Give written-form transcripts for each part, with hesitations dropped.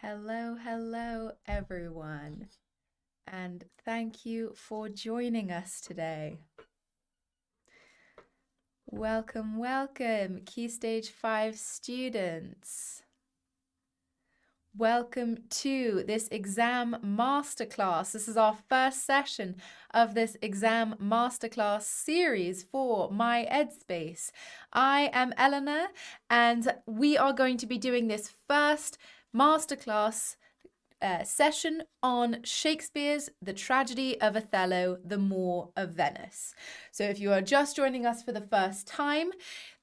Hello, everyone, and thank you for joining us today. Welcome, Key Stage 5 students. Welcome to this exam masterclass. This is our first session of this exam masterclass series for MyEdSpace. I am Eleanor, and we are going to be doing this first masterclass session on Shakespeare's The Tragedy of Othello, The Moor of Venice. So if you are just joining us for the first time,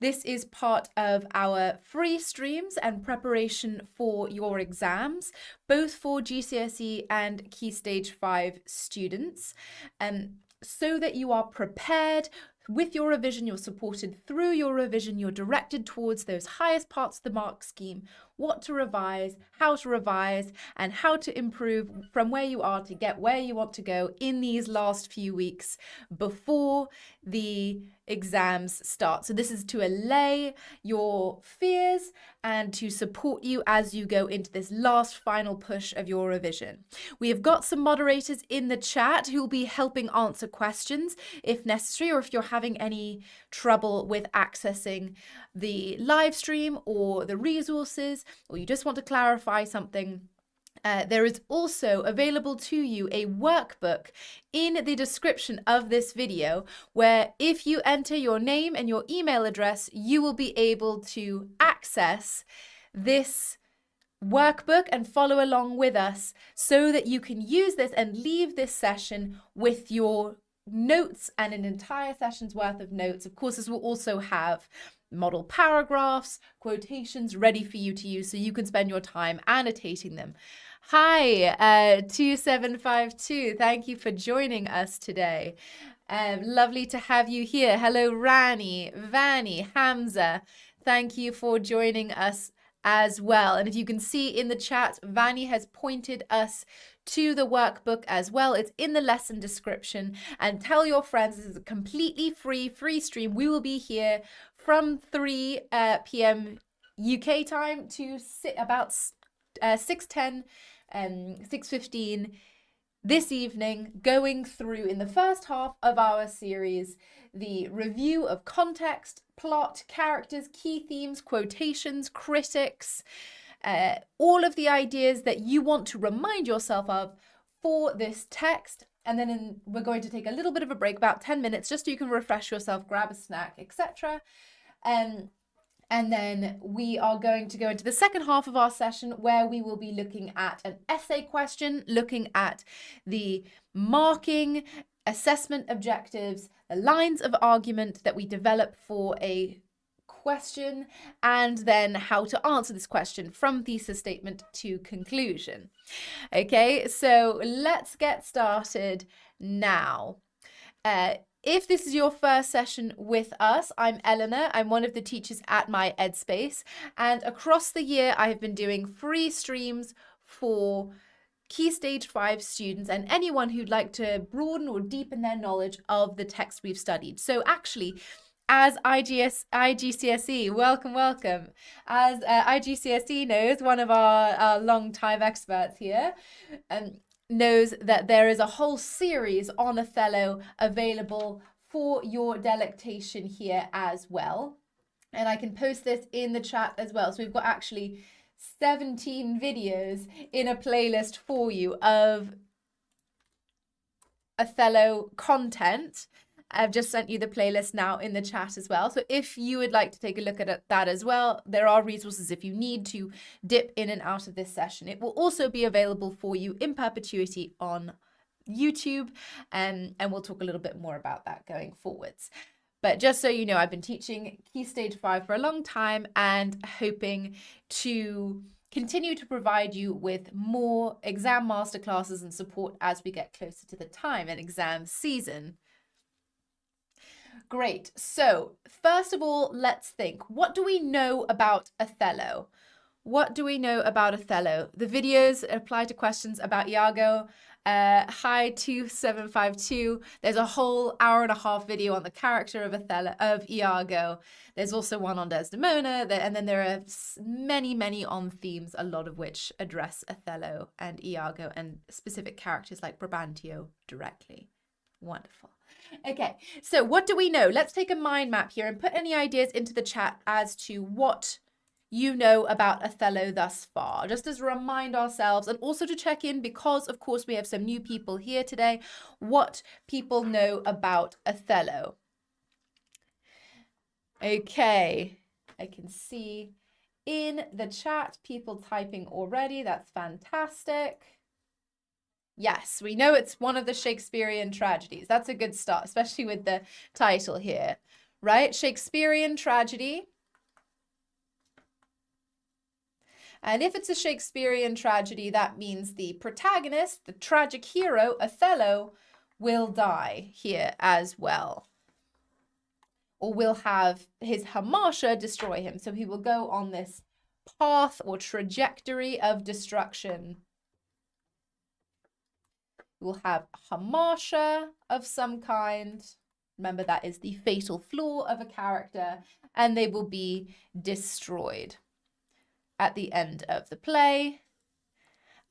this is part of our free streams and preparation for your exams, both for GCSE and Key Stage 5 students, so that you are prepared with your revision, you're supported through your revision, you're directed towards those highest parts of the mark scheme, what to revise, and how to improve from where you are to get where you want to go in these last few weeks before the exams start. So this is to allay your fears and to support you as you go into this last final push of your revision. We have got some moderators in the chat who will be helping answer questions if necessary, or if you're having any trouble with accessing the live stream or the resources, or you just want to clarify something. There is also available to you a workbook in the description of this video, where if you enter your name and your email address, you will be able to access this workbook and follow along with us so that you can use this and leave this session with your notes and an entire session's worth of notes. Of course, this will also have model paragraphs, quotations ready for you to use so you can spend your time annotating them. Hi, 2752. Thank you for joining us today. Lovely to have you here. Hello, Rani, Vani, Hamza. Thank you for joining us as well. And if you can see in the chat, Vani has pointed us to the workbook as well. It's in the lesson description. And tell your friends this is a completely free stream. We will be here from 3 p.m. UK time to about 6:10 and 6:15 this evening, going through in the first half of our series the review of context, plot, characters, key themes, quotations, critics, all of the ideas that you want to remind yourself of for this text. And then we're going to take a little bit of a break, about 10 minutes, just so you can refresh yourself, grab a snack, etc. And then we are going to go into the second half of our session, where we will be looking at an essay question, looking at the marking, assessment objectives, the lines of argument that we develop for a question, and then how to answer this question from thesis statement to conclusion. Okay, so let's get started now. If this is your first session with us, I'm Eleanor. I'm one of the teachers at MyEdSpace, and across the year I have been doing free streams for Key Stage 5 students and anyone who'd like to broaden or deepen their knowledge of the text we've studied. So actually, as IGCSE, welcome. As IGCSE knows, one of our long-time experts here, knows that there is a whole series on Othello available for your delectation here as well. And I can post this in the chat as well. So we've got actually 17 videos in a playlist for you of Othello content. I've just sent you the playlist now in the chat as well. So if you would like to take a look at that as well, there are resources if you need to dip in and out of this session. It will also be available for you in perpetuity on YouTube, and we'll talk a little bit more about that going forwards. But just so you know, I've been teaching Key Stage 5 for a long time and hoping to continue to provide you with more exam masterclasses and support as we get closer to the time and exam season. Great. So first of all, let's think. What do we know about Othello? What do we know about Othello? The videos apply to questions about Iago. Hi 2752. There's a whole hour-and-a-half video on the character of Othello, of Iago. There's also one on Desdemona, and then there are many on themes, a lot of which address Othello and Iago and specific characters like Brabantio directly. Wonderful. Okay, so what do we know? Let's take a mind map here and put any ideas into the chat as to what you know about Othello thus far, just as a remind ourselves, and also to check in, because of course we have some new people here today, what people know about Othello. Okay, I can see in the chat people typing already. That's fantastic. Yes, we know it's one of the Shakespearean tragedies. That's a good start, especially with the title here, right? Shakespearean tragedy. And if it's a Shakespearean tragedy, that means the protagonist, the tragic hero, Othello, will die here as well. Or will have his hamartia destroy him. So he will go on this path or trajectory of destruction. We'll have hamartia of some kind. Remember, that is the fatal flaw of a character. And they will be destroyed at the end of the play.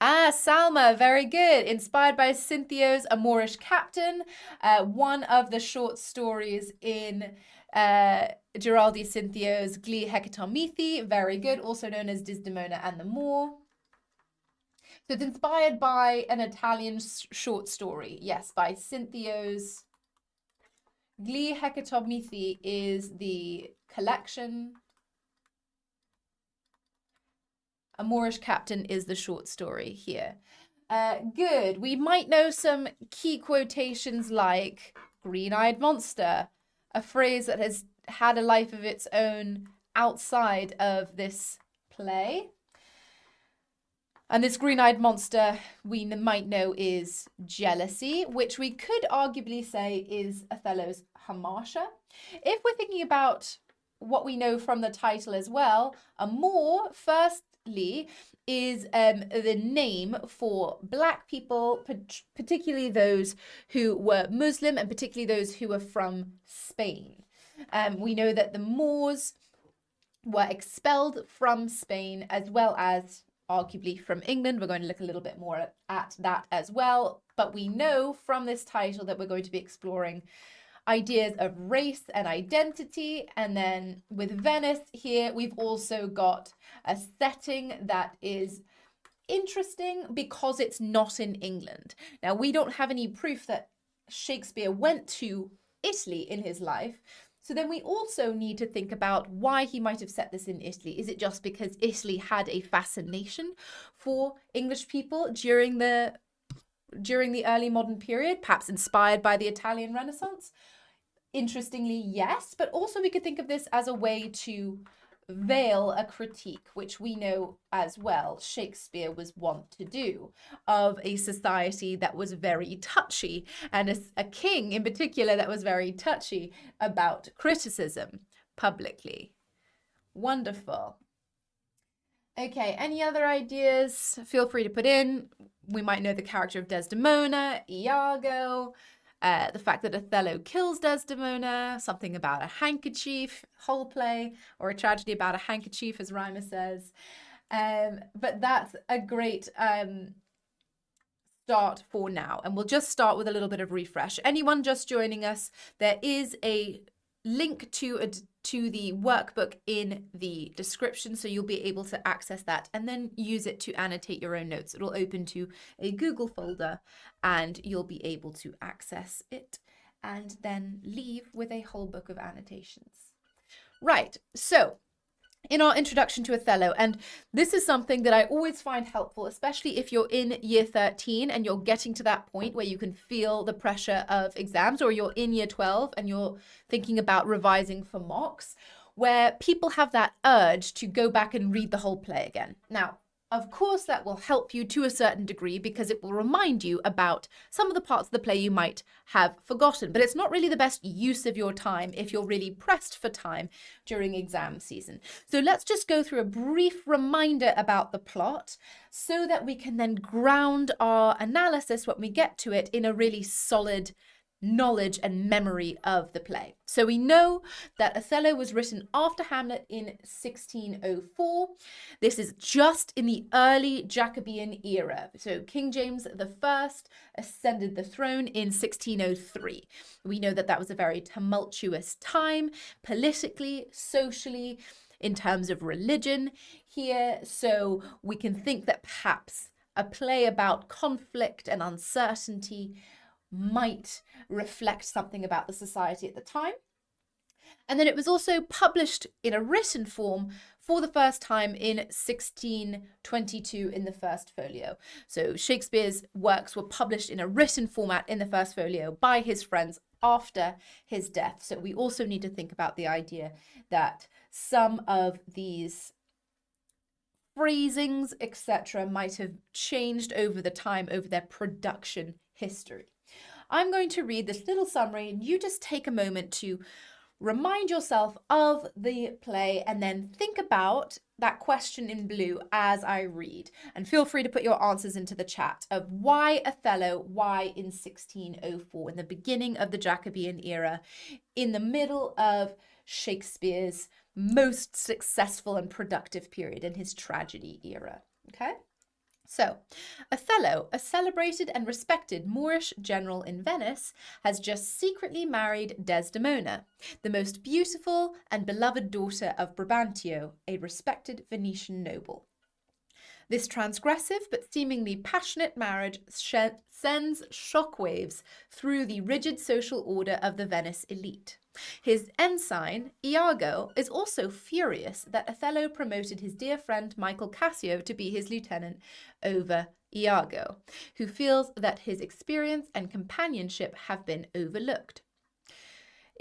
Salma, very good. Inspired by Cinthio's A Moorish Captain, one of the short stories in Giraldi Cinthio's Gli Hecatomithi, very good, also known as Desdemona and the Moor. So it's inspired by an Italian short story, yes, by Cinthio's. Gli Hecatomithi is the collection. A Moorish Captain is the short story here. Good. We might know some key quotations like green-eyed monster, a phrase that has had a life of its own outside of this play. And this green-eyed monster we might know is jealousy, which we could arguably say is Othello's hamartia. If we're thinking about what we know from the title as well, a Moor, firstly, is the name for Black people, particularly those who were Muslim and particularly those who were from Spain. We know that the Moors were expelled from Spain as well as arguably from England. We're going to look a little bit more at that as well. But we know from this title that we're going to be exploring ideas of race and identity. And then with Venice here, we've also got a setting that is interesting because it's not in England. Now, we don't have any proof that Shakespeare went to Italy in his life. So then we also need to think about why he might have set this in Italy. Is it just because Italy had a fascination for English people during the early modern period, perhaps inspired by the Italian Renaissance? Interestingly, yes, but also we could think of this as a way to veil a critique, which we know as well Shakespeare was wont to do, of a society that was very touchy, and a king in particular that was very touchy about criticism publicly. Wonderful. Okay, any other ideas? Feel free to put in. We might know the character of Desdemona, Iago, the fact that Othello kills Desdemona, something about a handkerchief, whole play, or a tragedy about a handkerchief, as Reimer says. But that's a great start for now. And we'll just start with a little bit of refresh. Anyone just joining us, there is a link to the workbook in the description, so you'll be able to access that and then use it to annotate your own notes. It'll open to a Google folder and you'll be able to access it and then leave with a whole book of annotations. Right, so in our introduction to Othello, and this is something that I always find helpful, especially if you're in year 13 and you're getting to that point where you can feel the pressure of exams, or you're in year 12 and you're thinking about revising for mocks, where people have that urge to go back and read the whole play again. Now, Of course, that will help you to a certain degree because it will remind you about some of the parts of the play you might have forgotten. But it's not really the best use of your time if you're really pressed for time during exam season. So let's just go through a brief reminder about the plot so that we can then ground our analysis when we get to it in a really solid knowledge and memory of the play. So we know that Othello was written after Hamlet in 1604. This is just in the early Jacobean era. So King James I ascended the throne in 1603. We know that that was a very tumultuous time, politically, socially, in terms of religion here. So we can think that perhaps a play about conflict and uncertainty might reflect something about the society at the time. And then it was also published in a written form for the first time in 1622 in the first folio. So Shakespeare's works were published in a written format in the first folio by his friends after his death. So we also need to think about the idea that some of these phrasings, etc., might have changed over the time, over their production history. I'm going to read this little summary and you just take a moment to remind yourself of the play and then think about that question in blue as I read. And feel free to put your answers into the chat of why Othello, why in 1604, in the beginning of the Jacobean era, in the middle of Shakespeare's most successful and productive period in his tragedy era. Okay? So, Othello, a celebrated and respected Moorish general in Venice, has just secretly married Desdemona, the most beautiful and beloved daughter of Brabantio, a respected Venetian noble. This transgressive but seemingly passionate marriage sends shockwaves through the rigid social order of the Venice elite. His ensign, Iago, is also furious that Othello promoted his dear friend Michael Cassio to be his lieutenant over Iago, who feels that his experience and companionship have been overlooked.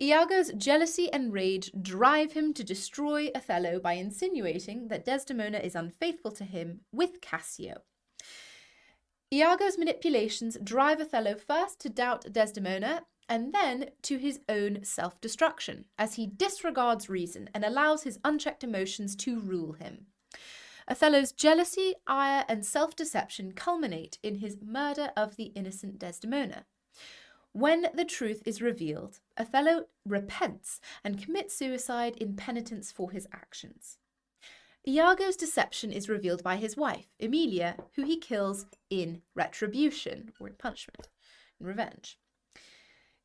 Iago's jealousy and rage drive him to destroy Othello by insinuating that Desdemona is unfaithful to him with Cassio. Iago's manipulations drive Othello first to doubt Desdemona and then to his own self-destruction, as he disregards reason and allows his unchecked emotions to rule him. Othello's jealousy, ire, and self-deception culminate in his murder of the innocent Desdemona. When the truth is revealed, Othello repents and commits suicide in penitence for his actions. Iago's deception is revealed by his wife, Emilia, who he kills in retribution, or in punishment, in revenge.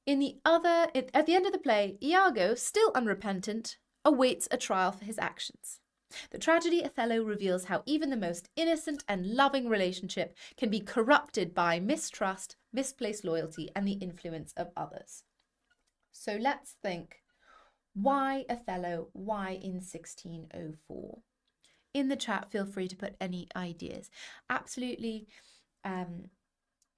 At the end of the play, Iago, still unrepentant, awaits a trial for his actions. The tragedy Othello reveals how even the most innocent and loving relationship can be corrupted by mistrust, misplaced loyalty, and the influence of others. So let's think, why Othello? Why in 1604? In the chat, feel free to put any ideas. Absolutely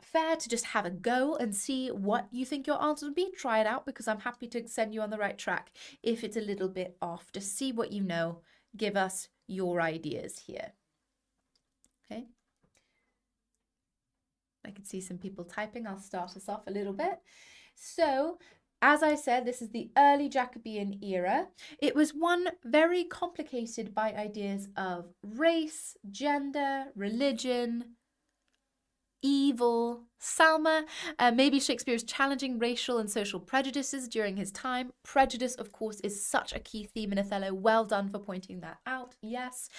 fair to just have a go and see what you think your answer would be. Try it out, because I'm happy to send you on the right track if it's a little bit off. Just see what you know. Give us your ideas here. Okay. I can see some people typing. I'll start us off a little bit. So, as I said, this is the early Jacobean era. It was one very complicated by ideas of race, gender, religion, evil, Salma. Maybe Shakespeare is challenging racial and social prejudices during his time. Prejudice, of course, is such a key theme in Othello. Well done for pointing that out. Yes,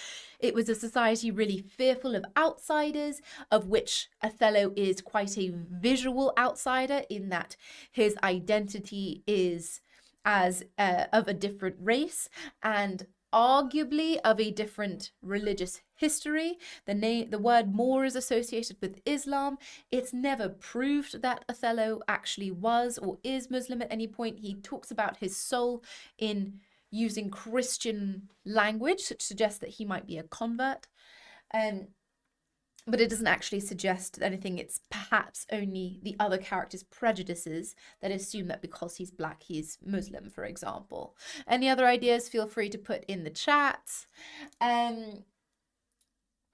it was a society really fearful of outsiders, of which Othello is quite a visual outsider in that his identity is as of a different race and arguably of a different religious history. The word Moor is associated with Islam. It's never proved that Othello actually was or is Muslim at any point. He talks about his soul in using Christian language, which suggests that he might be a convert. But it doesn't actually suggest anything. It's perhaps only the other character's prejudices that assume that because he's black, he's Muslim, for example. Any other ideas, feel free to put in the chat.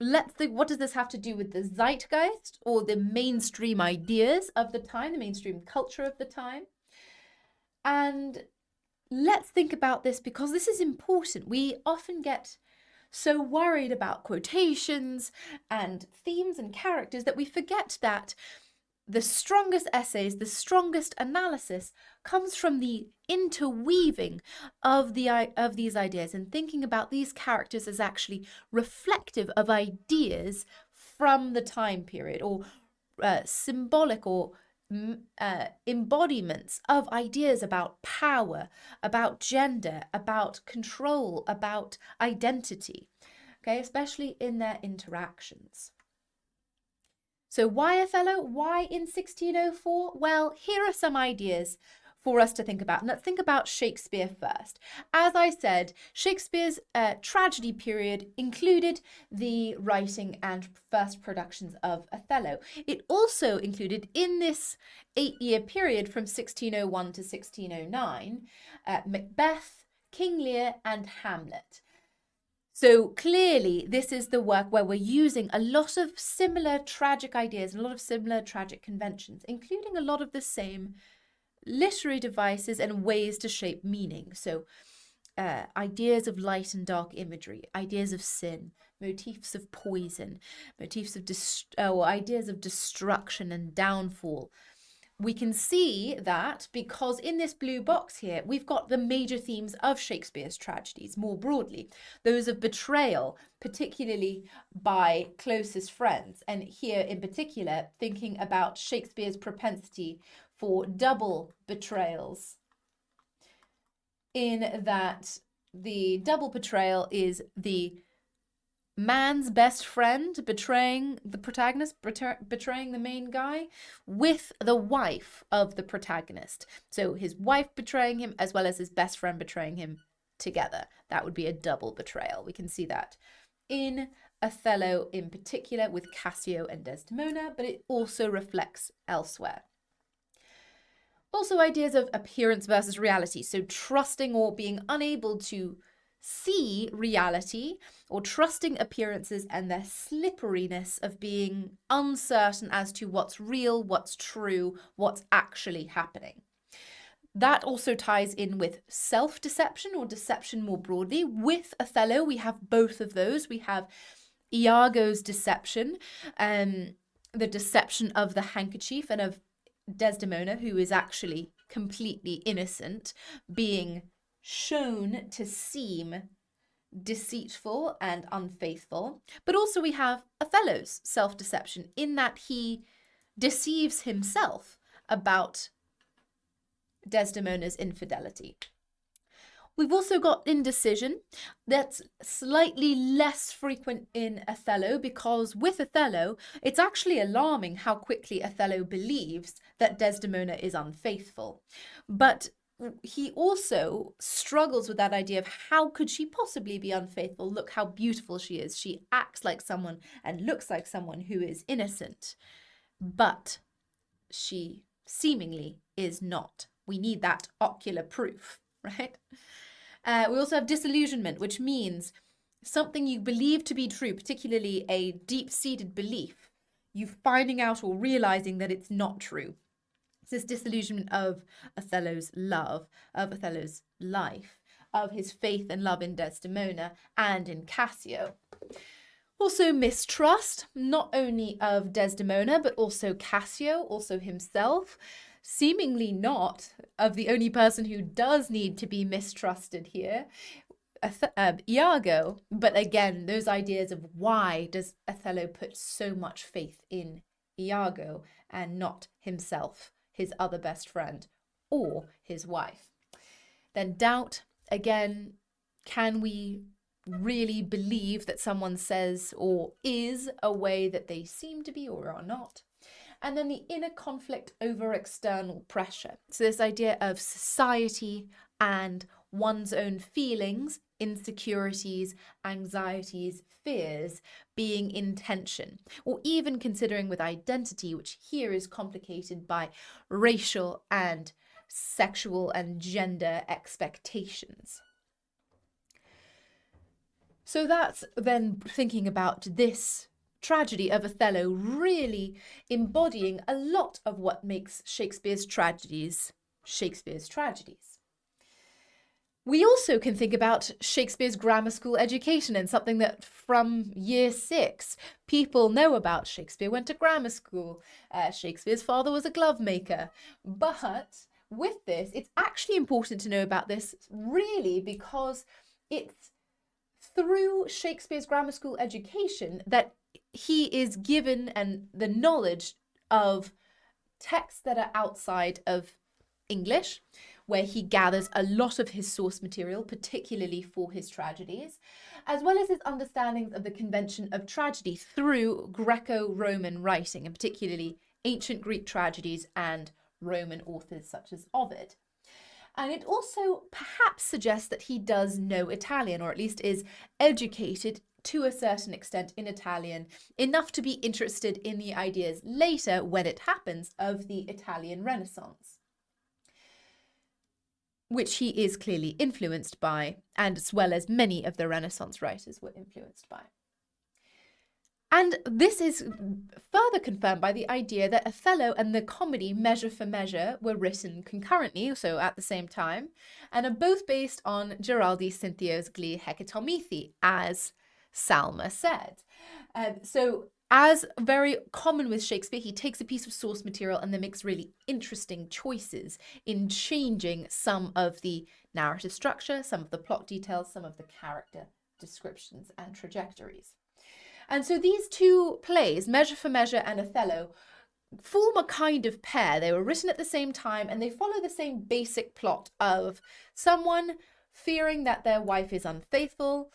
let's think, what does this have to do with the zeitgeist or the mainstream ideas of the time, the mainstream culture of the time? And let's think about this, because this is important. We often get so worried about quotations and themes and characters that we forget that the strongest essays, the strongest analysis comes from the interweaving of these ideas, and thinking about these characters as actually reflective of ideas from the time period, or symbolic or embodiments of ideas about power, about gender, about control, about identity, okay, especially in their interactions. So why Othello? Why in 1604? Well, here are some ideas for us to think about. And let's think about Shakespeare first. As I said, Shakespeare's tragedy period included the writing and first productions of Othello. It also included, in this 8-year period from 1601 to 1609, Macbeth, King Lear, and Hamlet. So clearly, this is the work where we're using a lot of similar tragic ideas and a lot of similar tragic conventions, including a lot of the same literary devices and ways to shape meaning. So ideas of light and dark imagery, ideas of sin, motifs of poison, motifs of ideas of destruction and downfall. We can see that because in this blue box here, we've got the major themes of Shakespeare's tragedies more broadly. Those of betrayal, particularly by closest friends. And here in particular, thinking about Shakespeare's propensity for double betrayals, in that the double betrayal is the man's best friend betraying the protagonist, betraying the main guy, with the wife of the protagonist. So his wife betraying him as well as his best friend betraying him together. That would be a double betrayal. We can see that in Othello in particular with Cassio and Desdemona, but it also reflects elsewhere. Also ideas of appearance versus reality. So trusting or being unable to see reality, or trusting appearances and their slipperiness of being uncertain as to what's real, what's true, what's actually happening. That also ties in with self-deception or deception more broadly. With Othello, we have both of those. We have Iago's deception, the deception of the handkerchief, and of Desdemona, who is actually completely innocent, being shown to seem deceitful and unfaithful. But also we have Othello's self-deception, in that he deceives himself about Desdemona's infidelity. We've also got indecision. That's slightly less frequent in Othello, because with Othello, it's actually alarming how quickly Othello believes that Desdemona is unfaithful. But he also struggles with that idea of how could she possibly be unfaithful? Look how beautiful she is. She acts like someone and looks like someone who is innocent, but she seemingly is not. We need that ocular proof, right? We also have disillusionment, which means something you believe to be true, particularly a deep-seated belief, you finding out or realizing that it's not true. It's this disillusionment of Othello's love, of Othello's life, of his faith and love in Desdemona and in Cassio. Also mistrust, not only of Desdemona, but also Cassio, also himself, seemingly not of the only person who does need to be mistrusted here, Iago. But again, those ideas of why does Othello put so much faith in Iago and not himself, his other best friend, or his wife. Then doubt, again, can we really believe that someone says or is a way that they seem to be or are not? And then the inner conflict over external pressure. So this idea of society and one's own feelings, insecurities, anxieties, fears being in tension, or even considering with identity, which here is complicated by racial and sexual and gender expectations. So that's then thinking about this tragedy of Othello really embodying a lot of what makes Shakespeare's tragedies Shakespeare's tragedies. We also can think about Shakespeare's grammar school education, and something that from year 6 people know about. Shakespeare went to grammar school. Shakespeare's father was a glove maker. But with this, it's actually important to know about this really because it's through Shakespeare's grammar school education that he is given and the knowledge of texts that are outside of English, where he gathers a lot of his source material, particularly for his tragedies, as well as his understandings of the convention of tragedy through Greco-Roman writing, and particularly ancient Greek tragedies and Roman authors such as Ovid. And it also perhaps suggests that he does know Italian, or at least is educated to a certain extent in Italian, enough to be interested in the ideas later, when it happens, of the Italian Renaissance, which he is clearly influenced by, and as well as many of the Renaissance writers were influenced by. And this is further confirmed by the idea that Othello and the comedy Measure for Measure were written concurrently, so at the same time, and are both based on Giraldi Cinthio's Gli Hecatomithi, as Salma said. So as very common with Shakespeare, he takes a piece of source material and then makes really interesting choices in changing some of the narrative structure, some of the plot details, some of the character descriptions and trajectories. And so these two plays, Measure for Measure and Othello, form a kind of pair. They were written at the same time and they follow the same basic plot of someone fearing that their wife is unfaithful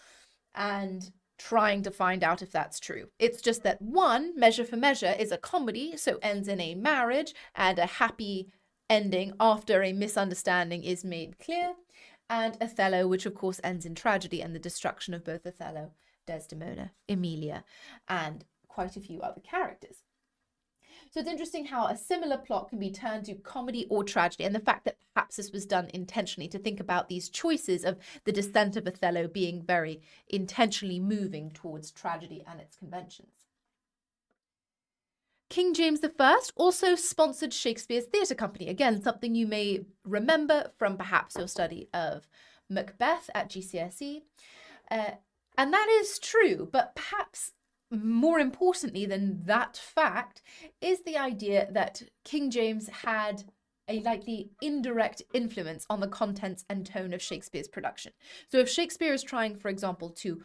and trying to find out if that's true. It's just that one, Measure for Measure, is a comedy, so ends in a marriage and a happy ending after a misunderstanding is made clear, and Othello, which of course ends in tragedy and the destruction of both Othello, Desdemona, Emilia, and quite a few other characters. So it's interesting how a similar plot can be turned to comedy or tragedy, and the fact that perhaps this was done intentionally to think about these choices of the descent of Othello being very intentionally moving towards tragedy and its conventions. King James I also sponsored Shakespeare's theatre company. Again, something you may remember from perhaps your study of Macbeth at GCSE. And that is true, but perhaps more importantly than that fact is the idea that King James had a likely indirect influence on the contents and tone of Shakespeare's production. So if Shakespeare is trying, for example, to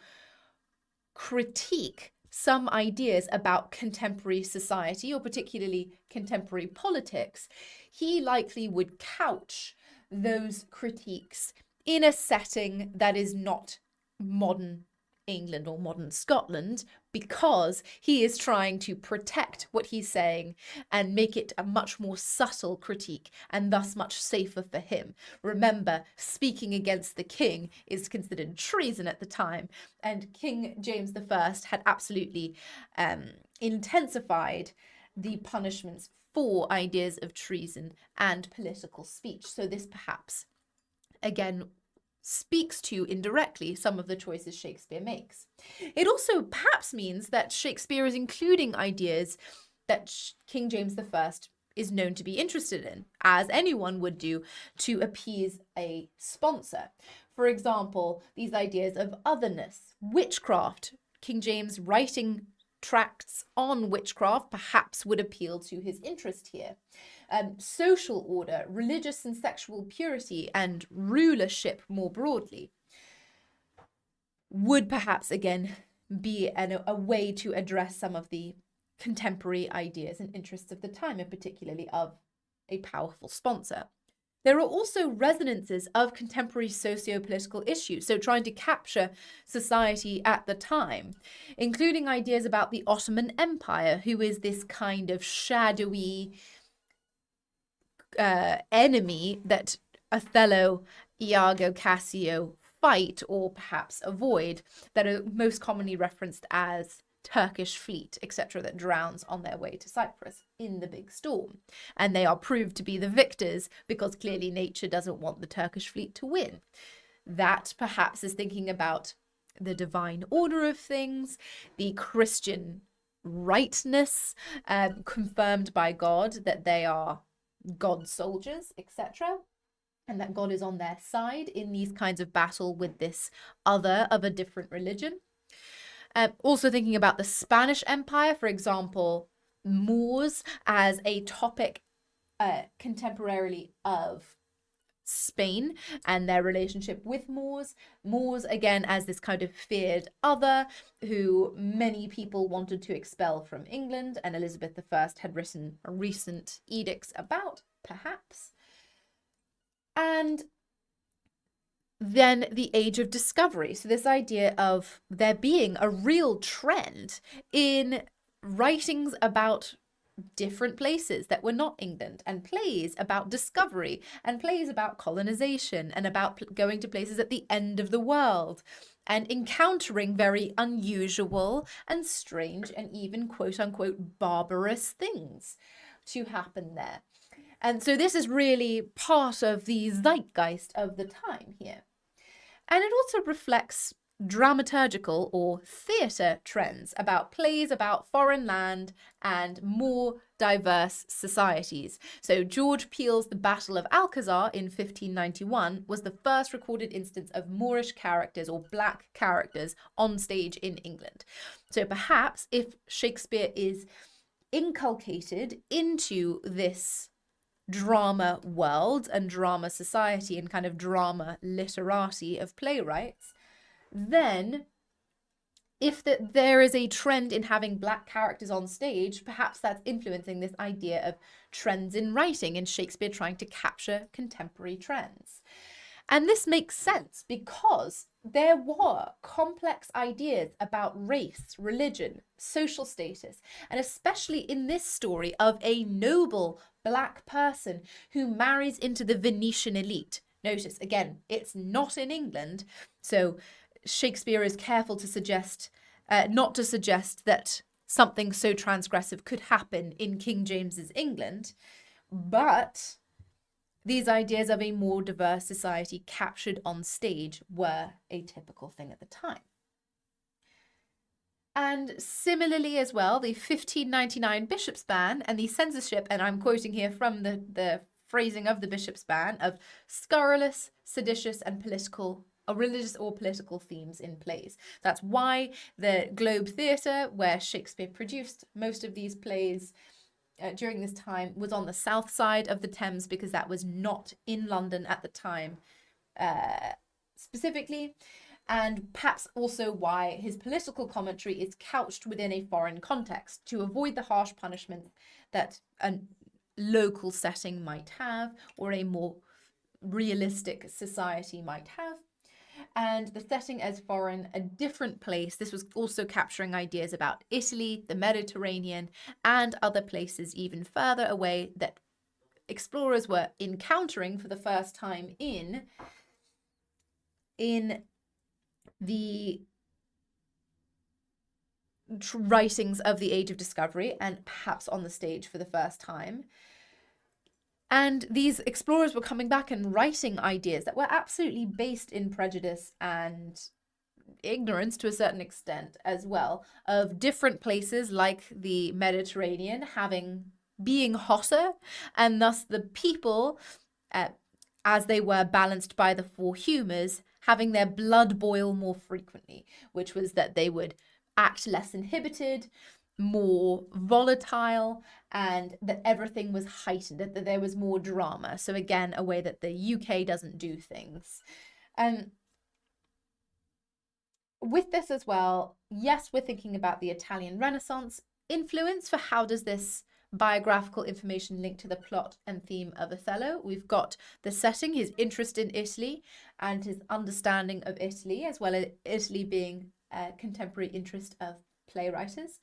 critique some ideas about contemporary society, or particularly contemporary politics, he likely would couch those critiques in a setting that is not modern England or modern Scotland, because he is trying to protect what he's saying and make it a much more subtle critique and thus much safer for him. Remember, speaking against the king is considered treason at the time, and King James I had absolutely intensified the punishments for ideas of treason and political speech. So this perhaps, again, speaks to indirectly some of the choices Shakespeare makes. It also perhaps means that Shakespeare is including ideas that King James I is known to be interested in, as anyone would do to appease a sponsor. For example, these ideas of otherness, witchcraft. King James writing tracts on witchcraft perhaps would appeal to his interest here. Social order, religious and sexual purity, and rulership more broadly would perhaps again be a way to address some of the contemporary ideas and interests of the time, and particularly of a powerful sponsor. There are also resonances of contemporary socio-political issues, so trying to capture society at the time, including ideas about the Ottoman Empire, who is this kind of shadowy enemy that Othello, Iago, Cassio fight or perhaps avoid, that are most commonly referenced as Turkish fleet, etc., that drowns on their way to Cyprus in the big storm. And they are proved to be the victors because clearly nature doesn't want the Turkish fleet to win. That perhaps is thinking about the divine order of things, the Christian rightness confirmed by God, that they are God's soldiers, etc., and that God is on their side in these kinds of battle with this other of a different religion. Also thinking about the Spanish Empire, for example, Moors as a topic contemporarily of Spain and their relationship with Moors. Moors, again, as this kind of feared other who many people wanted to expel from England, and Elizabeth I had written recent edicts about, perhaps. And then the age of discovery. So this idea of there being a real trend in writings about different places that were not England, and plays about discovery, and plays about colonization, and about going to places at the end of the world and encountering very unusual and strange and even quote-unquote barbarous things to happen there. And so this is really part of the zeitgeist of the time here. And it also reflects dramaturgical or theatre trends about plays about foreign land and more diverse societies. So George Peele's The Battle of Alcazar in 1591 was the first recorded instance of Moorish characters or black characters on stage in England. So perhaps if Shakespeare is inculcated into this drama world and drama society and kind of drama literati of playwrights, then if there is a trend in having black characters on stage, perhaps that's influencing this idea of trends in writing and Shakespeare trying to capture contemporary trends. And this makes sense because there were complex ideas about race, religion, social status, and especially in this story of a noble black person who marries into the Venetian elite. Notice, again, it's not in England, so Shakespeare is careful to suggest, not to suggest that something so transgressive could happen in King James's England, but these ideas of a more diverse society captured on stage were a typical thing at the time. And similarly as well, the 1599 bishop's ban and the censorship, and I'm quoting here from the phrasing of the bishop's ban, of scurrilous, seditious, and political or religious or political themes in plays. That's why the Globe Theatre, where Shakespeare produced most of these plays during this time, was on the south side of the Thames, because that was not in London at the time specifically. And perhaps also why his political commentary is couched within a foreign context to avoid the harsh punishment that a local setting might have or a more realistic society might have. And the setting as foreign, a different place. This was also capturing ideas about Italy, the Mediterranean, and other places even further away that explorers were encountering for the first time in the writings of the Age of Discovery, and perhaps on the stage for the first time. And these explorers were coming back and writing ideas that were absolutely based in prejudice and ignorance to a certain extent as well, of different places like the Mediterranean being hotter, and thus the people, as they were balanced by the four humours, having their blood boil more frequently, which was that they would act less inhibited, more volatile, and that everything was heightened, that there was more drama. So again, a way that the UK doesn't do things. With this as well, yes, we're thinking about the Italian Renaissance influence for how does this biographical information link to the plot and theme of Othello. We've got the setting, his interest in Italy and his understanding of Italy, as well as Italy being a contemporary interest of playwriters.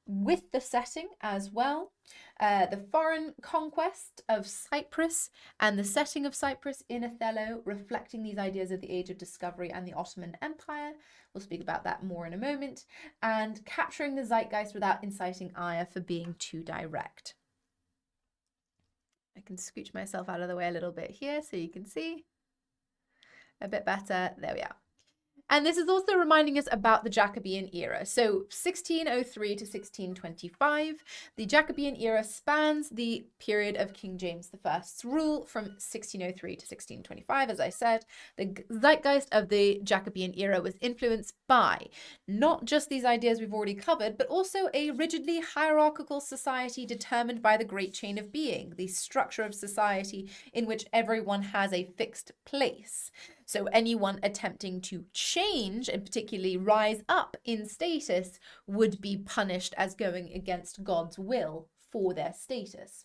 With the setting as well, the foreign conquest of Cyprus and the setting of Cyprus in Othello, reflecting these ideas of the Age of Discovery and the Ottoman Empire. We'll speak about that more in a moment. And capturing the zeitgeist without inciting ire for being too direct. I can scooch myself out of the way a little bit here so you can see a bit better. There we are. And this is also reminding us about the Jacobean era. So 1603 to 1625, the Jacobean era spans the period of King James I's rule from 1603 to 1625. As I said, the zeitgeist of the Jacobean era was influenced by not just these ideas we've already covered, but also a rigidly hierarchical society determined by the great chain of being, the structure of society in which everyone has a fixed place. So anyone attempting to change and particularly rise up in status would be punished as going against God's will for their status.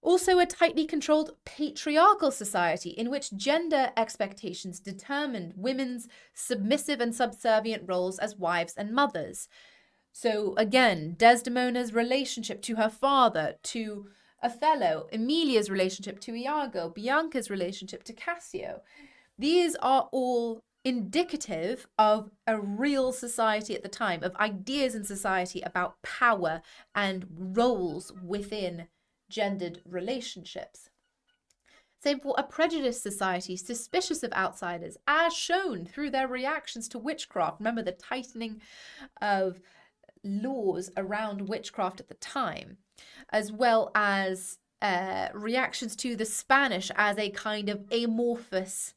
Also, a tightly controlled patriarchal society in which gender expectations determined women's submissive and subservient roles as wives and mothers. So again, Desdemona's relationship to her father, to Othello, Emilia's relationship to Iago, Bianca's relationship to Cassio. These are all indicative of a real society at the time, of ideas in society about power and roles within gendered relationships. Same for a prejudiced society, suspicious of outsiders, as shown through their reactions to witchcraft. Remember the tightening of laws around witchcraft at the time, as well as reactions to the Spanish as a kind of amorphous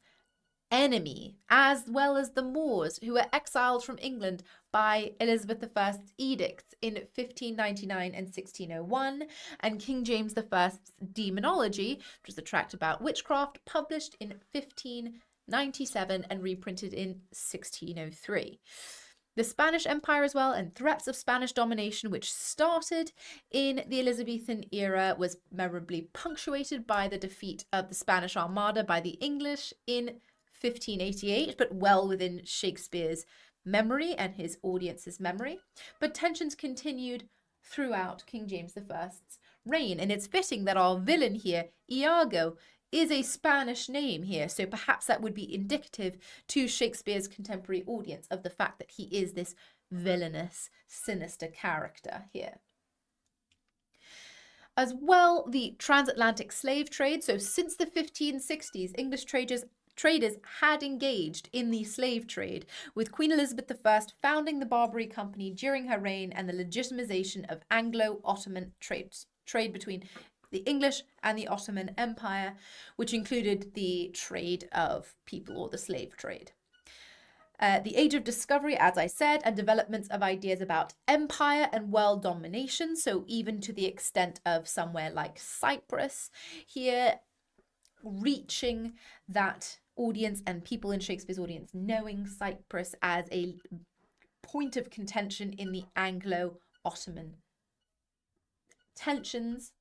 enemy, as well as the Moors, who were exiled from England by Elizabeth I's edicts in 1599 and 1601, and King James I's Demonology, which was a tract about witchcraft, published in 1597 and reprinted in 1603. The Spanish Empire as well, and threats of Spanish domination, which started in the Elizabethan era, was memorably punctuated by the defeat of the Spanish Armada by the English in 1588, but well within Shakespeare's memory and his audience's memory. But tensions continued throughout King James I's reign, and it's fitting that our villain here, Iago, is a Spanish name here, so perhaps that would be indicative to Shakespeare's contemporary audience of the fact that he is this villainous, sinister character here. As well, the transatlantic slave trade. So since the 1560s, English traders had engaged in the slave trade, with Queen Elizabeth I founding the Barbary Company during her reign and the legitimization of Anglo-Ottoman trade between the English and the Ottoman Empire, which included the trade of people, or the slave trade. The Age of Discovery, as I said, and developments of ideas about empire and world domination, so even to the extent of somewhere like Cyprus here, reaching that audience and people in Shakespeare's audience knowing Cyprus as a point of contention in the Anglo-Ottoman tensions.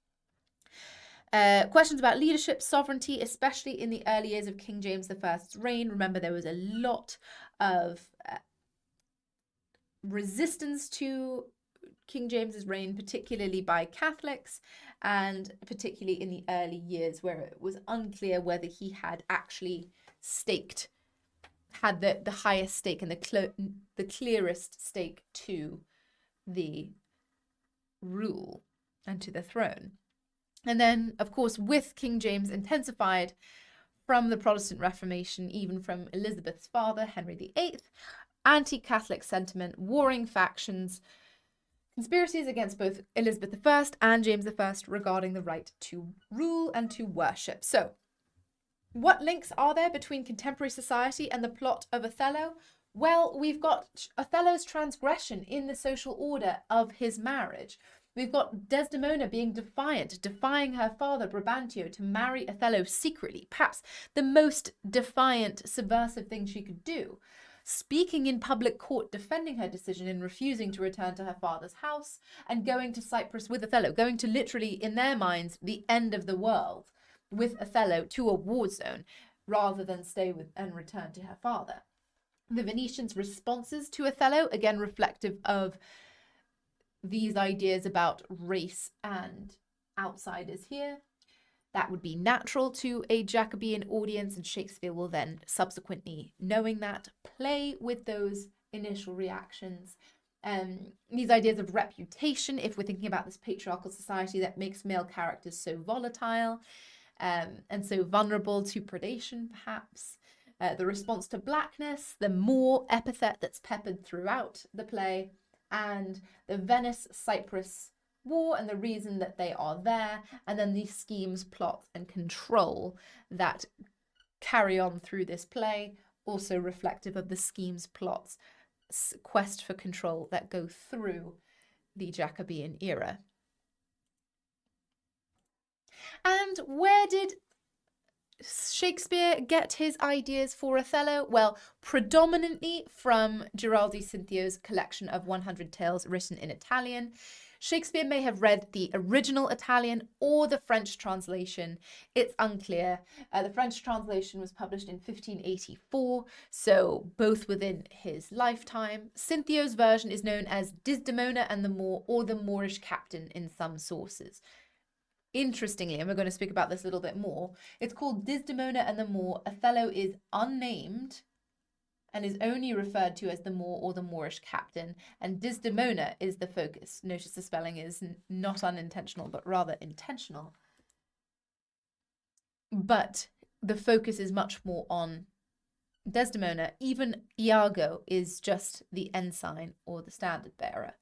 Questions about leadership, sovereignty, especially in the early years of King James I's reign. Remember, there was a lot of resistance to King James's reign, particularly by Catholics, and particularly in the early years where it was unclear whether he had actually had the highest stake and the clearest stake to the rule and to the throne. And then, of course, with King James intensified from the Protestant Reformation, even from Elizabeth's father, Henry VIII, anti-Catholic sentiment, warring factions, conspiracies against both Elizabeth I and James I regarding the right to rule and to worship. So, what links are there between contemporary society and the plot of Othello? Well, we've got Othello's transgression in the social order of his marriage. We've got Desdemona being defiant, defying her father Brabantio to marry Othello secretly, perhaps the most defiant, subversive thing she could do. Speaking in public court, defending her decision and refusing to return to her father's house, and going to Cyprus with Othello, going to literally, in their minds, the end of the world with Othello to a war zone, rather than stay with and return to her father. The Venetians' responses to Othello, again reflective of these ideas about race and outsiders here. That would be natural to a Jacobean audience, and Shakespeare will then subsequently, knowing that, play with those initial reactions. These ideas of reputation, if we're thinking about this patriarchal society that makes male characters so volatile and so vulnerable to predation, perhaps. the response to blackness, the Moor epithet that's peppered throughout the play, and the Venice-Cyprus War and the reason that they are there, and then the schemes, plots, and control that carry on through this play, also reflective of the schemes, plots, quest for control that go through the Jacobean era. And where did Shakespeare get his ideas for Othello? Well, predominantly from Giraldi Cinthio's collection of 100 tales written in Italian. Shakespeare may have read the original Italian or the French translation. It's unclear. The French translation was published in 1584, so both within his lifetime. Cinthio's version is known as Desdemona and the Moor, or the Moorish Captain in some sources. Interestingly, and we're going to speak about this a little bit more, it's called Desdemona and the Moor. Othello is unnamed and is only referred to as the Moor or the Moorish Captain, and Desdemona is the focus. Notice the spelling is not unintentional, but rather intentional. But the focus is much more on Desdemona. Even Iago is just the ensign or the standard bearer.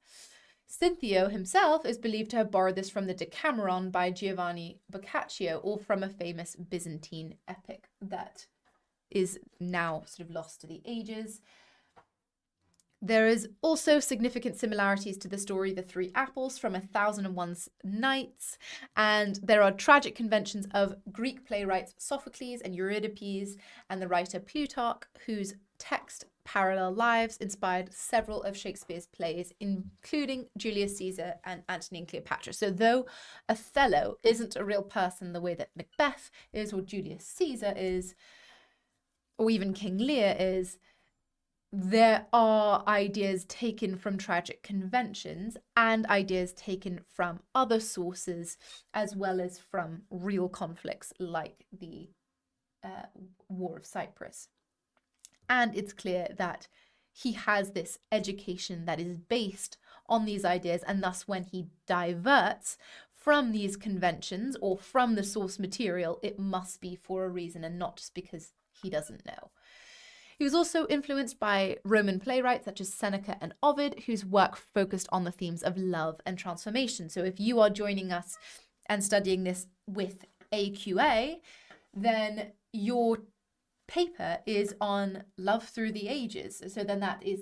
Cinthio himself is believed to have borrowed this from the Decameron by Giovanni Boccaccio, or from a famous Byzantine epic that is now sort of lost to the ages. There is also significant similarities to the story The Three Apples from 1001 Nights, and there are tragic conventions of Greek playwrights Sophocles and Euripides and the writer Plutarch, whose text parallel lives inspired several of Shakespeare's plays, including Julius Caesar and Antony and Cleopatra. So though Othello isn't a real person the way that Macbeth is, or Julius Caesar is, or even King Lear is, there are ideas taken from tragic conventions and ideas taken from other sources, as well as from real conflicts like the War of Cyprus. And it's clear that he has this education that is based on these ideas, and thus when he diverts from these conventions or from the source material, it must be for a reason and not just because he doesn't know. He was also influenced by Roman playwrights such as Seneca and Ovid, whose work focused on the themes of love and transformation. So if you are joining us and studying this with AQA, then your paper is on love through the ages. So then that is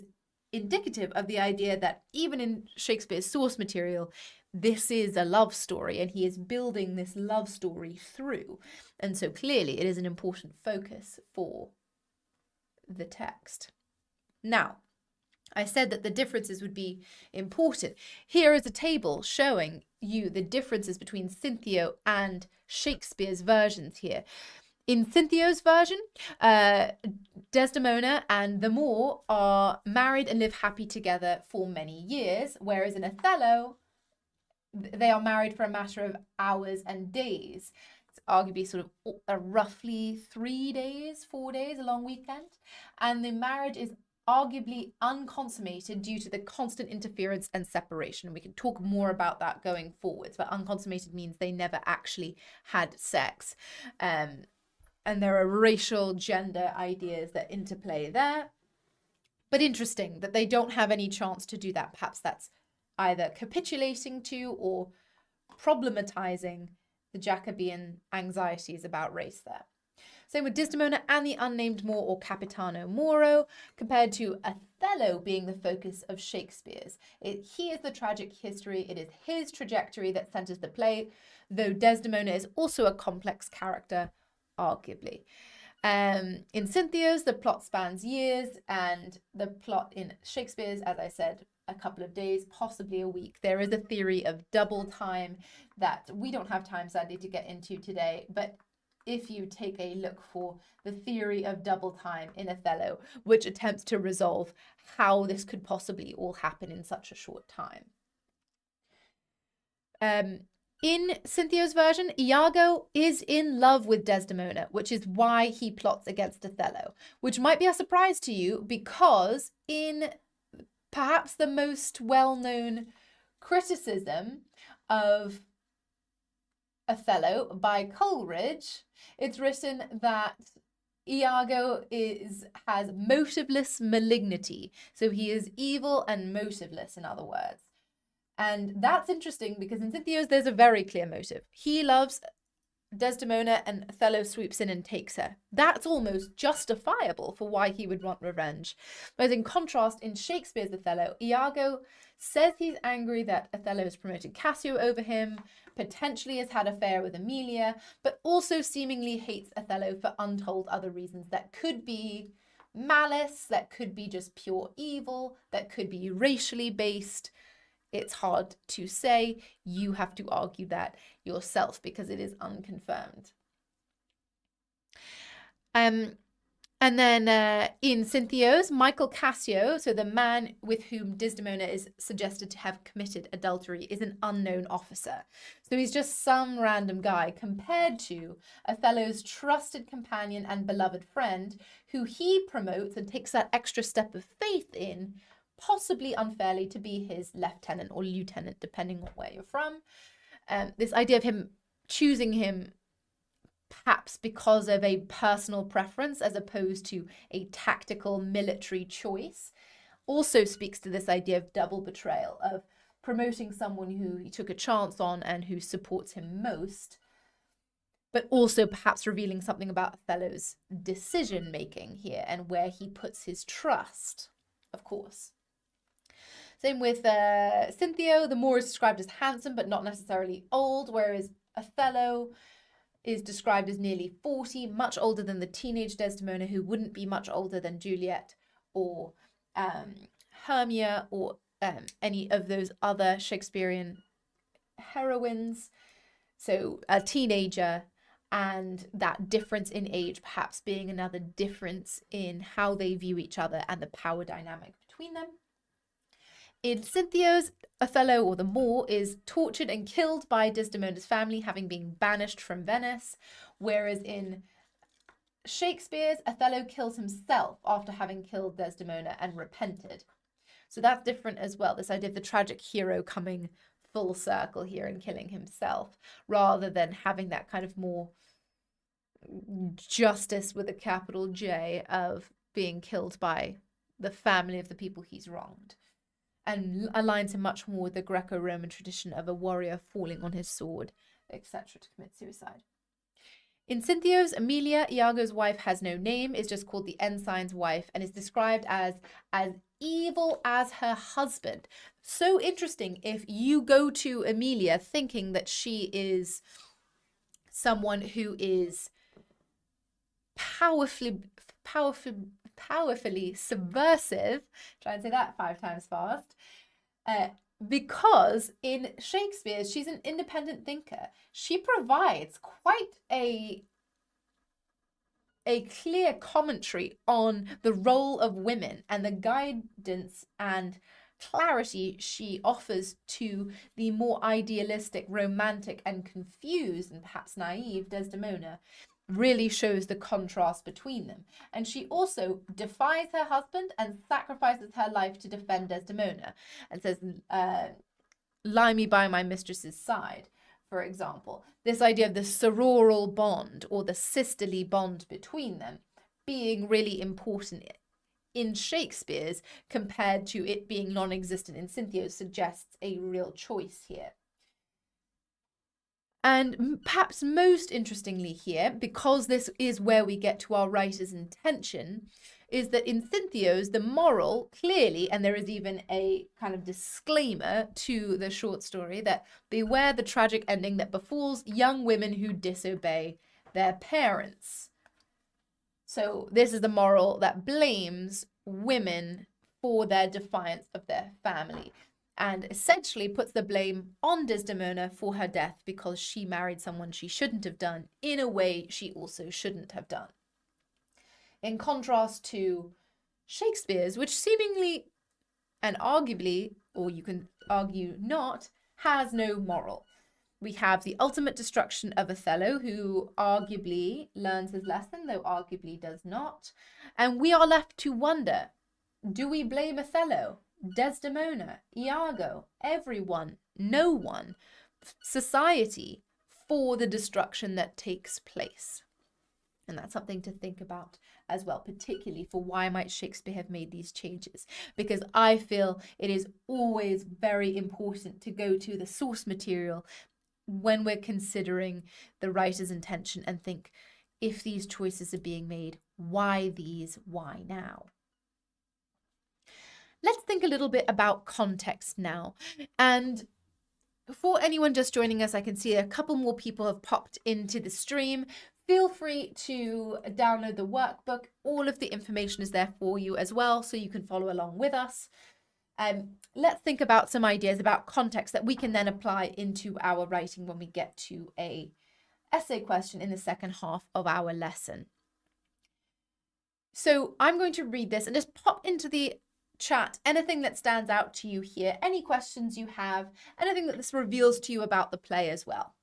indicative of the idea that even in Shakespeare's source material, this is a love story, and he is building this love story through. And so clearly it is an important focus for the text. Now, I said that the differences would be important. Here is a table showing you the differences between Cinthio and Shakespeare's versions here. In Cinthio's version, Desdemona and the Moor are married and live happy together for many years, whereas in Othello, they are married for a matter of hours and days. It's arguably sort of a roughly 3 days, 4 days, a long weekend. And the marriage is arguably unconsummated due to the constant interference and separation. We can talk more about that going forwards, but unconsummated means they never actually had sex. And there are racial, gender ideas that interplay there. But interesting that they don't have any chance to do that. Perhaps that's either capitulating to or problematizing the Jacobean anxieties about race there. Same with Desdemona and the unnamed Moor, or Capitano Moro, compared to Othello being the focus of Shakespeare's. He is the tragic history. It is his trajectory that centers the play, though Desdemona is also a complex character, arguably. In Cinthio's, the plot spans years, and the plot in Shakespeare's, as I said, a couple of days, possibly a week. There is a theory of double time that we don't have time, sadly, to get into today, but if you take a look for the theory of double time in Othello, which attempts to resolve how this could possibly all happen in such a short time. In Cinthio's version, Iago is in love with Desdemona, which is why he plots against Othello, which might be a surprise to you, because in perhaps the most well-known criticism of Othello by Coleridge, it's written that Iago has motiveless malignity. So he is evil and motiveless, in other words. And that's interesting because in Cynthios, there's a very clear motive. He loves Desdemona and Othello swoops in and takes her. That's almost justifiable for why he would want revenge. But in contrast, in Shakespeare's Othello, Iago says he's angry that Othello has promoted Cassio over him, potentially has had an affair with Emilia, but also seemingly hates Othello for untold other reasons that could be malice, that could be just pure evil, that could be racially based. It's hard to say. You have to argue that yourself because it is unconfirmed. And then in Cynthios, Michael Cassio, so the man with whom Desdemona is suggested to have committed adultery, is an unknown officer. So he's just some random guy compared to Othello's trusted companion and beloved friend, who he promotes and takes that extra step of faith in, possibly unfairly, to be his lieutenant or lieutenant, depending on where you're from. This idea of him choosing him perhaps because of a personal preference as opposed to a tactical military choice also speaks to this idea of double betrayal, of promoting someone who he took a chance on and who supports him most, but also perhaps revealing something about Othello's decision making here and where he puts his trust, of course. Same with Cynthio. The Moor is described as handsome but not necessarily old, whereas Othello is described as nearly 40, much older than the teenage Desdemona, who wouldn't be much older than Juliet or Hermia or any of those other Shakespearean heroines. So a teenager, and that difference in age perhaps being another difference in how they view each other and the power dynamic between them. In Cynthios, Othello, or the Moor, is tortured and killed by Desdemona's family, having been banished from Venice, whereas in Shakespeare's, Othello kills himself after having killed Desdemona and repented. So that's different as well, this idea of the tragic hero coming full circle here and killing himself, rather than having that kind of more justice with a capital J of being killed by the family of the people he's wronged, and aligns him much more with the Greco-Roman tradition of a warrior falling on his sword, etc., to commit suicide. In Cynthios, Emilia, Iago's wife, has no name, is just called the ensign's wife, and is described as evil as her husband. So interesting if you go to Emilia thinking that she is someone who is powerfully subversive, try and say that 5 times fast, because in Shakespeare, she's an independent thinker. She provides quite a clear commentary on the role of women and the guidance and clarity she offers to the more idealistic, romantic, and confused and perhaps naive Desdemona. Really shows the contrast between them. And she also defies her husband and sacrifices her life to defend Desdemona, and says, lie me by my mistress's side, for example. This idea of the sororal bond or the sisterly bond between them being really important in Shakespeare's, compared to it being non-existent in Cynthios, suggests a real choice here. And perhaps most interestingly here, because this is where we get to our writer's intention, is that in Cynthios, the moral clearly, and there is even a kind of disclaimer to the short story, that beware the tragic ending that befalls young women who disobey their parents. So this is the moral that blames women for their defiance of their family, and essentially puts the blame on Desdemona for her death because she married someone she shouldn't have done in a way she also shouldn't have done. In contrast to Shakespeare's, which seemingly and arguably, or you can argue not, has no moral. We have the ultimate destruction of Othello, who arguably learns his lesson, though arguably does not. And we are left to wonder, do we blame Othello, Desdemona, Iago, everyone, no one, society, for the destruction that takes place? And that's something to think about as well, particularly for why might Shakespeare have made these changes? Because I feel it is always very important to go to the source material when we're considering the writer's intention and think, if these choices are being made, why these, why now? Let's think a little bit about context now. And for anyone just joining us, I can see a couple more people have popped into the stream. Feel free to download the workbook. All of the information is there for you as well, so you can follow along with us. Let's think about some ideas about context that we can then apply into our writing when we get to a essay question in the second half of our lesson. So I'm going to read this and just pop into the chat anything that stands out to you here, any questions you have, anything that this reveals to you about the play as well.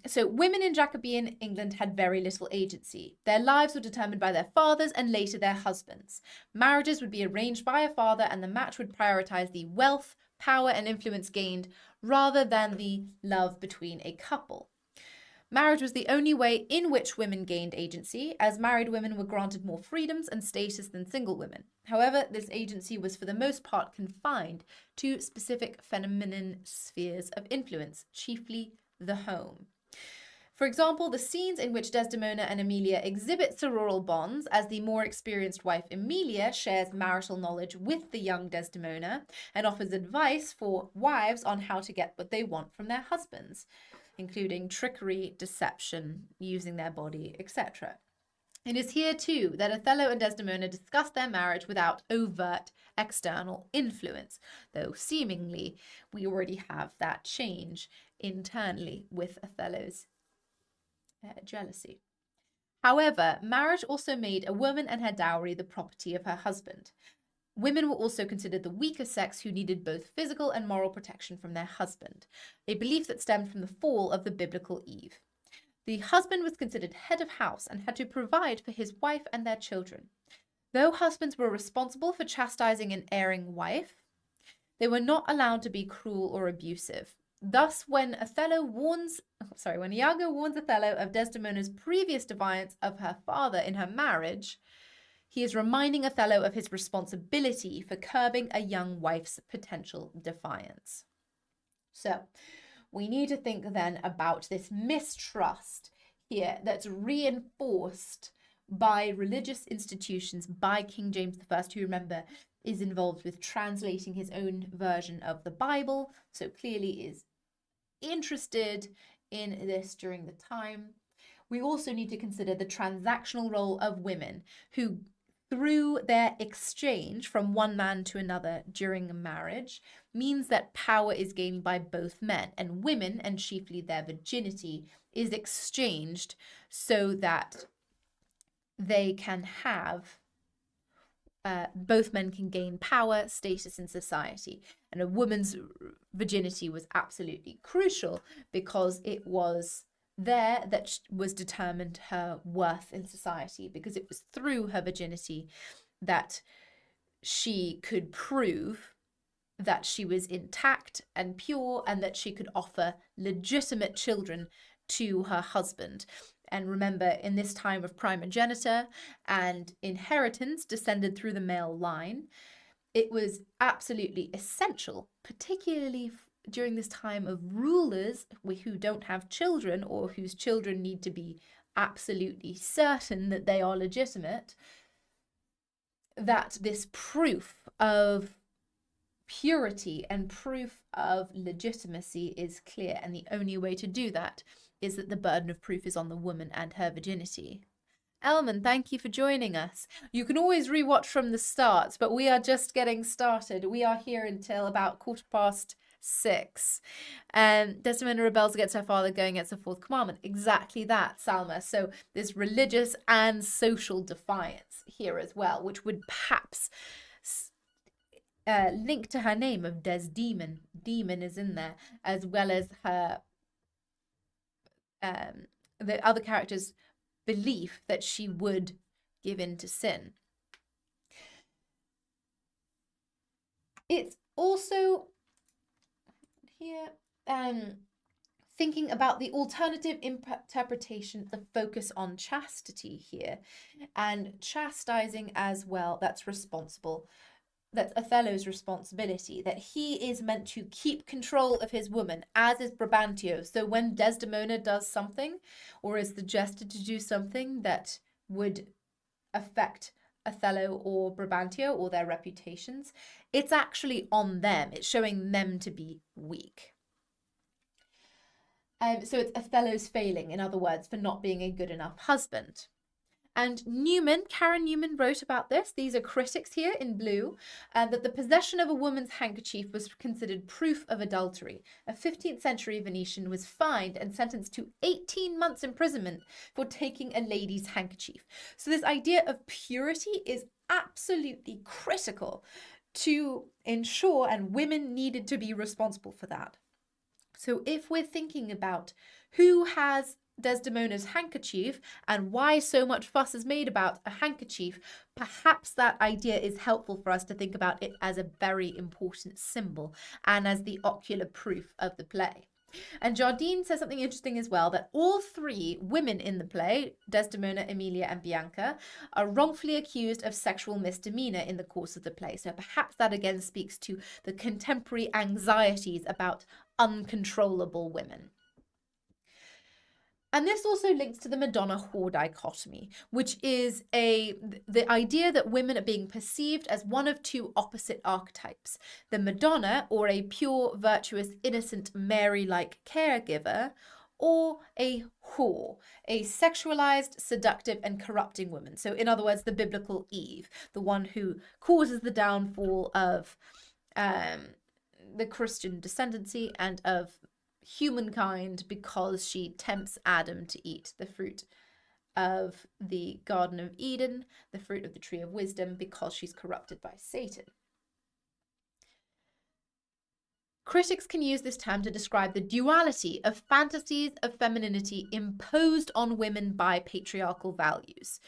So women in Jacobean England had very little agency. Their lives were determined by their fathers and later their husbands. Marriages would be arranged by a father, and the match would prioritize the wealth, power, and influence gained rather than the love between a couple. Marriage was the only way in which women gained agency, as married women were granted more freedoms and status than single women. However, this agency was for the most part confined to specific feminine spheres of influence, chiefly the home. For example, the scenes in which Desdemona and Emilia exhibit sororal bonds, as the more experienced wife Emilia shares marital knowledge with the young Desdemona and offers advice for wives on how to get what they want from their husbands, including trickery, deception, using their body, etc. It is here too that Othello and Desdemona discuss their marriage without overt external influence, though seemingly we already have that change internally with Othello's jealousy. However, marriage also made a woman and her dowry the property of her husband. Women were also considered the weaker sex who needed both physical and moral protection from their husband, a belief that stemmed from the fall of the biblical Eve. The husband was considered head of house and had to provide for his wife and their children. Though husbands were responsible for chastising an erring wife, they were not allowed to be cruel or abusive. Thus, when Iago warns Othello of Desdemona's previous defiance of her father in her marriage, he is reminding Othello of his responsibility for curbing a young wife's potential defiance. So, we need to think then about this mistrust here that's reinforced by religious institutions, by King James I, who, remember, is involved with translating his own version of the Bible, so clearly is interested in this during the time. We also need to consider the transactional role of women who, through their exchange from one man to another during a marriage, means that power is gained by both men, and women, and chiefly their virginity, is exchanged so that they can have both men can gain power, status in society. And a woman's virginity was absolutely crucial because it was there that was determined her worth in society, because it was through her virginity that she could prove that she was intact and pure and that she could offer legitimate children to her husband. And remember, in this time of primogeniture and inheritance descended through the male line, it was absolutely essential, particularly during this time of rulers who don't have children or whose children need to be absolutely certain that they are legitimate, that this proof of purity and proof of legitimacy is clear. And the only way to do that is that the burden of proof is on the woman and her virginity. Elman, thank you for joining us. You can always rewatch from the start, but we are just getting started. We are here until about 6:15. Desdemona rebels against her father, going against the fourth commandment. Exactly that, Salma. So there's religious and social defiance here as well, which would perhaps link to her name of Desdemon. Demon is in there, as well as her the other characters' belief that she would give in to sin. It's also here thinking about the alternative interpretation, the focus on chastity here, and chastising as well, that's responsible. That's Othello's responsibility, that he is meant to keep control of his woman, as is Brabantio. So when Desdemona does something, or is suggested to do something that would affect Othello or Brabantio or their reputations, it's actually on them. It's showing them to be weak. So it's Othello's failing, in other words, for not being a good enough husband. And Karen Newman wrote about this. These are critics here in blue, that the possession of a woman's handkerchief was considered proof of adultery. A 15th century Venetian was fined and sentenced to 18 months imprisonment for taking a lady's handkerchief. So this idea of purity is absolutely critical to ensure, and women needed to be responsible for that. So if we're thinking about who has Desdemona's handkerchief and why so much fuss is made about a handkerchief, perhaps that idea is helpful for us to think about it as a very important symbol and as the ocular proof of the play. And Jardine says something interesting as well, that all three women in the play, Desdemona, Emilia, and Bianca, are wrongfully accused of sexual misdemeanor in the course of the play. So perhaps that again speaks to the contemporary anxieties about uncontrollable women. And this also links to the Madonna-whore dichotomy, which is the idea that women are being perceived as one of two opposite archetypes. The Madonna, or a pure, virtuous, innocent, Mary-like caregiver, or a whore, a sexualized, seductive, and corrupting woman. So in other words, the biblical Eve, the one who causes the downfall of the Christian descendancy and of humankind because she tempts Adam to eat the fruit of the Garden of Eden, the fruit of the tree of wisdom, because she's corrupted by Satan. Critics can use this term to describe the duality of fantasies of femininity imposed on women by patriarchal values.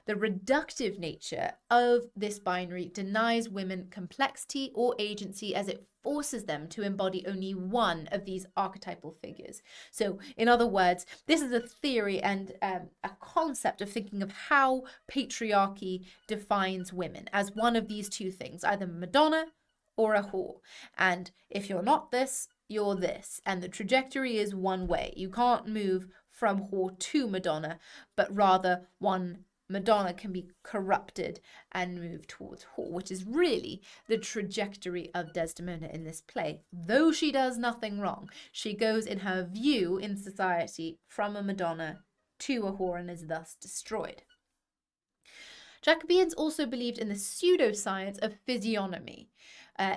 The reductive nature of this binary denies women complexity or agency, as it forces them to embody only one of these archetypal figures. So, in other words, this is a theory and a concept of thinking of how patriarchy defines women as one of these two things, either Madonna or a whore. And if you're not this, you're this. And the trajectory is one way. You can't move from whore to Madonna, but rather one Madonna can be corrupted and move towards whore, which is really the trajectory of Desdemona in this play. Though she does nothing wrong, she goes in her view in society from a Madonna to a whore and is thus destroyed. Jacobeans also believed in the pseudoscience of physiognomy,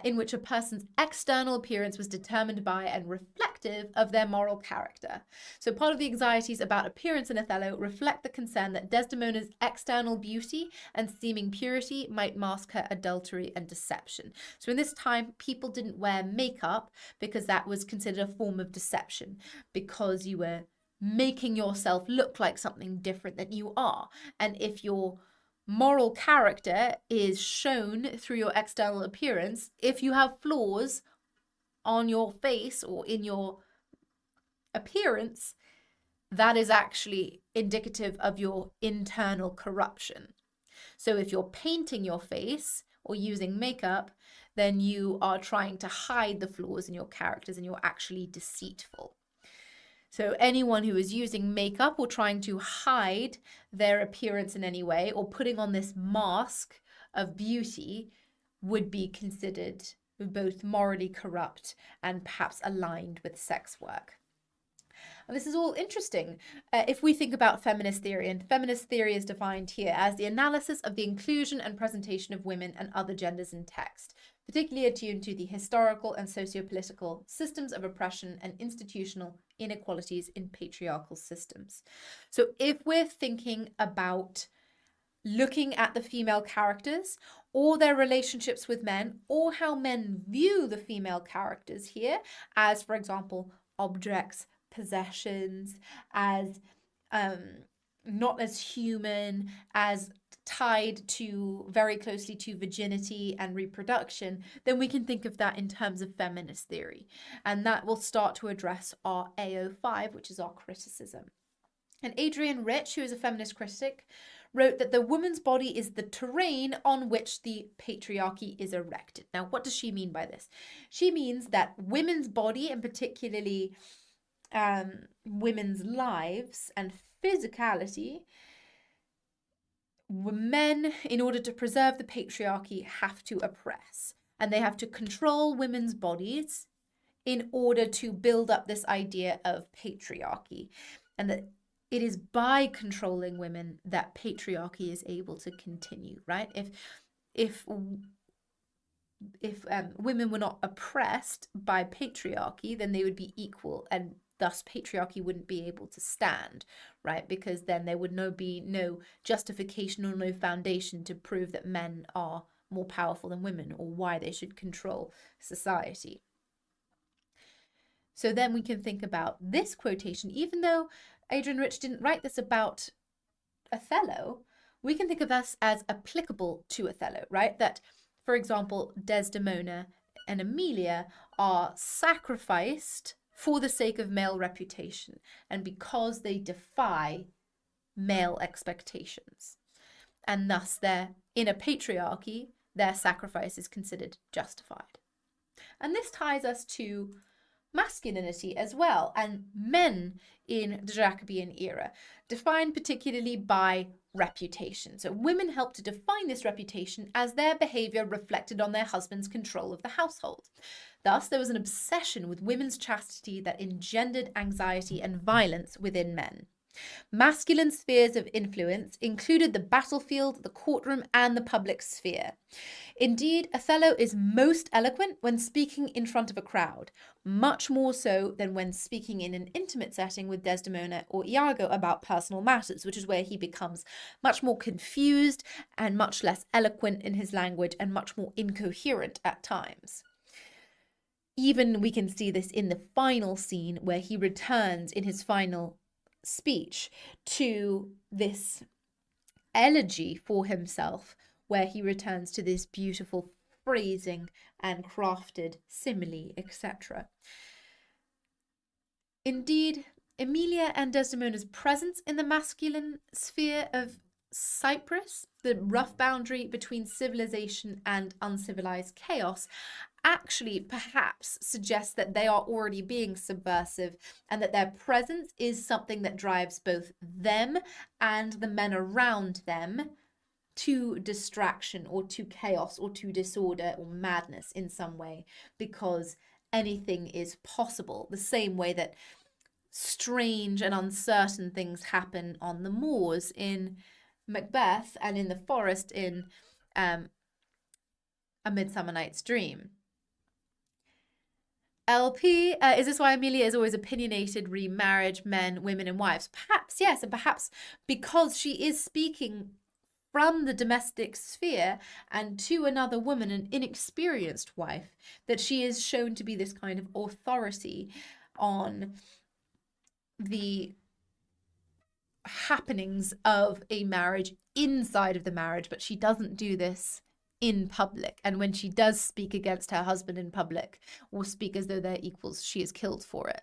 in which a person's external appearance was determined by and reflective of their moral character. So part of the anxieties about appearance in Othello reflect the concern that Desdemona's external beauty and seeming purity might mask her adultery and deception. So in this time, people didn't wear makeup because that was considered a form of deception, because you were making yourself look like something different than you are. And if your moral character is shown through your external appearance, if you have flaws on your face or in your appearance, that is actually indicative of your internal corruption. So if you're painting your face or using makeup, then you are trying to hide the flaws in your characters and you're actually deceitful. So anyone who is using makeup or trying to hide their appearance in any way or putting on this mask of beauty would be considered both morally corrupt and perhaps aligned with sex work. And this is all interesting if we think about feminist theory, and feminist theory is defined here as the analysis of the inclusion and presentation of women and other genders in text, particularly attuned to the historical and socio-political systems of oppression and institutional inequalities in patriarchal systems. So if we're thinking about looking at the female characters or their relationships with men, or how men view the female characters here as, for example, objects, possessions, as not as human, as tied to very closely to virginity and reproduction, then we can think of that in terms of feminist theory. And that will start to address our AO5, which is our criticism. And Adrienne Rich, who is a feminist critic, wrote that the woman's body is the terrain on which the patriarchy is erected. Now, what does she mean by this? She means that women's body, and particularly women's lives and physicality, men, in order to preserve the patriarchy, have to oppress. And they have to control women's bodies in order to build up this idea of patriarchy. And that it is by controlling women that patriarchy is able to continue, right? If women were not oppressed by patriarchy, then they would be equal, and thus patriarchy wouldn't be able to stand, right? Because then there would be no justification or no foundation to prove that men are more powerful than women or why they should control society. So then we can think about this quotation. Even though Adrienne Rich didn't write this about Othello, we can think of this as applicable to Othello, right? That, for example, Desdemona and Emilia are sacrificed for the sake of male reputation and because they defy male expectations. And thus, in a patriarchy, their sacrifice is considered justified. And this ties us to masculinity as well, and men in the Jacobean era, defined particularly by reputation. So women helped to define this reputation as their behavior reflected on their husband's control of the household. Thus, there was an obsession with women's chastity that engendered anxiety and violence within men. Masculine spheres of influence included the battlefield, the courtroom, and the public sphere. Indeed, Othello is most eloquent when speaking in front of a crowd, much more so than when speaking in an intimate setting with Desdemona or Iago about personal matters, which is where he becomes much more confused and much less eloquent in his language and much more incoherent at times. Even we can see this in the final scene where he returns in his final speech to this elegy for himself, where he returns to this beautiful phrasing and crafted simile, etc. Indeed, Emilia and Desdemona's presence in the masculine sphere of Cyprus, the rough boundary between civilization and uncivilized chaos, actually perhaps suggests that they are already being subversive and that their presence is something that drives both them and the men around them to distraction or to chaos or to disorder or madness in some way, because anything is possible, the same way that strange and uncertain things happen on the moors in Macbeth and in the forest in A Midsummer Night's Dream. LP, is this why Emilia is always opinionated re marriage, men, women, and wives? Perhaps, yes, and perhaps because she is speaking from the domestic sphere and to another woman, an inexperienced wife, that she is shown to be this kind of authority on the happenings of a marriage inside of the marriage, but she doesn't do this in public. And when she does speak against her husband in public or speak as though they're equals, she is killed for it.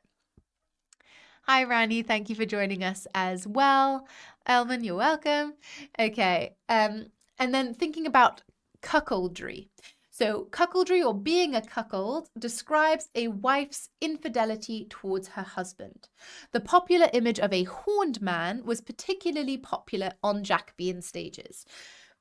Hi, Rani. Thank you for joining us as well. Elman, you're welcome. Okay. And then thinking about cuckoldry. So cuckoldry, or being a cuckold, describes a wife's infidelity towards her husband. The popular image of a horned man was particularly popular on Jacobean stages.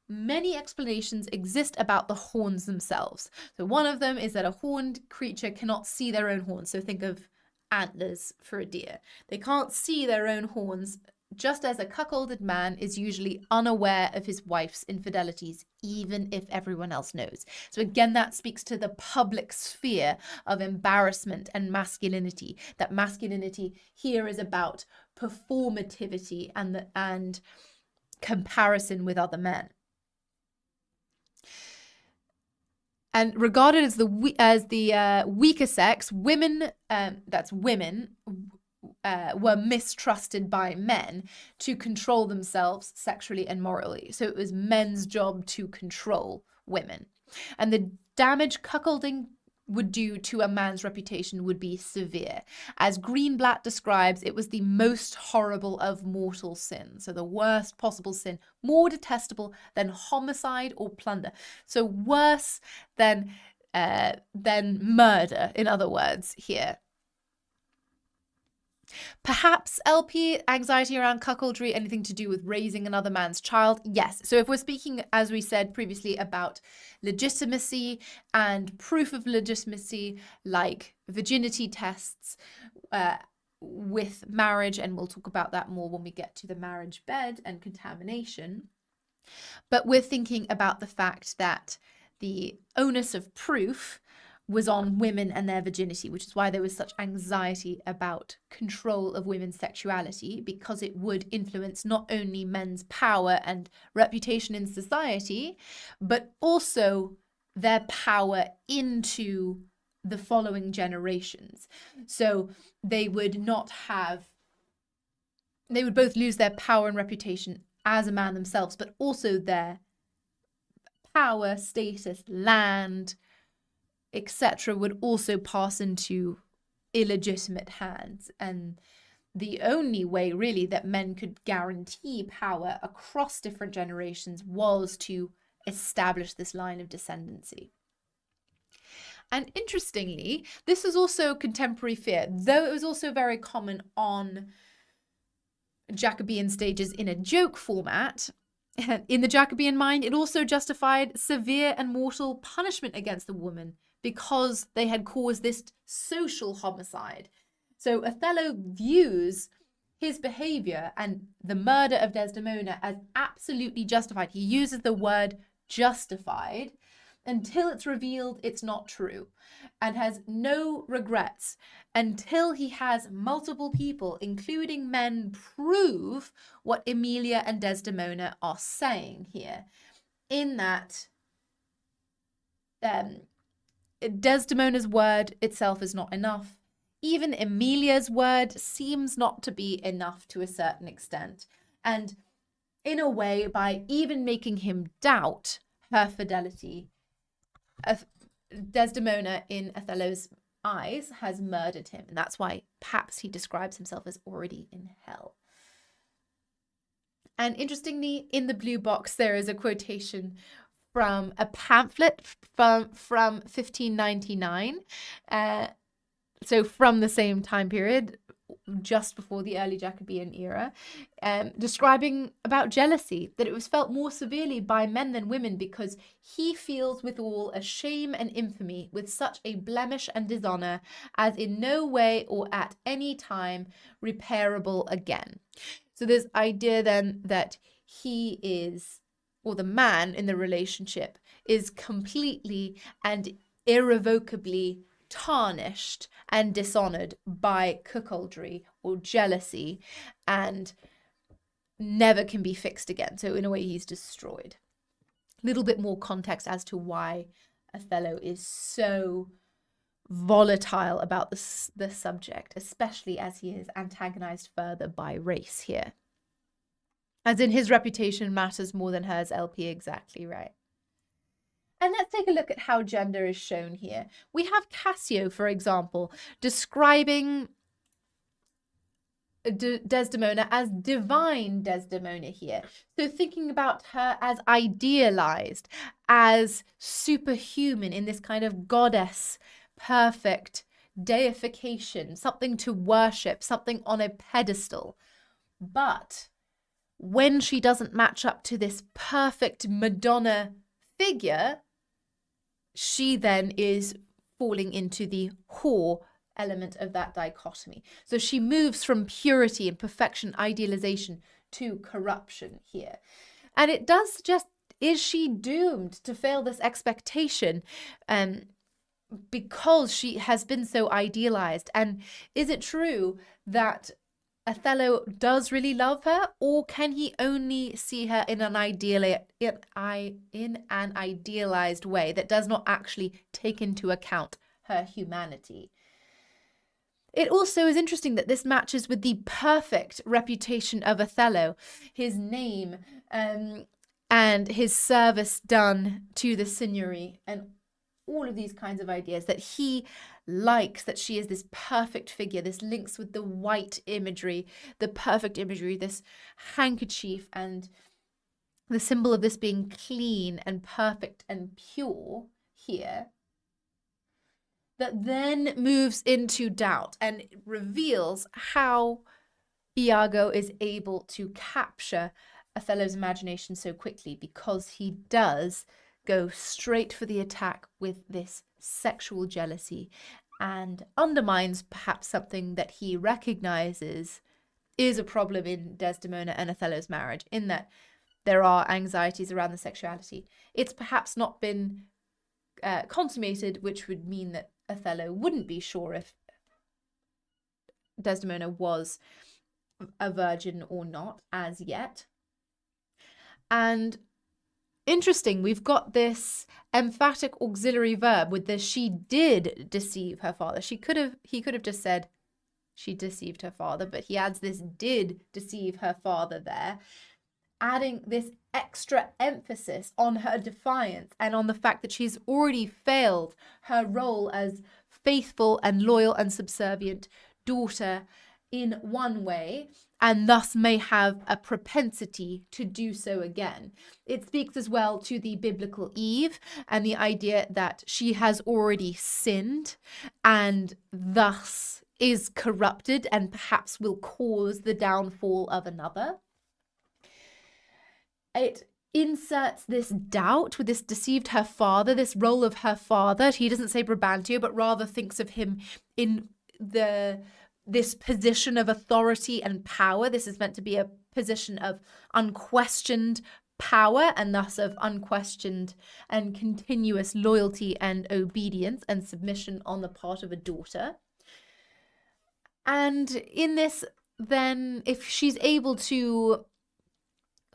Many explanations exist about the horns themselves. So one of them is that a horned creature cannot see their own horns. So think of antlers for a deer. They can't see their own horns, just as a cuckolded man is usually unaware of his wife's infidelities, even if everyone else knows. So again, that speaks to the public sphere of embarrassment and masculinity, that masculinity here is about performativity and comparison with other men. And regarded as the weaker sex, women, that's women, were mistrusted by men to control themselves sexually and morally. So it was men's job to control women. And the damage cuckolding would do to a man's reputation would be severe. As Greenblatt describes, it was the most horrible of mortal sins. So the worst possible sin, more detestable than homicide or plunder. So worse than murder, in other words, here. Perhaps LP, anxiety around cuckoldry, anything to do with raising another man's child? Yes. So if we're speaking, as we said previously, about legitimacy and proof of legitimacy, like virginity tests with marriage, and we'll talk about that more when we get to the marriage bed and contamination. But we're thinking about the fact that the onus of proof was on women and their virginity, which is why there was such anxiety about control of women's sexuality, because it would influence not only men's power and reputation in society, but also their power into the following generations. So they would both lose their power and reputation as a man themselves, but also their power, status, land, etc., would also pass into illegitimate hands. And the only way really that men could guarantee power across different generations was to establish this line of descendancy. And interestingly, this is also contemporary fear, though it was also very common on Jacobean stages in a joke format. In the Jacobean mind, it also justified severe and mortal punishment against the woman because they had caused this social homicide. So Othello views his behavior and the murder of Desdemona as absolutely justified. He uses the word justified until it's revealed it's not true, and has no regrets until he has multiple people, including men, prove what Emilia and Desdemona are saying here. In that, Desdemona's word itself is not enough. Even Emilia's word seems not to be enough to a certain extent. And in a way, by even making him doubt her fidelity, Desdemona, in Othello's eyes, has murdered him. And that's why perhaps he describes himself as already in hell. And interestingly, in the blue box, there is a quotation from a pamphlet from 1599. So from the same time period, just before the early Jacobean era, describing about jealousy, that it was felt more severely by men than women, because he feels withal a shame and infamy with such a blemish and dishonor as in no way or at any time repairable again. So this idea then that he is, or the man in the relationship, is completely and irrevocably tarnished and dishonored by cuckoldry or jealousy, and never can be fixed again. So in a way, he's destroyed. A little bit more context as to why Othello is so volatile about the subject, especially as he is antagonized further by race here. As in, his reputation matters more than hers, LP, exactly right. And let's take a look at how gender is shown here. We have Cassio, for example, describing Desdemona as divine Desdemona here. So thinking about her as idealized, as superhuman, in this kind of goddess, perfect deification, something to worship, something on a pedestal. But when she doesn't match up to this perfect Madonna figure, she then is falling into the whore element of that dichotomy. So she moves from purity and perfection, idealization, to corruption here. And it does suggest, is she doomed to fail this expectation because she has been so idealized? And is it true that Othello does really love her, or can he only see her in an idealized way that does not actually take into account her humanity? It also is interesting that this matches with the perfect reputation of Othello, his name and his service done to the signory, and all of these kinds of ideas that he likes, that she is this perfect figure. This links with the white imagery, the perfect imagery, this handkerchief, and the symbol of this being clean and perfect and pure here, that then moves into doubt and reveals how Iago is able to capture Othello's imagination so quickly, because he does go straight for the attack with this sexual jealousy and undermines perhaps something that he recognizes is a problem in Desdemona and Othello's marriage, in that there are anxieties around the sexuality. It's perhaps not been consummated, which would mean that Othello wouldn't be sure if Desdemona was a virgin or not as yet. And interesting, we've got this emphatic auxiliary verb with the she did deceive her father. He could have just said she deceived her father, but he adds this did deceive her father there, adding this extra emphasis on her defiance and on the fact that she's already failed her role as faithful and loyal and subservient daughter in one way, and thus may have a propensity to do so again. It speaks as well to the biblical Eve and the idea that she has already sinned and thus is corrupted and perhaps will cause the downfall of another. It inserts this doubt with this deceived her father, this role of her father. He doesn't say Brabantio, but rather thinks of him in this position of authority and power. This is meant to be a position of unquestioned power, and thus of unquestioned and continuous loyalty and obedience and submission on the part of a daughter. And in this, then, if she's able to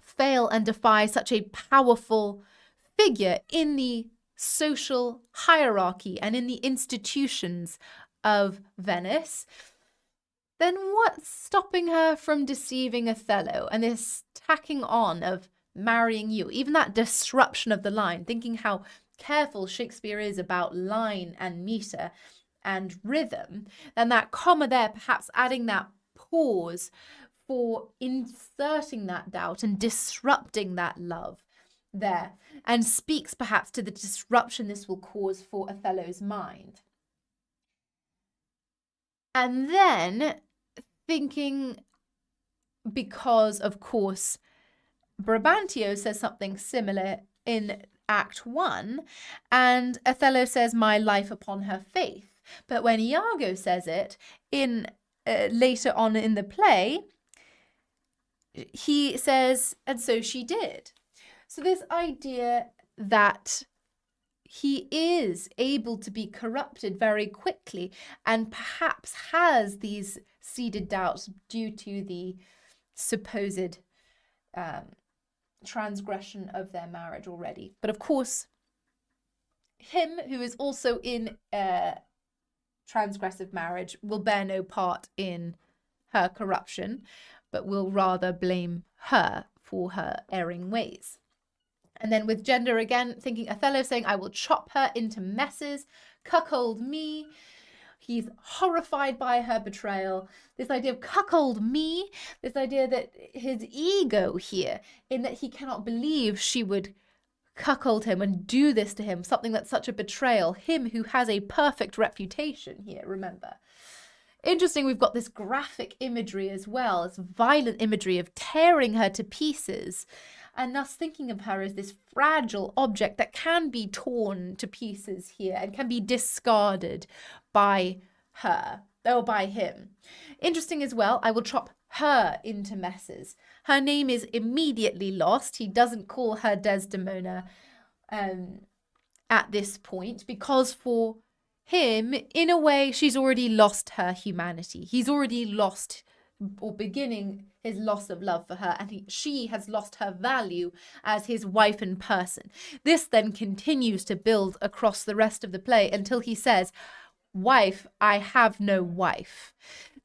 fail and defy such a powerful figure in the social hierarchy and in the institutions of Venice, then what's stopping her from deceiving Othello and this tacking on of marrying you? Even that disruption of the line, thinking how careful Shakespeare is about line and meter and rhythm, then that comma there perhaps adding that pause for inserting that doubt and disrupting that love there, and speaks perhaps to the disruption this will cause for Othello's mind. And then thinking, because of course Brabantio says something similar in Act 1, and Othello says, "My life upon her faith." But when Iago says it in later on in the play, he says, "And so she did." So this idea that he is able to be corrupted very quickly and perhaps has these seeded doubts due to the supposed transgression of their marriage already. But of course, him who is also in transgressive marriage will bear no part in her corruption, but will rather blame her for her erring ways. And then with gender again, thinking Othello saying, "I will chop her into messes, cuckold me." He's horrified by her betrayal. This idea of cuckold me, this idea that his ego here, in that he cannot believe she would cuckold him and do this to him, something that's such a betrayal, him who has a perfect reputation here, remember. Interesting, we've got this graphic imagery as well, this violent imagery of tearing her to pieces, and thus thinking of her as this fragile object that can be torn to pieces here and can be discarded by her, or by him. Interesting as well, "I will chop her into messes." Her name is immediately lost. He doesn't call her Desdemona at this point, because for him, in a way, she's already lost her humanity. He's already lost, or beginning his loss of love for her, and she has lost her value as his wife and person. This then continues to build across the rest of the play until he says, wife, I have no wife.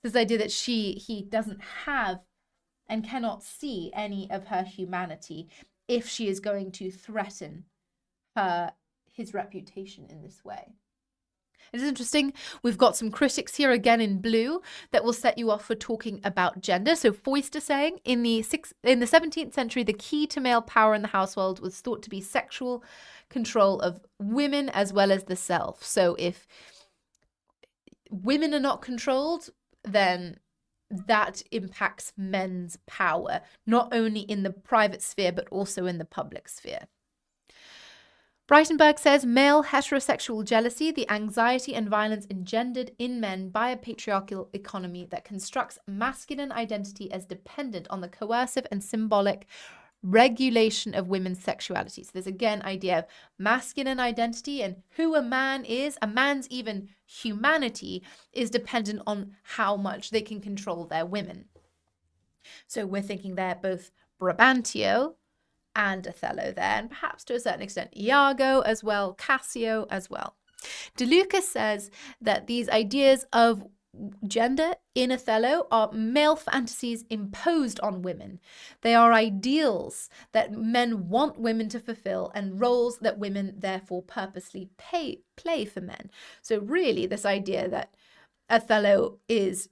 This idea that he doesn't have and cannot see any of her humanity if she is going to threaten his reputation in this way. It is interesting. We've got some critics here again in blue that will set you off for talking about gender. So Foyster saying in the 17th century, the key to male power in the household was thought to be sexual control of women as well as the self. So if women are not controlled, then that impacts men's power, not only in the private sphere, but also in the public sphere. Breitenberg says, male heterosexual jealousy, the anxiety and violence engendered in men by a patriarchal economy that constructs masculine identity as dependent on the coercive and symbolic regulation of women's sexuality. So there's again idea of masculine identity and who a man is. A man's even humanity is dependent on how much they can control their women. So we're thinking there both Brabantio and Othello there, and perhaps to a certain extent Iago as well, Cassio as well. De Lucas says that these ideas of gender in Othello are male fantasies imposed on women. They are ideals that men want women to fulfill and roles that women therefore purposely play for men. So really this idea that Othello is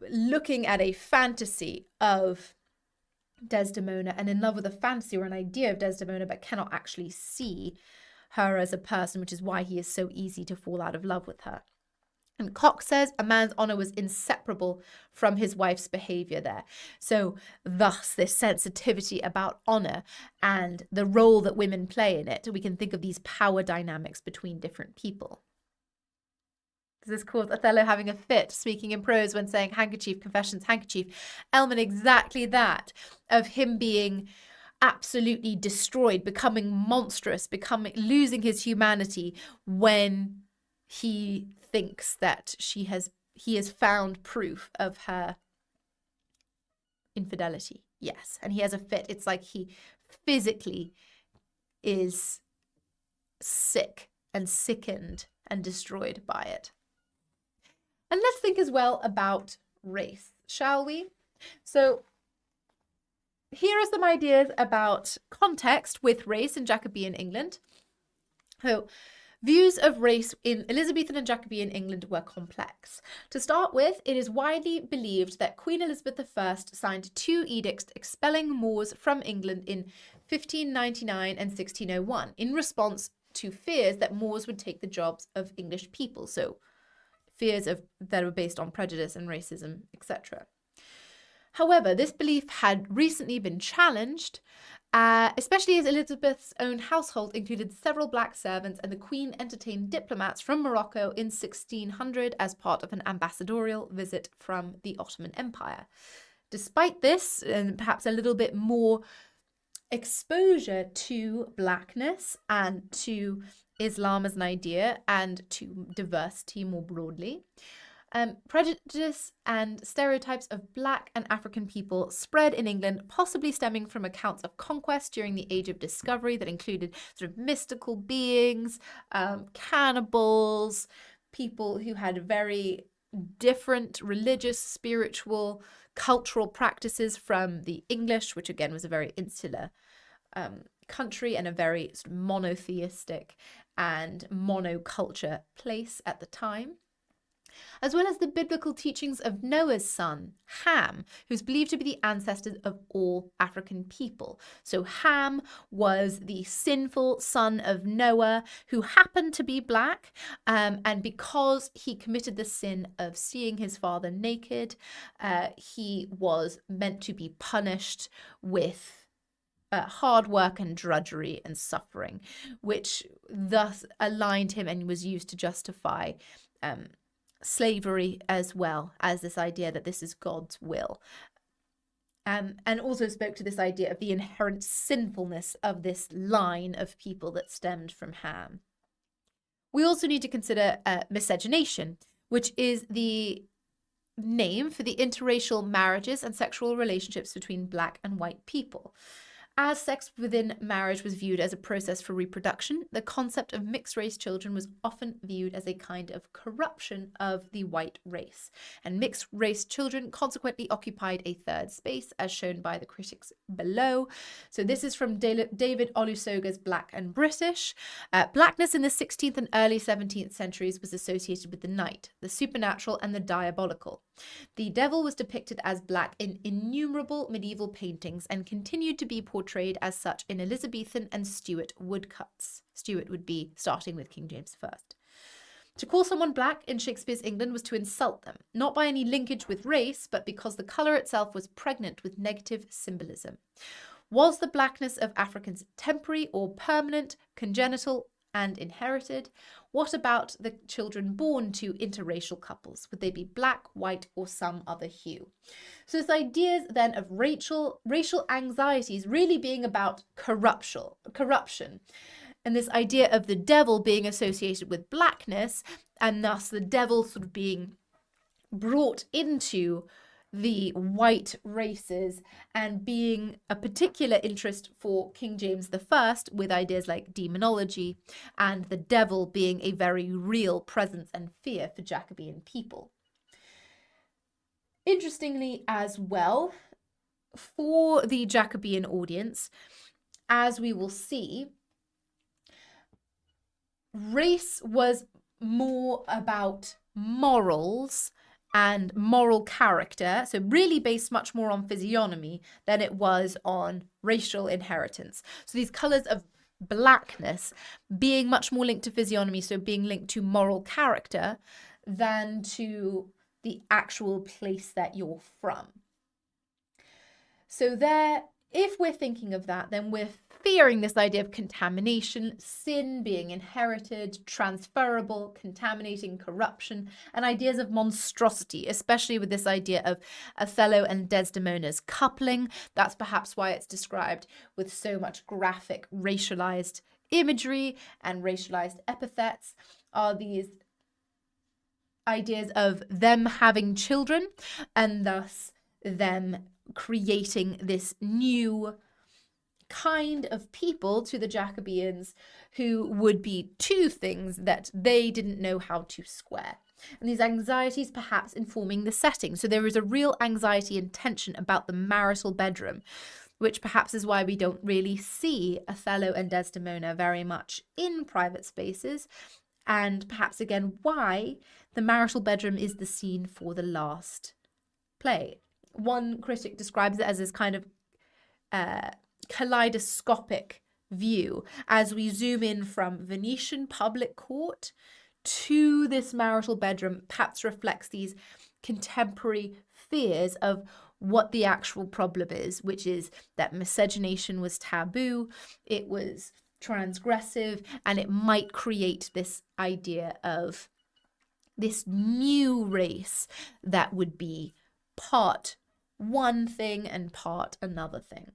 looking at a fantasy of Desdemona and in love with a fantasy or an idea of Desdemona, but cannot actually see her as a person, which is why he is so easy to fall out of love with her. And Cox says a man's honor was inseparable from his wife's behavior there. So thus this sensitivity about honor and the role that women play in it. We can think of these power dynamics between different people. This caused Othello having a fit, speaking in prose when saying handkerchief, confessions, handkerchief. Elman, exactly that, of him being absolutely destroyed, becoming monstrous, losing his humanity when he thinks that he has found proof of her infidelity. Yes, and he has a fit. It's like he physically is sick and sickened and destroyed by it. And let's think as well about race, shall we? So here are some ideas about context with race in Jacobean England. So views of race in Elizabethan and Jacobean England were complex. To start with, it is widely believed that Queen Elizabeth I signed 2 edicts expelling Moors from England in 1599 and 1601 in response to fears that Moors would take the jobs of English people. So fears that were based on prejudice and racism, etc. However, this belief had recently been challenged, especially as Elizabeth's own household included several black servants and the Queen entertained diplomats from Morocco in 1600 as part of an ambassadorial visit from the Ottoman Empire. Despite this, and perhaps a little bit more exposure to blackness and to Islam as an idea and to diversity more broadly, prejudice and stereotypes of black and African people spread in England, possibly stemming from accounts of conquest during the Age of Discovery that included sort of mystical beings, cannibals, people who had very different religious, spiritual, cultural practices from the English, which again was a very insular country and a very sort of monotheistic and monoculture place at the time, as well as the biblical teachings of Noah's son, Ham, who's believed to be the ancestor of all African people. So Ham was the sinful son of Noah who happened to be black, and because he committed the sin of seeing his father naked, he was meant to be punished with hard work and drudgery and suffering, which thus aligned him and was used to justify slavery as well as this idea that this is God's will. And also spoke to this idea of the inherent sinfulness of this line of people that stemmed from Ham. We also need to consider miscegenation, which is the name for the interracial marriages and sexual relationships between black and white people. As sex within marriage was viewed as a process for reproduction, the concept of mixed-race children was often viewed as a kind of corruption of the white race. And mixed-race children consequently occupied a third space, as shown by the critics below. So this is from David Olusoga's Black and British. Blackness in the 16th and early 17th centuries was associated with the night, the supernatural, and the diabolical. The devil was depicted as black in innumerable medieval paintings and continued to be portrayed as such in Elizabethan and Stuart woodcuts. Stuart would be starting with King James I. To call someone black in Shakespeare's England was to insult them, not by any linkage with race, but because the colour itself was pregnant with negative symbolism. Was the blackness of Africans temporary or permanent, congenital, and inherited? What about the children born to interracial couples? Would they be black, white, or some other hue? So this ideas then of racial anxieties really being about corruption. And this idea of the devil being associated with blackness, and thus the devil sort of being brought into the white races and being a particular interest for King James I, with ideas like demonology, and the devil being a very real presence and fear for Jacobean people. Interestingly as well, for the Jacobean audience, as we will see, race was more about morals and moral character, so really based much more on physiognomy than it was on racial inheritance. So these colours of blackness being much more linked to physiognomy, so being linked to moral character than to the actual place that you're from. So there, if we're thinking of that, then we're fearing this idea of contamination, sin being inherited, transferable, contaminating, corruption, and ideas of monstrosity, especially with this idea of Othello and Desdemona's coupling. That's perhaps why it's described with so much graphic racialized imagery and racialized epithets, are these ideas of them having children and thus them creating this new kind of people to the Jacobeans who would be two things that they didn't know how to square. And these anxieties perhaps informing the setting. So there is a real anxiety and tension about the marital bedroom, which perhaps is why we don't really see Othello and Desdemona very much in private spaces, and perhaps again why the marital bedroom is the scene for the last play. One critic describes it as this kind of kaleidoscopic view as we zoom in from Venetian public court to this marital bedroom, perhaps reflects these contemporary fears of what the actual problem is, which is that miscegenation was taboo, it was transgressive, and it might create this idea of this new race that would be part one thing and part another thing.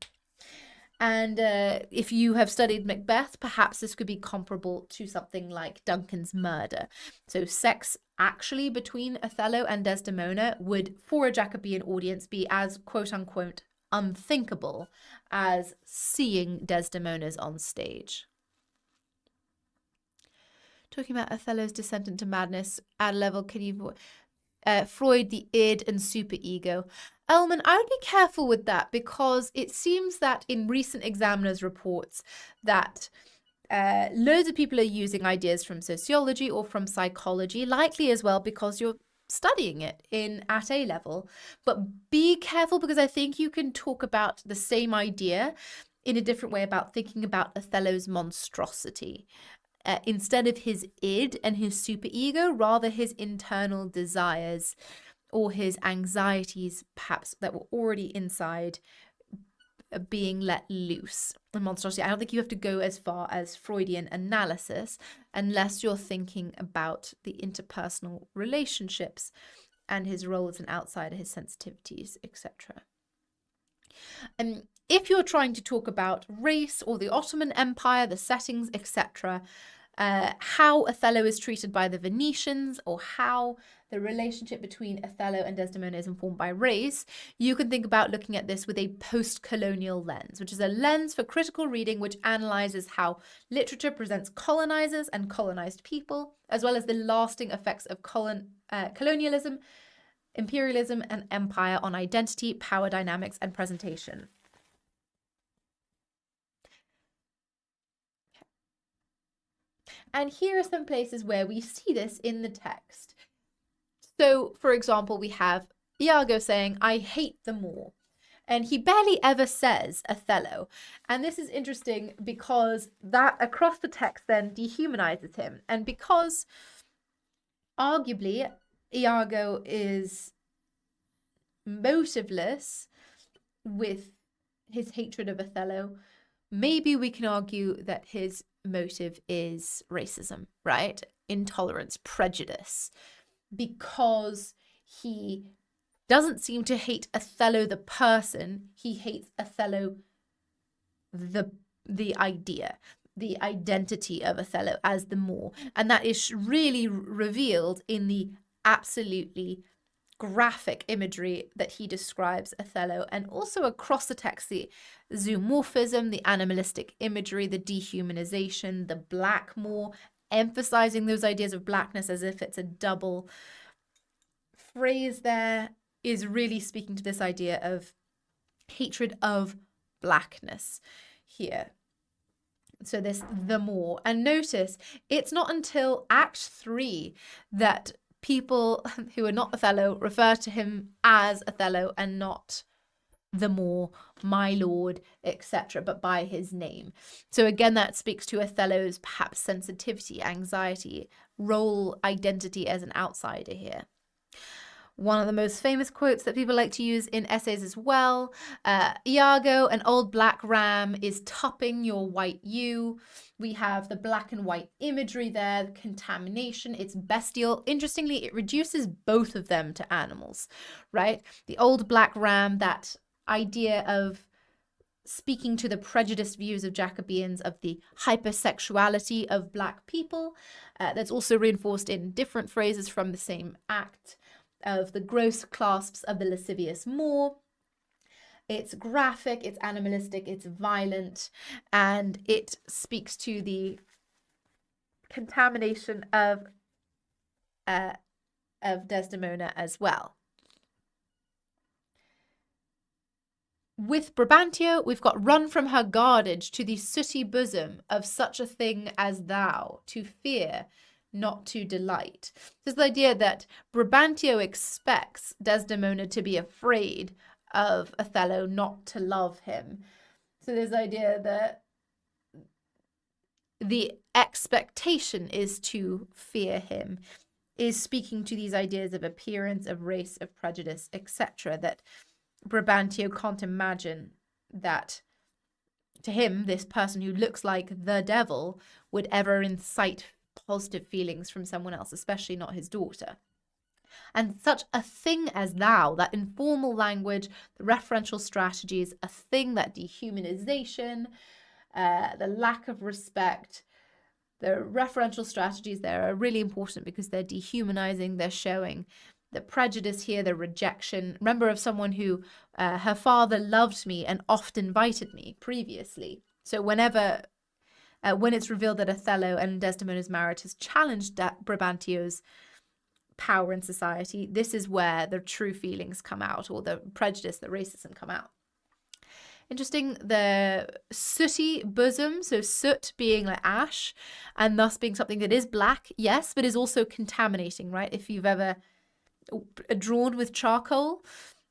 And if you have studied Macbeth, perhaps this could be comparable to something like Duncan's murder. So sex actually between Othello and Desdemona would, for a Jacobean audience, be as quote-unquote unthinkable as seeing Desdemona's on stage. Talking about Othello's descent into madness at a level, can you... Freud, the id and superego. Elman, I would be careful with that, because it seems that in recent examiners' reports that loads of people are using ideas from sociology or from psychology, likely as well because you're studying it at A level. But be careful, because I think you can talk about the same idea in a different way about thinking about Othello's monstrosity. Instead of his id and his superego, rather his internal desires or his anxieties, perhaps, that were already inside, being let loose. The monstrosity. I don't think you have to go as far as Freudian analysis unless you're thinking about the interpersonal relationships and his role as an outsider, his sensitivities, etc. And if you're trying to talk about race or the Ottoman Empire, the settings, etc., how Othello is treated by the Venetians, or how the relationship between Othello and Desdemona is informed by race, you can think about looking at this with a post-colonial lens, which is a lens for critical reading which analyzes how literature presents colonizers and colonized people, as well as the lasting effects of colonialism, imperialism, and empire on identity, power dynamics, and presentation. And here are some places where we see this in the text. So, for example, we have Iago saying, I hate the Moor. And he barely ever says Othello. And this is interesting because that across the text then dehumanizes him. And because arguably Iago is motiveless with his hatred of Othello, maybe we can argue that his motive is racism, right? Intolerance, prejudice, because he doesn't seem to hate Othello the person, he hates Othello the idea, the identity of Othello as the Moor. And that is really revealed in the absolutely graphic imagery that he describes Othello, and also across the text, the zoomorphism, the animalistic imagery, the dehumanization, the black Moor, emphasizing those ideas of blackness as if it's a double phrase there, is really speaking to this idea of hatred of blackness here. So this the Moor. And notice, it's not until Act 3 that people who are not Othello refer to him as Othello and not the Moor, my lord, etc., but by his name. So again, that speaks to Othello's perhaps sensitivity, anxiety, role, identity as an outsider here. One of the most famous quotes that people like to use in essays as well, Iago, an old black ram is topping your white ewe. We have the black and white imagery there, the contamination, it's bestial. Interestingly, it reduces both of them to animals, right? The old black ram, that idea of speaking to the prejudiced views of Jacobeans of the hypersexuality of black people. That's also reinforced in different phrases from the same act, of the gross clasps of the lascivious Moor. It's graphic, it's animalistic, it's violent, and it speaks to the contamination of Desdemona as well. With Brabantio, we've got run from her guardage to the sooty bosom of such a thing as thou, to fear, not to delight. There's the idea that Brabantio expects Desdemona to be afraid of Othello, not to love him. So there's the idea that the expectation is to fear him, is speaking to these ideas of appearance, of race, of prejudice, etc., that Brabantio can't imagine that to him, this person who looks like the devil would ever incite positive feelings from someone else, especially not his daughter. And such a thing as thou, that informal language, the referential strategies, a thing, that dehumanization, the lack of respect, the referential strategies there are really important because they're dehumanizing, they're showing the prejudice here, the rejection. Remember of someone who, her father loved me and oft invited me previously. So whenever when it's revealed that Othello and Desdemona's marriage has challenged Brabantio's power in society, this is where the true feelings come out, or the prejudice, the racism come out. Interesting, the sooty bosom, so soot being like ash, and thus being something that is black, yes, but is also contaminating, right? If you've ever drawn with charcoal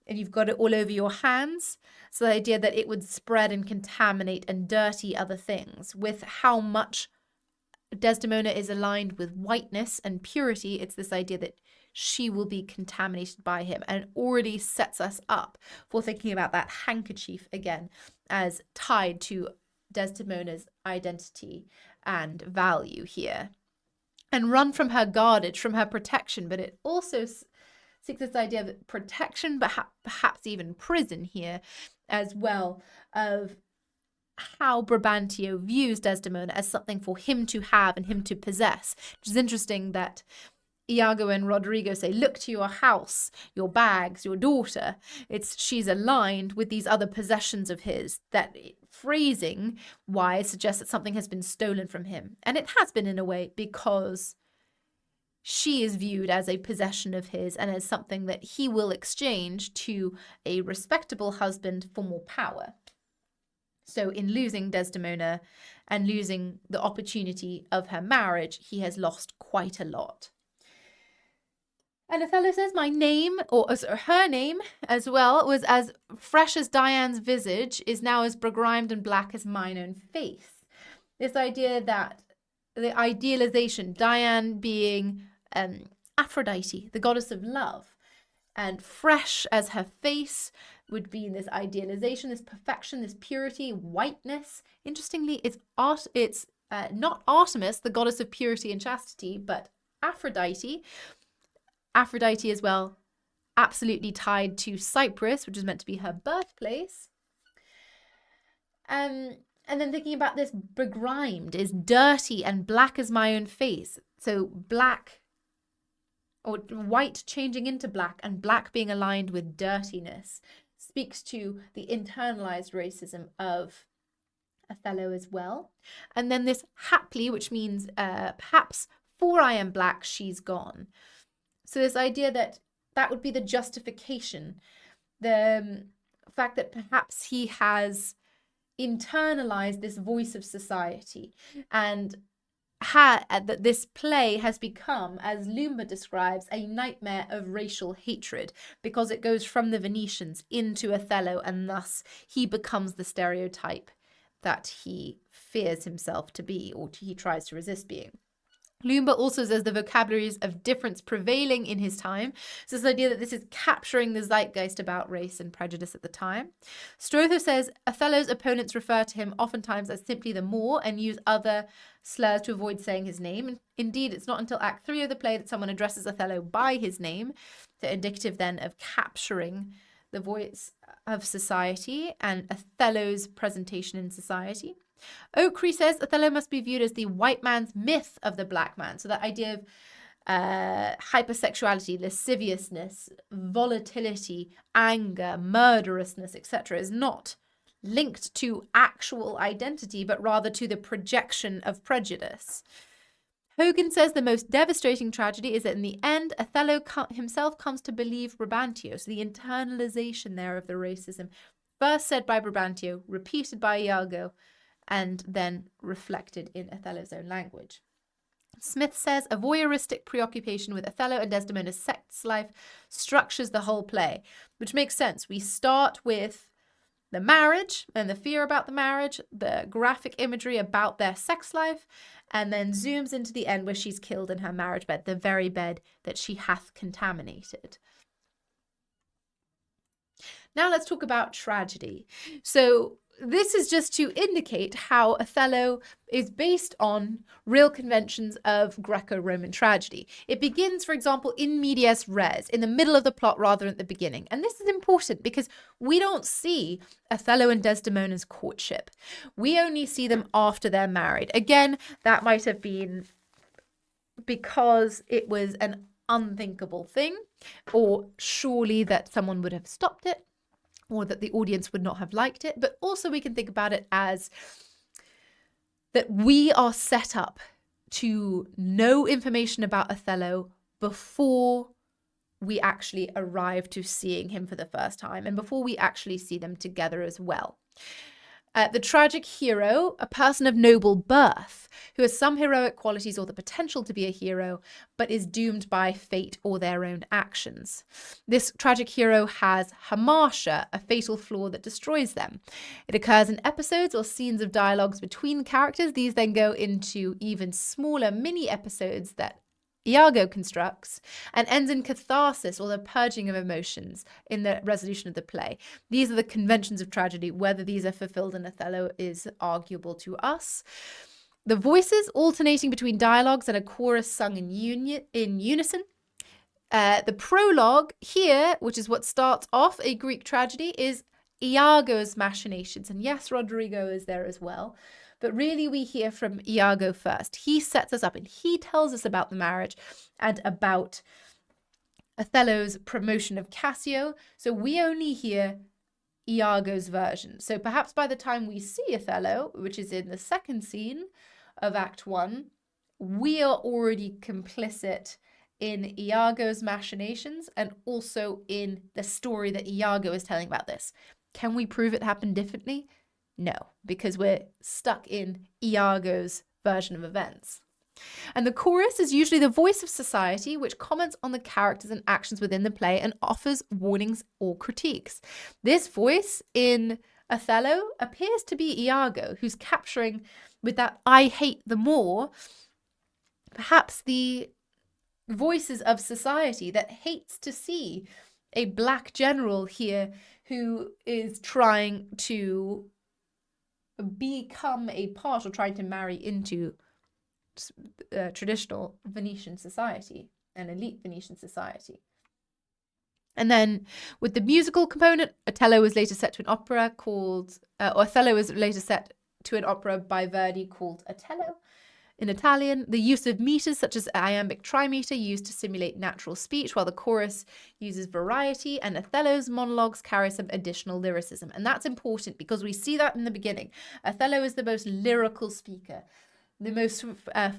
and you've got it all over your hands, so the idea that it would spread and contaminate and dirty other things. With how much Desdemona is aligned with whiteness and purity, it's this idea that she will be contaminated by him, and already sets us up for thinking about that handkerchief again as tied to Desdemona's identity and value here. And run from her guardage, from her protection, but it also seeks this idea of protection, but perhaps even prison here as well, of how Brabantio views Desdemona as something for him to have and him to possess, which is interesting that Iago and Rodrigo say, look to your house, your bags, your daughter. She's aligned with these other possessions of his. That phrasing wise suggests that something has been stolen from him. And it has been in a way, because she is viewed as a possession of his and as something that he will exchange to a respectable husband for more power. So in losing Desdemona and losing the opportunity of her marriage, he has lost quite a lot. And Othello says, my name, or her name as well, was as fresh as Diane's visage, is now as begrimed and black as mine own face. This idea that the idealization, Diane being Aphrodite, the goddess of love, and fresh as her face would be this idealization, this perfection, this purity, whiteness. Interestingly, it's not Artemis, the goddess of purity and chastity, but Aphrodite. Aphrodite as well, absolutely tied to Cyprus, which is meant to be her birthplace. And then thinking about this, begrimed is dirty and black as my own face. So black, or white changing into black, and black being aligned with dirtiness, speaks to the internalized racism of Othello as well. And then this haply, which means perhaps for I am black, she's gone. So this idea that would be the justification, the fact that perhaps he has internalized this voice of society, and that this play has become, as Lumba describes, a nightmare of racial hatred, because it goes from the Venetians into Othello, and thus he becomes the stereotype that he fears himself to be, or he tries to resist being. Lumba also says the vocabularies of difference prevailing in his time. So this idea that this is capturing the zeitgeist about race and prejudice at the time. Strother says Othello's opponents refer to him oftentimes as simply the Moor and use other slurs to avoid saying his name. And indeed, it's not until Act 3 of the play that someone addresses Othello by his name, so indicative then of capturing the voice of society and Othello's presentation in society. Oakrey says Othello must be viewed as the white man's myth of the black man. So that idea of hypersexuality, lasciviousness, volatility, anger, murderousness, etc. is not linked to actual identity, but rather to the projection of prejudice. Hogan says the most devastating tragedy is that in the end, Othello himself comes to believe Brabantio. So the internalization there of the racism, first said by Brabantio, repeated by Iago, and then reflected in Othello's own language. Smith says a voyeuristic preoccupation with Othello and Desdemona's sex life structures the whole play, which makes sense. We start with the marriage and the fear about the marriage, the graphic imagery about their sex life, and then zooms into the end where she's killed in her marriage bed, the very bed that she hath contaminated. Now let's talk about tragedy. So this is just to indicate how Othello is based on real conventions of Greco-Roman tragedy. It begins, for example, in medias res, in the middle of the plot rather than at the beginning. And this is important because we don't see Othello and Desdemona's courtship. We only see them after they're married. Again, that might have been because it was an unthinkable thing, or surely that someone would have stopped it, or that the audience would not have liked it. But also we can think about it as that we are set up to know information about Othello before we actually arrive to seeing him for the first time, and before we actually see them together as well. The tragic hero, a person of noble birth, who has some heroic qualities or the potential to be a hero, but is doomed by fate or their own actions. This tragic hero has hamartia, a fatal flaw that destroys them. It occurs in episodes or scenes of dialogues between characters. These then go into even smaller mini episodes that Iago constructs, and ends in catharsis, or the purging of emotions in the resolution of the play. These are the conventions of tragedy. Whether these are fulfilled in Othello is arguable to us. The voices alternating between dialogues and a chorus sung in unison. The prologue here, which is what starts off a Greek tragedy, is Iago's machinations. And yes, Rodrigo is there as well. But really we hear from Iago first. He sets us up and he tells us about the marriage and about Othello's promotion of Cassio. So we only hear Iago's version. So perhaps by the time we see Othello, which is in the second scene of Act 1, we are already complicit in Iago's machinations and also in the story that Iago is telling about this. Can we prove it happened differently? No, because we're stuck in Iago's version of events. And the chorus is usually the voice of society, which comments on the characters and actions within the play and offers warnings or critiques. This voice in Othello appears to be Iago, who's capturing with that "I hate the more," perhaps the voices of society that hates to see a black general here who is trying to become a part or trying to marry into traditional Venetian society, an elite Venetian society. And then with the musical component, Othello was later set to an opera called, Othello was later set to an opera by Verdi called Othello in Italian. The use of meters such as iambic trimeter used to simulate natural speech, while the chorus uses variety, and Othello's monologues carry some additional lyricism. And that's important because we see that in the beginning. Othello is the most lyrical speaker, the most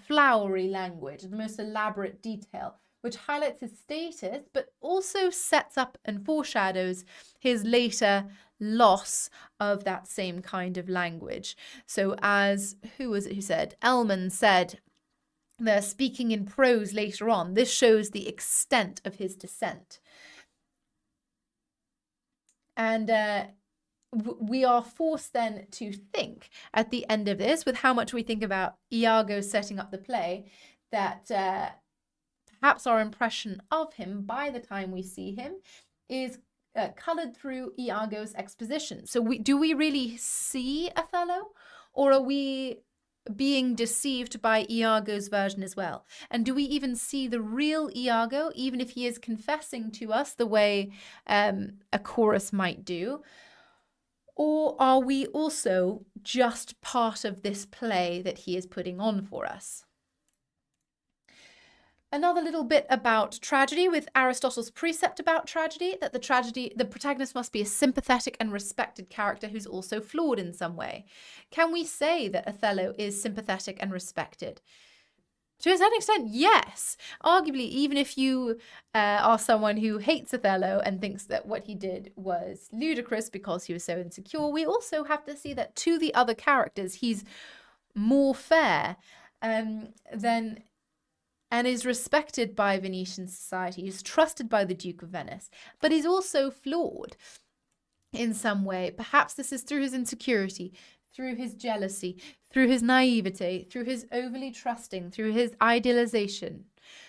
flowery language, the most elaborate detail, which highlights his status, but also sets up and foreshadows his later loss of that same kind of language. So as, who was it who said? Ellman said, they're speaking in prose later on. This shows the extent of his descent. And we are forced then to think at the end of this, with how much we think about Iago setting up the play, that perhaps our impression of him by the time we see him is coloured through Iago's exposition. So do we really see Othello, or are we being deceived by Iago's version as well? And do we even see the real Iago, even if he is confessing to us the way a chorus might do? Or are we also just part of this play that he is putting on for us? Another little bit about tragedy, with Aristotle's precept about tragedy, that the protagonist must be a sympathetic and respected character who's also flawed in some way. Can we say that Othello is sympathetic and respected? To a certain extent, yes. Arguably, even if you are someone who hates Othello and thinks that what he did was ludicrous because he was so insecure, we also have to see that to the other characters, he's more fair than and is respected by Venetian society. He's trusted by the Duke of Venice, but he's also flawed in some way. Perhaps this is through his insecurity, through his jealousy, through his naivete, through his overly trusting, through his idealization.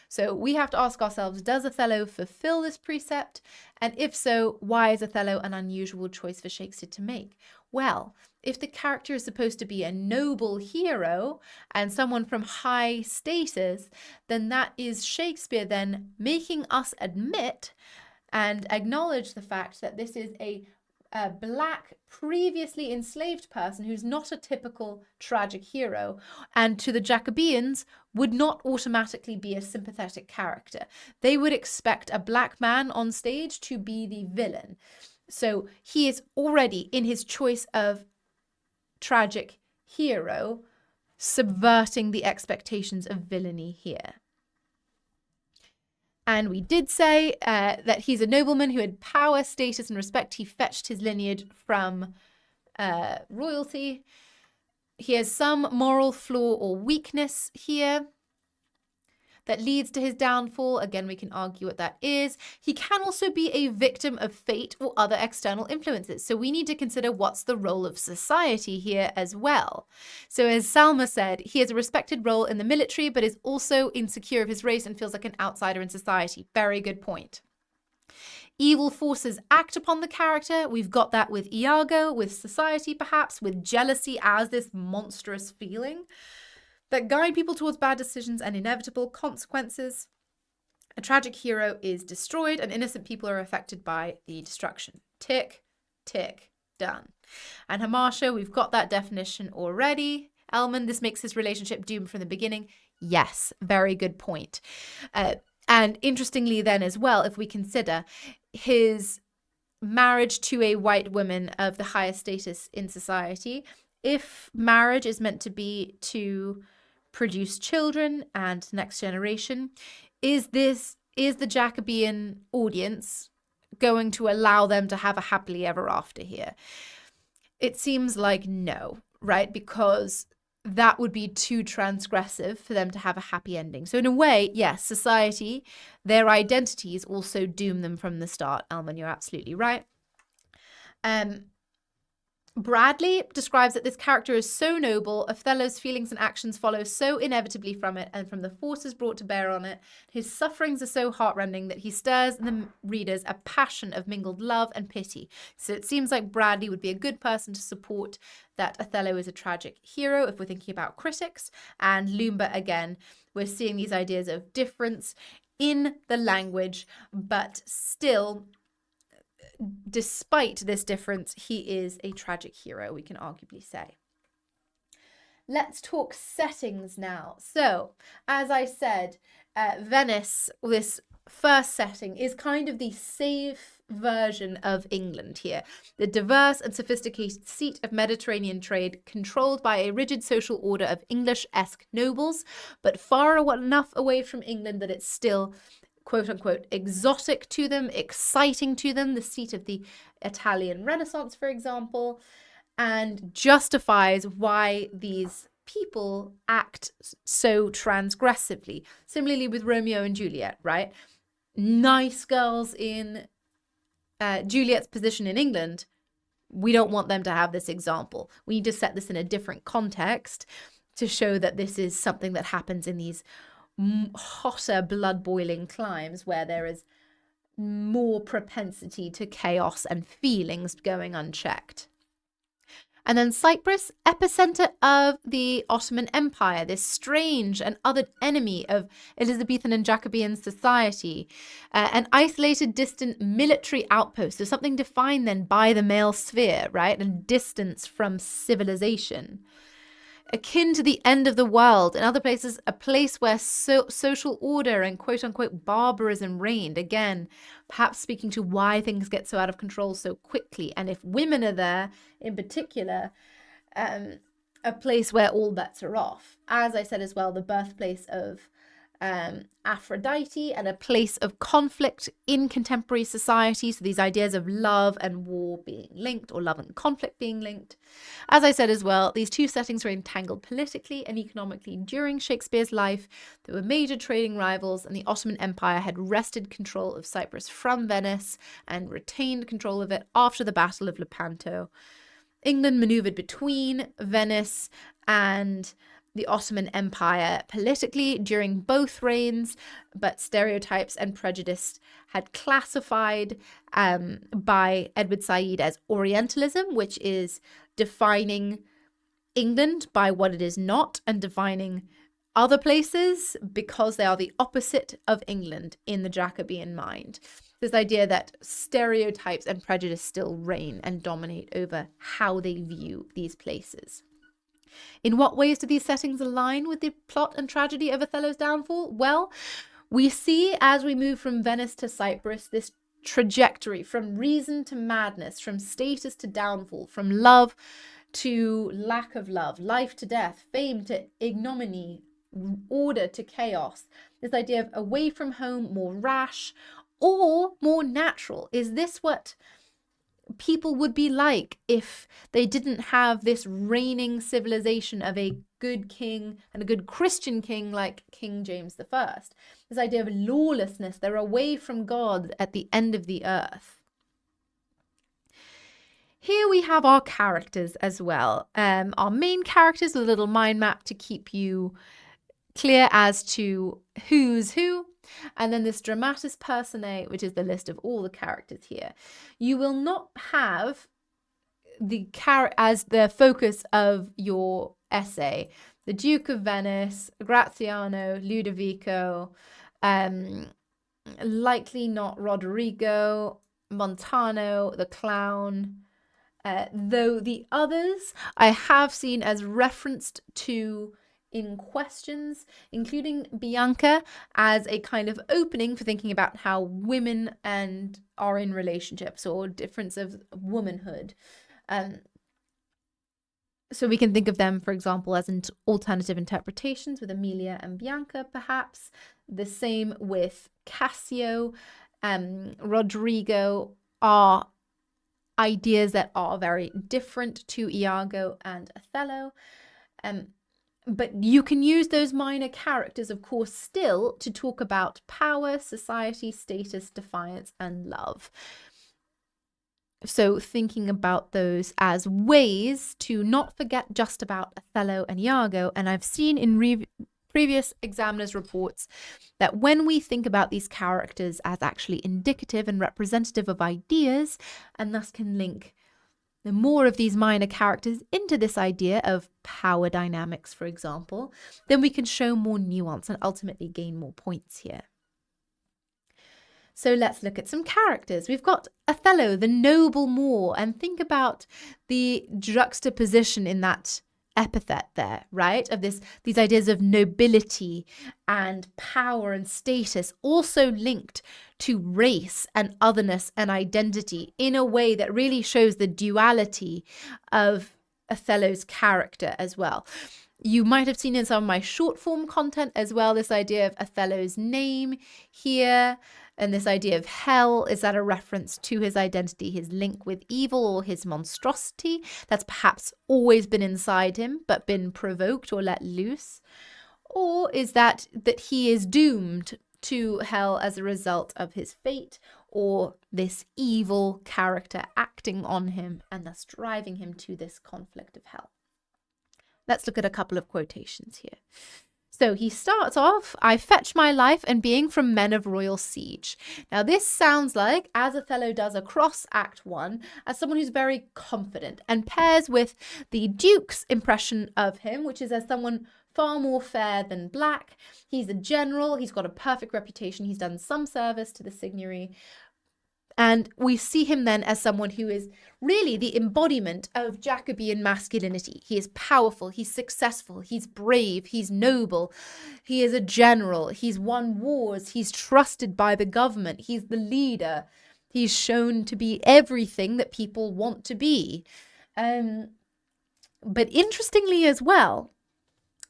So we have to ask ourselves, does Othello fulfill this precept? And if so, why is Othello an unusual choice for Shakespeare to make? Well, if the character is supposed to be a noble hero and someone from high status, then that is Shakespeare then making us admit and acknowledge the fact that this is a black, previously enslaved person who's not a typical tragic hero, and to the Jacobeans would not automatically be a sympathetic character. They would expect a black man on stage to be the villain. So he is already, in his choice of tragic hero, subverting the expectations of villainy here. And we did say that he's a nobleman who had power, status, and respect. He fetched his lineage from royalty. He has some moral flaw or weakness here that leads to his downfall. Again, we can argue what that is. He can also be a victim of fate or other external influences. So we need to consider what's the role of society here as well. So as Salma said, he has a respected role in the military, but is also insecure of his race and feels like an outsider in society. Very good point. Evil forces act upon the character. We've got that with Iago, with society perhaps, with jealousy as this monstrous feeling that guide people towards bad decisions and inevitable consequences. A tragic hero is destroyed and innocent people are affected by the destruction. Tick, tick, done. And Hamartia, we've got that definition already. Ellman, this makes his relationship doomed from the beginning. Yes, very good point. And interestingly then as well, if we consider his marriage to a white woman of the highest status in society, if marriage is meant to be to produce children and next generation, is the Jacobean audience going to allow them to have a happily ever after here? It seems like no, right? Because that would be too transgressive for them to have a happy ending. So in a way, yes, society, their identities also doom them from the start. Elman, you're absolutely right. Bradley describes that this character is so noble, Othello's feelings and actions follow so inevitably from it and from the forces brought to bear on it. His sufferings are so heartrending that he stirs in the readers a passion of mingled love and pity. So it seems like Bradley would be a good person to support that Othello is a tragic hero if we're thinking about critics. And Lumba, again, we're seeing these ideas of difference in the language, but still, despite this difference, he is a tragic hero, we can arguably say. Let's talk settings now. So, as I said, Venice, this first setting, is kind of the safe version of England here. The diverse and sophisticated seat of Mediterranean trade, controlled by a rigid social order of English-esque nobles, but far enough away from England that it's still quote unquote exotic to them, exciting to them, the seat of the Italian Renaissance, for example, and justifies why these people act so transgressively. Similarly with Romeo and Juliet, right? Nice girls in Juliet's position in England, we don't want them to have this example. We need to set this in a different context to show that this is something that happens in these hotter, blood-boiling climes where there is more propensity to chaos and feelings going unchecked. And then Cyprus, epicenter of the Ottoman Empire, this strange and other enemy of Elizabethan and Jacobean society, an isolated, distant military outpost. So something defined then by the male sphere, right, and distance from civilization. Akin to the end of the world. In other places, a place where social order and quote-unquote barbarism reigned. Again, perhaps speaking to why things get so out of control so quickly. And if women are there, in particular, a place where all bets are off. As I said as well, the birthplace of Aphrodite and a place of conflict in contemporary society. So these ideas of love and war being linked, or love and conflict being linked. As I said as well, these two settings were entangled politically and economically during Shakespeare's life. There were major trading rivals, and the Ottoman Empire had wrested control of Cyprus from Venice and retained control of it after the Battle of Lepanto. England maneuvered between Venice and the Ottoman Empire politically during both reigns, but stereotypes and prejudice had classified by Edward Said as Orientalism, which is defining England by what it is not and defining other places because they are the opposite of England in the Jacobean mind. This idea that stereotypes and prejudice still reign and dominate over how they view these places. In what ways do these settings align with the plot and tragedy of Othello's downfall? Well, we see as we move from Venice to Cyprus this trajectory from reason to madness, from status to downfall, from love to lack of love, life to death, fame to ignominy, order to chaos. This idea of away from home, more rash or more natural. Is this what people would be like if they didn't have this reigning civilization of a good king and a good Christian king like King James I? This idea of lawlessness, they're away from God at the end of the earth. Here we have our characters as well. Our main characters with a little mind map to keep you clear as to who's who. And then this dramatis personae, which is the list of all the characters here. You will not have the as the focus of your essay the Duke of Venice, Graziano, Ludovico, likely not Roderigo, Montano, the clown, though the others I have seen as referenced to in questions, including Bianca as a kind of opening for thinking about how women and are in relationships, or difference of womanhood. So we can think of them, for example, as alternative interpretations with Emilia and Bianca, perhaps. The same with Cassio. Rodrigo are ideas that are very different to Iago and Othello. But you can use those minor characters, of course, still to talk about power, society, status, defiance, and love. So thinking about those as ways to not forget just about Othello and Iago. And I've seen in previous examiners' reports that when we think about these characters as actually indicative and representative of ideas, and thus can link the more of these minor characters into this idea of power dynamics, for example, then we can show more nuance and ultimately gain more points here. So let's look at some characters. We've got Othello, the noble Moor, and think about the juxtaposition in that epithet there, right? Of these ideas of nobility and power and status, also linked to race and otherness and identity in a way that really shows the duality of Othello's character as well. You might have seen in some of my short form content as well, this idea of Othello's name here. And this idea of hell, is that a reference to his identity, his link with evil, or his monstrosity that's perhaps always been inside him but been provoked or let loose? Or is that he is doomed to hell as a result of his fate, or this evil character acting on him and thus driving him to this conflict of hell? Let's look at a couple of quotations here. So he starts off, I fetch my life and being from men of royal siege. Now this sounds like, as Othello does across Act 1, as someone who's very confident, and pairs with the Duke's impression of him, which is as someone far more fair than black. He's a general, he's got a perfect reputation, he's done some service to the Signory. And we see him then as someone who is really the embodiment of Jacobean masculinity. He is powerful, he's successful, he's brave, he's noble, he is a general, he's won wars, he's trusted by the government, he's the leader, he's shown to be everything that people want to be. But interestingly as well,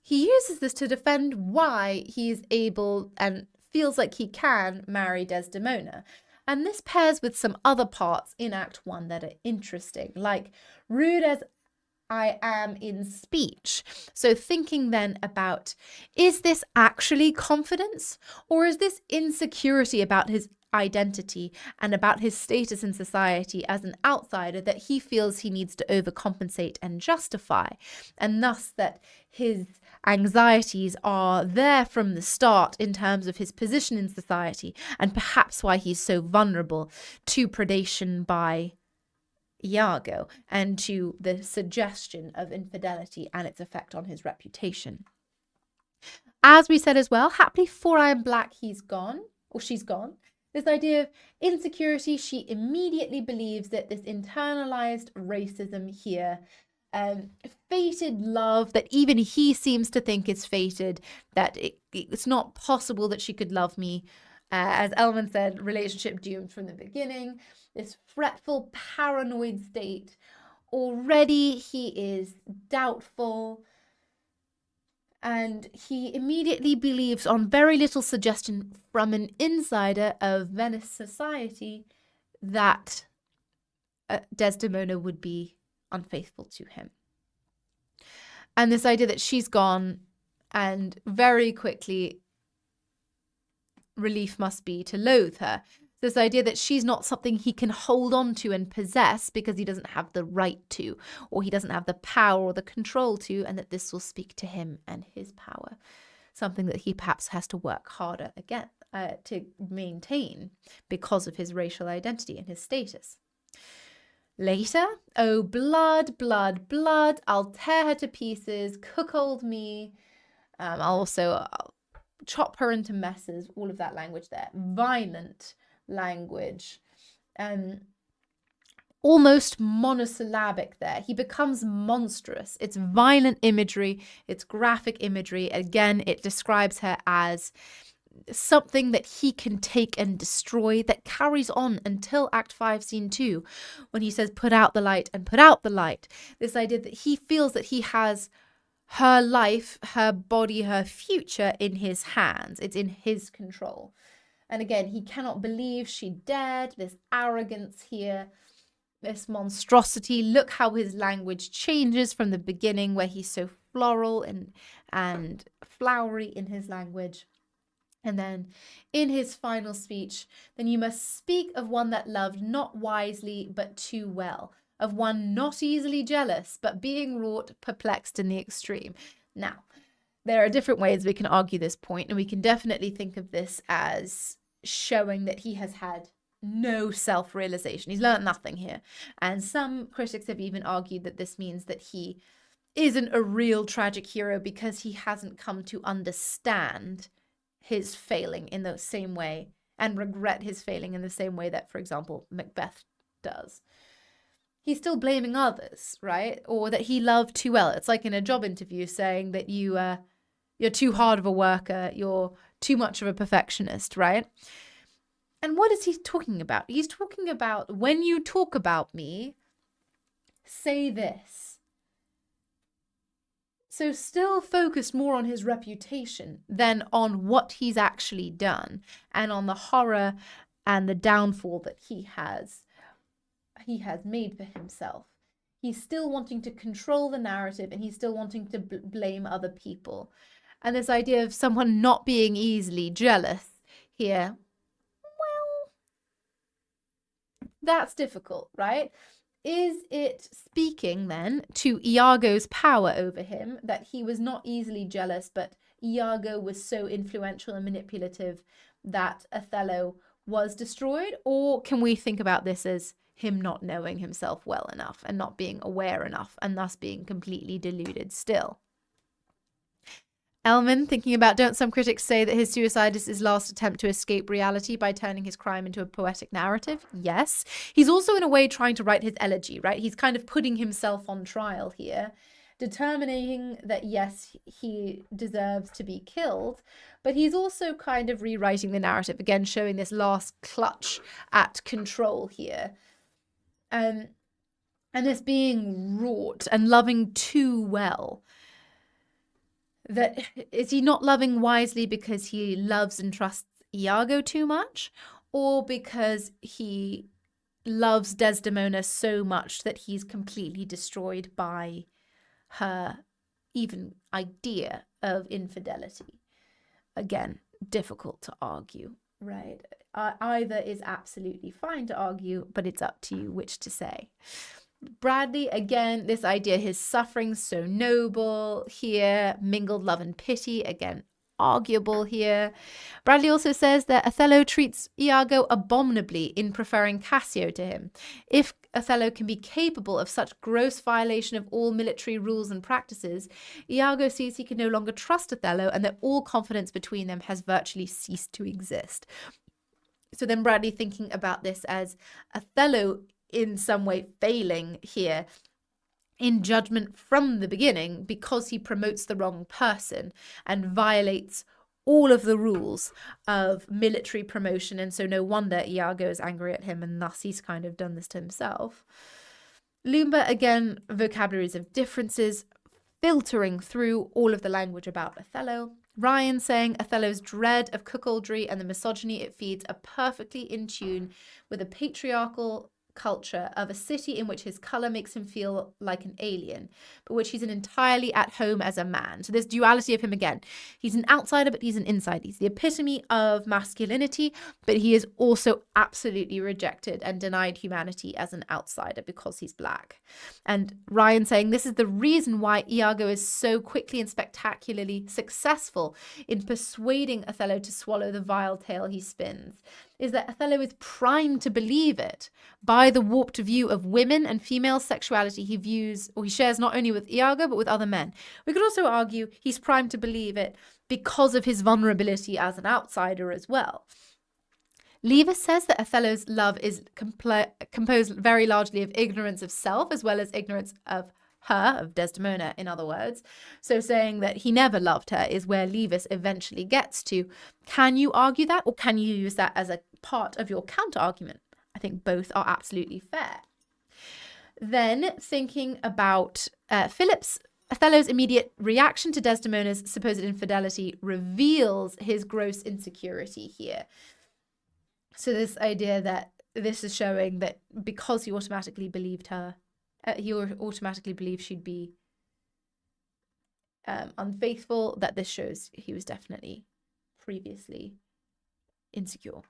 he uses this to defend why he's able and feels like he can marry Desdemona. And this pairs with some other parts in Act 1 that are interesting, like rude as I am in speech. So thinking then about, is this actually confidence, or is this insecurity about his identity and about his status in society as an outsider that he feels he needs to overcompensate and justify, and thus that his anxieties are there from the start in terms of his position in society, and perhaps why he's so vulnerable to predation by Iago and to the suggestion of infidelity and its effect on his reputation. As we said as well, happily for I am black, he's gone, or she's gone. This idea of insecurity, she immediately believes that this internalized racism here, fated love that even he seems to think is fated, that it's not possible that she could love me. As Elman said, relationship doomed from the beginning. This fretful, paranoid state. Already he is doubtful. And he immediately believes, on very little suggestion from an insider of Venice society, that Desdemona would be unfaithful to him. And this idea that she's gone, and very quickly relief must be to loathe her. This idea that she's not something he can hold on to and possess because he doesn't have the right to, or he doesn't have the power or the control to, and that this will speak to him and his power. Something that he perhaps has to work harder again to maintain because of his racial identity and his status. Later, oh, blood, blood, blood, I'll tear her to pieces, cuckold me. I'll chop her into messes, all of that language there. Violent language. almost monosyllabic there. He becomes monstrous. It's violent imagery. It's graphic imagery. Again, it describes her as something that he can take and destroy, that carries on until Act 5, Scene 2, when he says, put out the light and put out the light. This idea that he feels that he has her life, her body, her future in his hands. It's in his control. And again, he cannot believe she dared. This arrogance here, this monstrosity. Look how his language changes from the beginning, where he's so floral and flowery in his language. And then in his final speech, then you must speak of one that loved not wisely, but too well, of one not easily jealous, but being wrought, perplexed in the extreme. Now, there are different ways we can argue this point, and we can definitely think of this as showing that he has had no self-realization. He's learned nothing here. And some critics have even argued that this means that he isn't a real tragic hero because he hasn't come to understand his failing in the same way and regret his failing in the same way that, for example, Macbeth does. He's still blaming others, right? Or that he loved too well. It's like in a job interview saying that you're too hard of a worker, you're too much of a perfectionist, right? And what is he talking about? He's talking about, when you talk about me, say this. So still focused more on his reputation than on what he's actually done and on the horror and the downfall that he has made for himself. He's still wanting to control the narrative, and he's still wanting to blame other people. And this idea of someone not being easily jealous here, well, that's difficult, right? Is it speaking then to Iago's power over him, that he was not easily jealous, but Iago was so influential and manipulative that Othello was destroyed? Or can we think about this as him not knowing himself well enough and not being aware enough and thus being completely deluded still? Elman, thinking about, don't some critics say that his suicide is his last attempt to escape reality by turning his crime into a poetic narrative? Yes. He's also in a way trying to write his elegy, right? He's kind of putting himself on trial here, determining that yes, he deserves to be killed, but he's also kind of rewriting the narrative, again, showing this last clutch at control here. And this being wrought and loving too well. That is he not loving wisely because he loves and trusts Iago too much, or because he loves Desdemona so much that he's completely destroyed by her even idea of infidelity? Again, difficult to argue, right? Either is absolutely fine to argue, but it's up to you which to say. Bradley, again, this idea, his suffering so noble here, mingled love and pity, again, arguable here. Bradley also says that Othello treats Iago abominably in preferring Cassio to him. If Othello can be capable of such gross violation of all military rules and practices, Iago sees he can no longer trust Othello and that all confidence between them has virtually ceased to exist. So then Bradley thinking about this as Othello in some way failing here in judgment from the beginning because he promotes the wrong person and violates all of the rules of military promotion. And so no wonder Iago is angry at him, and thus he's kind of done this to himself. Lumba, again, vocabularies of differences filtering through all of the language about Othello. Ryan saying Othello's dread of cuckoldry and the misogyny it feeds are perfectly in tune with a patriarchal culture of a city in which his color makes him feel like an alien, but which he's an entirely at home as a man. So this duality of him again. He's an outsider, but he's an insider. He's the epitome of masculinity, but he is also absolutely rejected and denied humanity as an outsider because he's black. And Ryan saying this is the reason why Iago is so quickly and spectacularly successful in persuading Othello to swallow the vile tale he spins, is that Othello is primed to believe it by the warped view of women and female sexuality he views, or he shares not only with Iago, but with other men. We could also argue he's primed to believe it because of his vulnerability as an outsider as well. Levis says that Othello's love is composed very largely of ignorance of self as well as ignorance of her, of Desdemona, in other words. So saying that he never loved her is where Levis eventually gets to. Can you argue that, or can you use that as a part of your counter-argument? I think both are absolutely fair. Then thinking about Othello's immediate reaction to Desdemona's supposed infidelity reveals his gross insecurity here. So this idea that this is showing that because he automatically believed her, he automatically believed she'd be unfaithful, that this shows he was definitely previously insecure.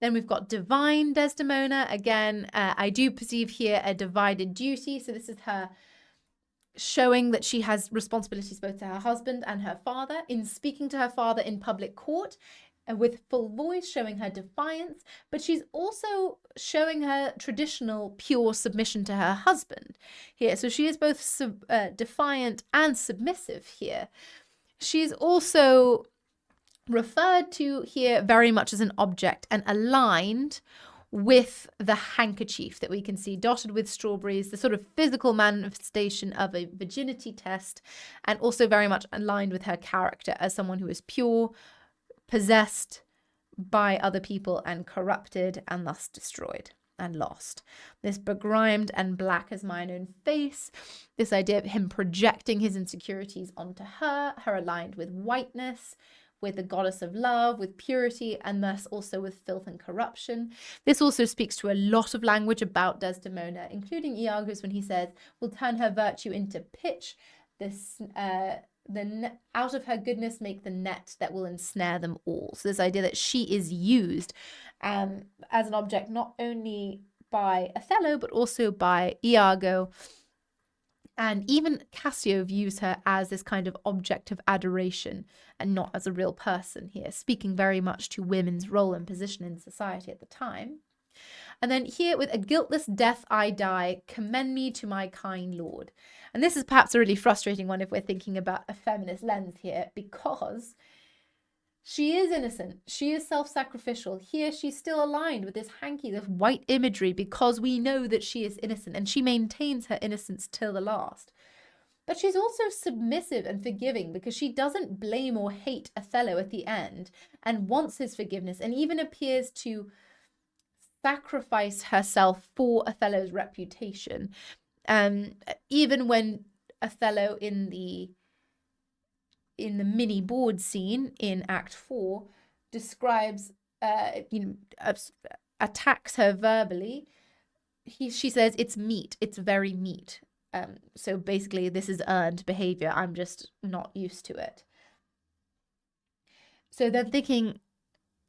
Then we've got divine Desdemona. Again, I do perceive here a divided duty. So this is her showing that she has responsibilities both to her husband and her father in speaking to her father in public court with full voice, showing her defiance, but she's also showing her traditional pure submission to her husband here. So she is both defiant and submissive here. She's also referred to here very much as an object and aligned with the handkerchief that we can see dotted with strawberries, the sort of physical manifestation of a virginity test, and also very much aligned with her character as someone who is pure, possessed by other people and corrupted and thus destroyed and lost. This begrimed and black as mine own face, this idea of him projecting his insecurities onto her aligned with whiteness, with the goddess of love, with purity, and thus also with filth and corruption. This also speaks to a lot of language about Desdemona, including Iago's when he says, "Will turn her virtue into pitch, this out of her goodness make the net that will ensnare them all." So this idea that she is used as an object not only by Othello, but also by Iago. And even Cassio views her as this kind of object of adoration and not as a real person here, speaking very much to women's role and position in society at the time. And then here, with a guiltless death I die, commend me to my kind lord. And this is perhaps a really frustrating one if we're thinking about a feminist lens here, because she is innocent. She is self-sacrificial. Here, she's still aligned with this hanky, this white imagery, because we know that she is innocent and she maintains her innocence till the last. But she's also submissive and forgiving because she doesn't blame or hate Othello at the end and wants his forgiveness and even appears to sacrifice herself for Othello's reputation. Even when Othello in the mini board scene in Act 4 describes, attacks her verbally, she says, "It's meat, it's very meat." So basically, this is earned behavior. I'm just not used to it. So then thinking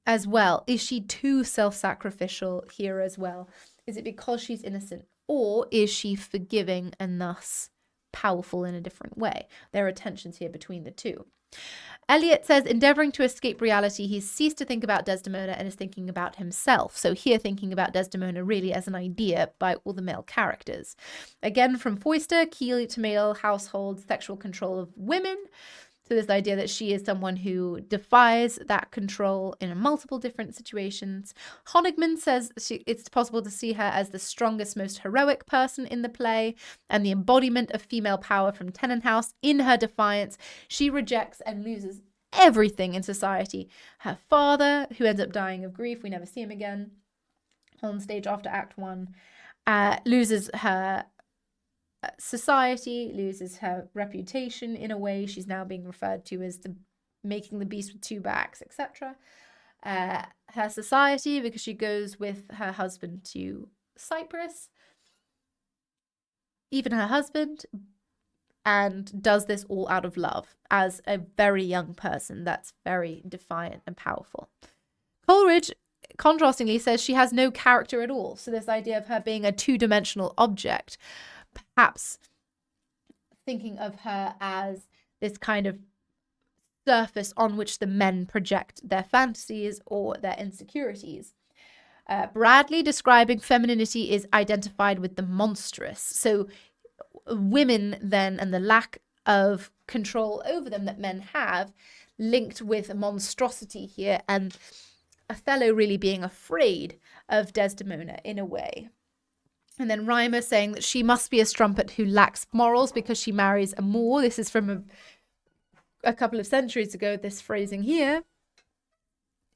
as well, is she too self-sacrificial here as well? Is it because she's innocent, or is she forgiving and thus powerful in a different way? There are tensions here between the two. Eliot says, endeavoring to escape reality, he's ceased to think about Desdemona and is thinking about himself. So here thinking about Desdemona really as an idea by all the male characters. Again, from Foister, key to male household sexual control of women. So this idea that she is someone who defies that control in multiple different situations. Honigman says it's possible to see her as the strongest, most heroic person in the play and the embodiment of female power from Tennenhouse. In her defiance, she rejects and loses everything in society. Her father, who ends up dying of grief, we never see him again on stage after Act 1, loses her society, loses her reputation in a way. She's now being referred to as making the beast with two backs, etc. Her society, because she goes with her husband to Cyprus, even her husband, and does this all out of love as a very young person that's very defiant and powerful. Coleridge, contrastingly, says she has no character at all. So this idea of her being a two-dimensional object, perhaps thinking of her as this kind of surface on which the men project their fantasies or their insecurities. Bradley, describing femininity, is identified with the monstrous. So women then, and the lack of control over them that men have, linked with monstrosity here, and Othello really being afraid of Desdemona in a way. And then Reimer saying that she must be a strumpet who lacks morals because she marries a Moor. This is from a couple of centuries ago, this phrasing here.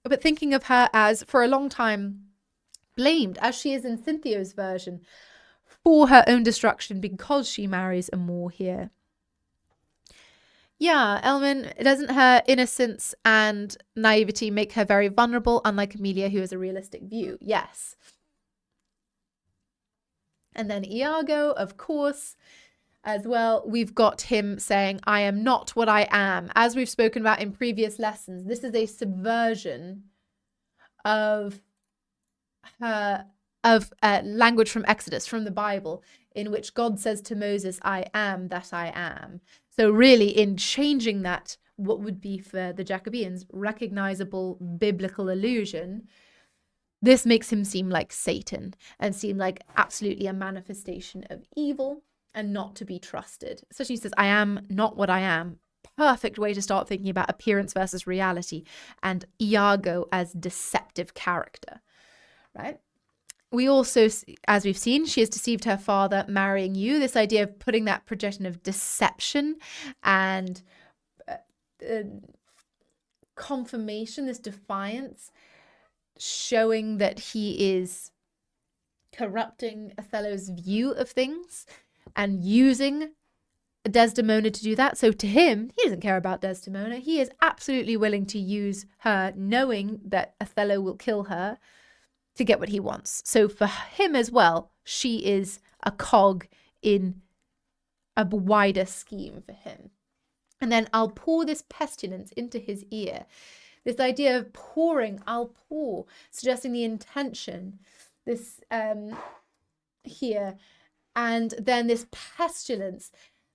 But thinking of her as, for a long time, blamed, as she is in Cinthio's version, for her own destruction because she marries a Moor here. Yeah, Elman, doesn't her innocence and naivety make her very vulnerable, unlike Emilia, who has a realistic view? Yes. And then Iago, of course, as well, we've got him saying, I am not what I am. As we've spoken about in previous lessons, this is a subversion of language from Exodus, from the Bible, in which God says to Moses, I am that I am. So really, in changing that, what would be for the Jacobeans, recognizable biblical allusion, this makes him seem like Satan and seem like absolutely a manifestation of evil and not to be trusted. Especially he says, I am not what I am. Perfect way to start thinking about appearance versus reality and Iago as deceptive character, right? We also, as we've seen, she has deceived her father marrying you. This idea of putting that projection of deception and confirmation, this defiance, showing that he is corrupting Othello's view of things and using Desdemona to do that. So to him, he doesn't care about Desdemona. He is absolutely willing to use her, knowing that Othello will kill her, to get what he wants. So for him as well, she is a cog in a wider scheme for him. And then I'll pour this pestilence into his ear. This idea of pouring, I'll pour, suggesting the intention, this here. And then this pestilence,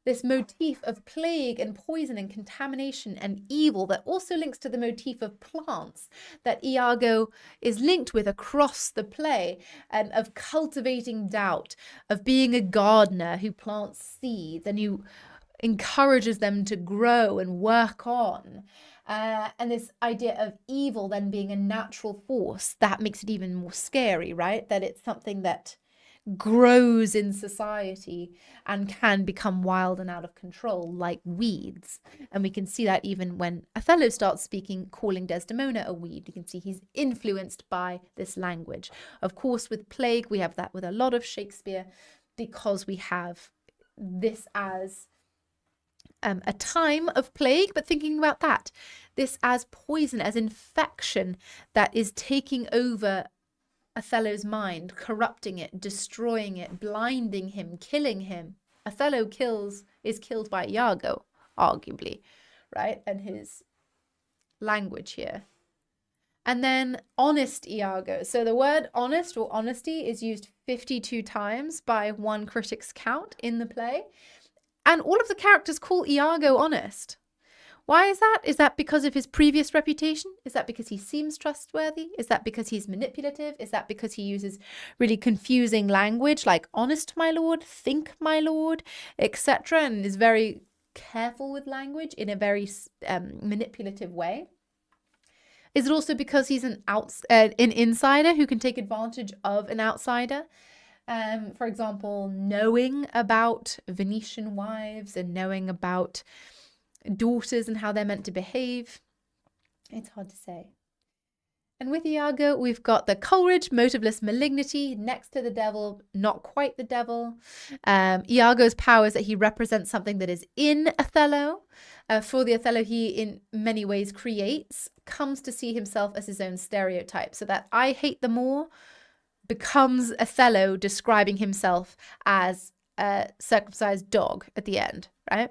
this motif of plague and poison and contamination and evil that also links to the motif of plants that Iago is linked with across the play, of cultivating doubt, of being a gardener who plants seeds and who encourages them to grow and work on. And this idea of evil then being a natural force, that makes it even more scary, right? That it's something that grows in society and can become wild and out of control like weeds. And we can see that even when Othello starts speaking, calling Desdemona a weed. You can see he's influenced by this language. Of course, with plague, we have that with a lot of Shakespeare because we have this as a time of plague, but thinking about that, this as poison, as infection that is taking over Othello's mind, corrupting it, destroying it, blinding him, killing him. Othello is killed by Iago, arguably, right? And his language here. And then honest Iago. So the word honest or honesty is used 52 times by one critic's count in the play. And all of the characters call Iago honest. Why is that? Is that because of his previous reputation? Is that because he seems trustworthy? Is that because he's manipulative? Is that because he uses really confusing language like honest, my lord, think, my lord, etc., and is very careful with language in a very manipulative way? Is it also because he's an insider who can take advantage of an outsider? For example, knowing about Venetian wives and knowing about daughters and how they're meant to behave. It's hard to say. And with Iago, we've got the Coleridge, motiveless malignity, next to the devil, not quite the devil. Iago's power is that he represents something that is in Othello. For the Othello he in many ways creates, comes to see himself as his own stereotype. So that I hate the Moor becomes Othello describing himself as a circumcised dog at the end, right?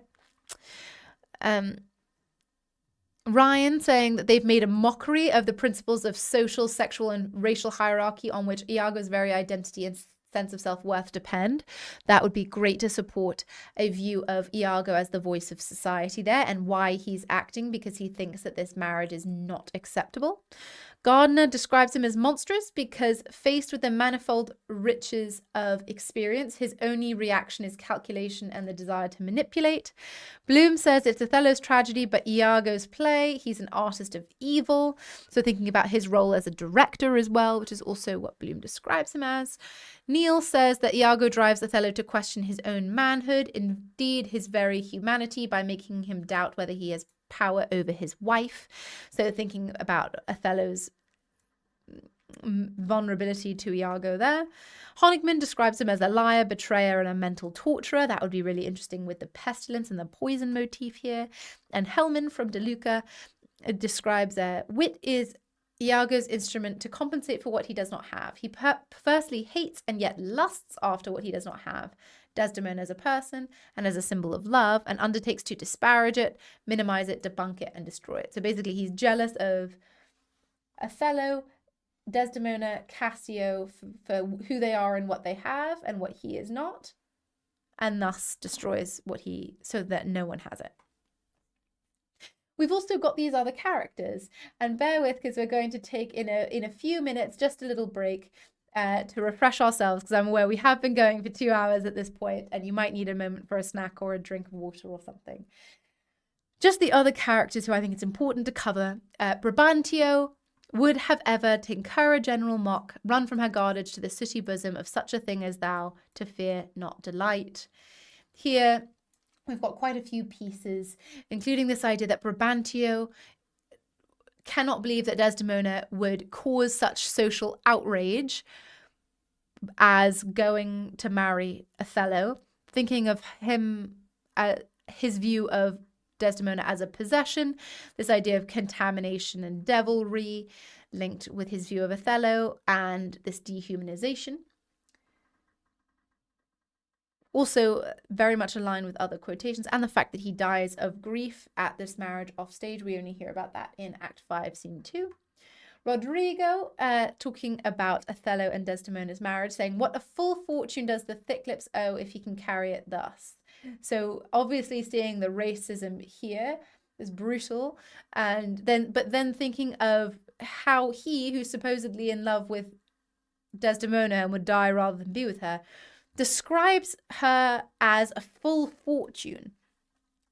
Ryan saying that they've made a mockery of the principles of social, sexual, and racial hierarchy on which Iago's very identity and sense of self-worth depend. That would be great to support a view of Iago as the voice of society there and why he's acting, because he thinks that this marriage is not acceptable. Gardner describes him as monstrous because faced with the manifold riches of experience, his only reaction is calculation and the desire to manipulate. Bloom says it's Othello's tragedy, but Iago's play. He's an artist of evil. So thinking about his role as a director as well, which is also what Bloom describes him as. Neil says that Iago drives Othello to question his own manhood, indeed his very humanity, by making him doubt whether he has power over his wife. So thinking about Othello's vulnerability to Iago there. Honigman describes him as a liar, betrayer, and a mental torturer. That would be really interesting with the pestilence and the poison motif here. And Hellman from De Luca describes wit is Iago's instrument to compensate for what he does not have. He perversely hates and yet lusts after what he does not have. Desdemona as a person and as a symbol of love, and undertakes to disparage it, minimize it, debunk it, and destroy it. So basically, he's jealous of Othello, Desdemona, Cassio for who they are and what they have and what he is not, and thus destroys what he, so that no one has it. We've also got these other characters, and bear with, because we're going to take in a few minutes just a little break to refresh ourselves, because I'm aware we have been going for 2 hours at this point, and you might need a moment for a snack or a drink of water or something. Just the other characters who I think it's important to cover. Brabantio would have ever to incur a general mock, run from her guardage to the sooty bosom of such a thing as thou, to fear not delight. Here we've got quite a few pieces, including this idea that Brabantio cannot believe that Desdemona would cause such social outrage as going to marry Othello, thinking of him, his view of Desdemona as a possession, this idea of contamination and devilry linked with his view of Othello, and this dehumanization. Also very much aligned with other quotations, and the fact that he dies of grief at this marriage off stage. We only hear about that in Act 5, Scene 2. Rodrigo talking about Othello and Desdemona's marriage, saying, "What a full fortune does the thick lips owe if he can carry it thus." So obviously seeing the racism here is brutal, but then thinking of how he, who's supposedly in love with Desdemona and would die rather than be with her, describes her as a full fortune.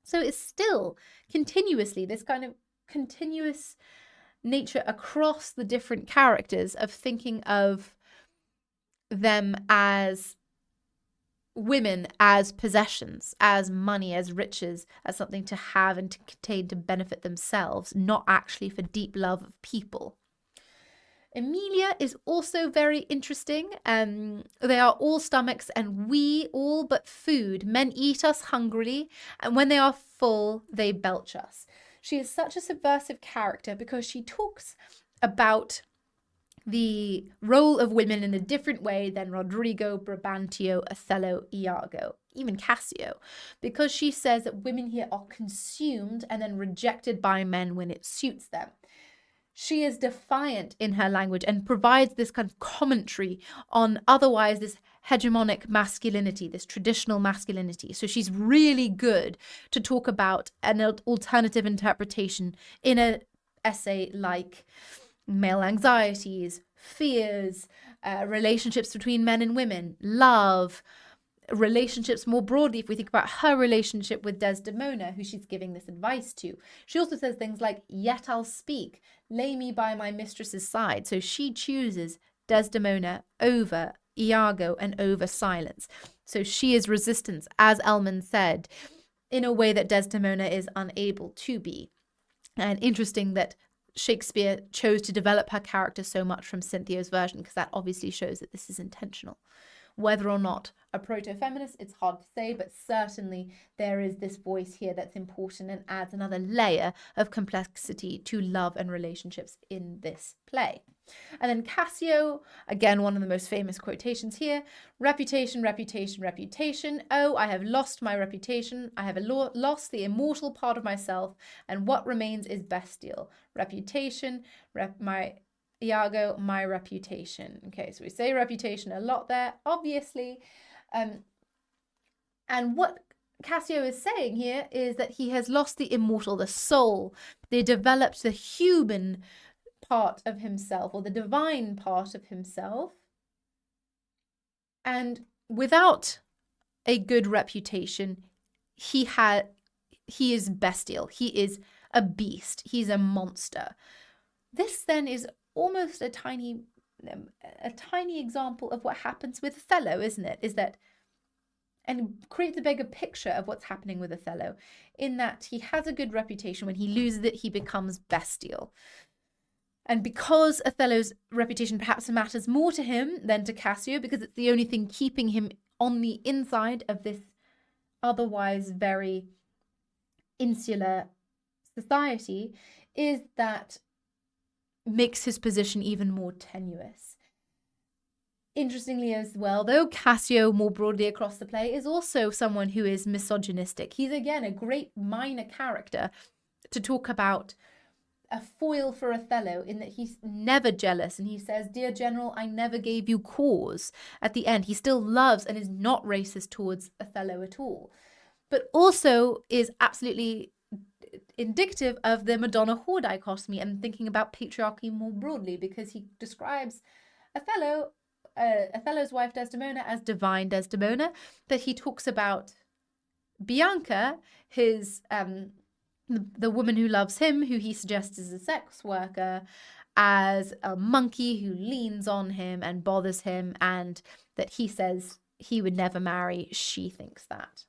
So it's still continuously this kind of continuous nature across the different characters of thinking of them as women, as possessions, as money, as riches, as something to have and to contain to benefit themselves, not actually for deep love of people. Emilia is also very interesting. They are all stomachs, and we all but food. Men eat us hungrily, and when they are full, they belch us. She is such a subversive character because she talks about the role of women in a different way than Rodrigo, Brabantio, Othello, Iago, even Cassio, because she says that women here are consumed and then rejected by men when it suits them. She is defiant in her language and provides this kind of commentary on otherwise this hegemonic masculinity, this traditional masculinity. So she's really good to talk about an alternative interpretation in an essay like male anxieties, fears, relationships between men and women, love, relationships more broadly. If we think about her relationship with Desdemona, who she's giving this advice to, she also says things like, "Yet I'll speak, lay me by my mistress's side." So she chooses Desdemona over Iago and over silence. So she is resistance, as Ellman said, in a way that Desdemona is unable to be. And interesting that Shakespeare chose to develop her character so much from Cynthia's version, because that obviously shows that this is intentional. Whether or not a proto-feminist, it's hard to say, but certainly there is this voice here that's important and adds another layer of complexity to love and relationships in this play. And then Cassio, again, one of the most famous quotations here: "Reputation, reputation, reputation. Oh, I have lost my reputation. I have lost the immortal part of myself, and what remains is bestial. Reputation, Iago, my reputation." Okay, so we say reputation a lot there, obviously. And what Cassio is saying here is that he has lost the immortal, the soul, the developed, the human part of himself, or the divine part of himself. And without a good reputation, he is bestial. He is a beast. He's a monster. This then is almost a tiny example of what happens with Othello, isn't it? And creates a bigger picture of what's happening with Othello, in that he has a good reputation. When he loses it, he becomes bestial. And because Othello's reputation perhaps matters more to him than to Cassio, because it's the only thing keeping him on the inside of this otherwise very insular society, is that makes his position even more tenuous. Interestingly as well, though, Cassio more broadly across the play is also someone who is misogynistic. He's again a great minor character to talk about, a foil for Othello, in that he's never jealous, and he says, "Dear General, I never gave you cause." At the end, he still loves and is not racist towards Othello at all, but also is absolutely indicative of the Madonna-whore dichotomy and thinking about patriarchy more broadly, because he describes Othello's wife Desdemona as divine Desdemona, that he talks about Bianca, his the woman who loves him, who he suggests is a sex worker, as a monkey who leans on him and bothers him, and that he says he would never marry. She thinks that.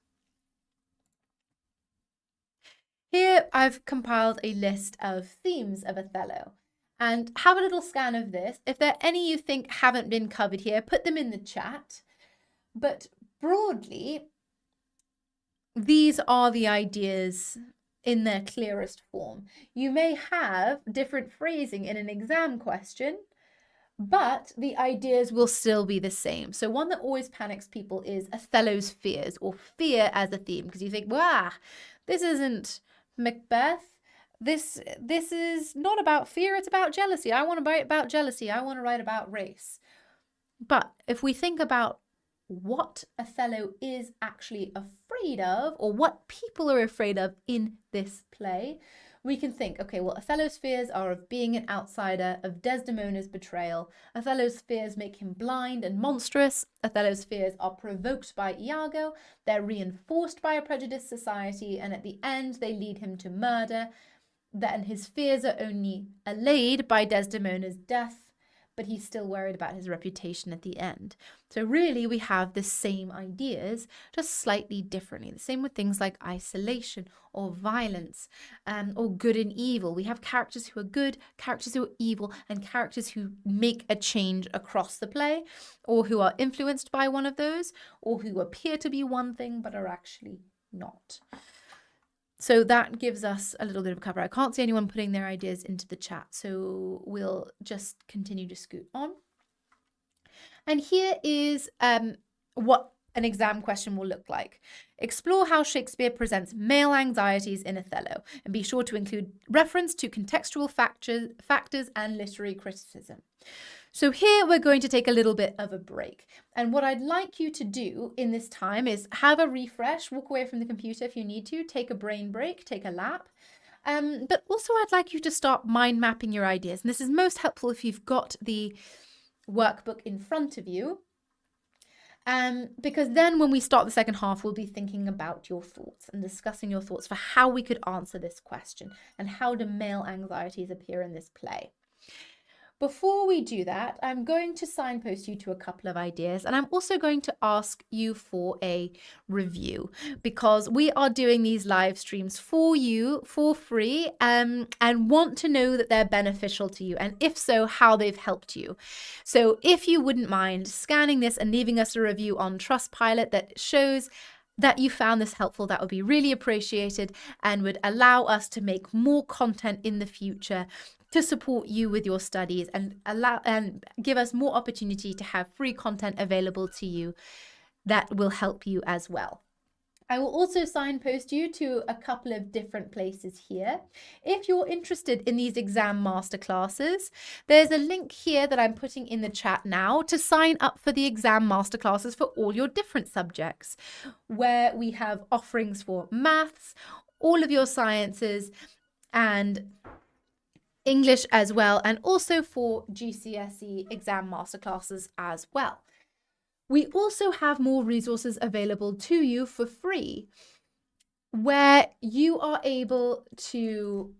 Here I've compiled a list of themes of Othello, and have a little scan of this. If there are any you think haven't been covered here, put them in the chat. But broadly, these are the ideas in their clearest form. You may have different phrasing in an exam question, but the ideas will still be the same. So one that always panics people is Othello's fears, or fear as a theme, because you think, wow, this isn't Macbeth. This is not about fear, it's about jealousy. I want to write about jealousy. I want to write about race. But if we think about what Othello is actually afraid of, or what people are afraid of in this play, we can think, okay, well, Othello's fears are of being an outsider, of Desdemona's betrayal. Othello's fears make him blind and monstrous. Othello's fears are provoked by Iago. They're reinforced by a prejudiced society, and at the end, they lead him to murder. Then his fears are only allayed by Desdemona's death, but he's still worried about his reputation at the end. So really, we have the same ideas, just slightly differently. The same with things like isolation or violence, or good and evil. We have characters who are good, characters who are evil, and characters who make a change across the play, or who are influenced by one of those, or who appear to be one thing but are actually not. So that gives us a little bit of cover. I can't see anyone putting their ideas into the chat, so we'll just continue to scoot on. And here is what an exam question will look like. Explore how Shakespeare presents male anxieties in Othello, and be sure to include reference to contextual factors and literary criticism. So here we're going to take a little bit of a break. And what I'd like you to do in this time is have a refresh, walk away from the computer if you need to, take a brain break, take a lap. But also I'd like you to start mind mapping your ideas. And this is most helpful if you've got the workbook in front of you. Because then when we start the second half, we'll be thinking about your thoughts and discussing your thoughts for how we could answer this question and how do male anxieties appear in this play. Before we do that, I'm going to signpost you to a couple of ideas, and I'm also going to ask you for a review, because we are doing these live streams for you for free, and want to know that they're beneficial to you, and if so, how they've helped you. So if you wouldn't mind scanning this and leaving us a review on Trustpilot that shows that you found this helpful, that would be really appreciated and would allow us to make more content in the future to support you with your studies, and give us more opportunity to have free content available to you that will help you as well. I will also signpost you to a couple of different places here. If you're interested in these exam masterclasses, there's a link here that I'm putting in the chat now to sign up for the exam masterclasses for all your different subjects, where we have offerings for maths, all of your sciences, and English as well, and also for GCSE exam masterclasses as well. We also have more resources available to you for free, where you are able to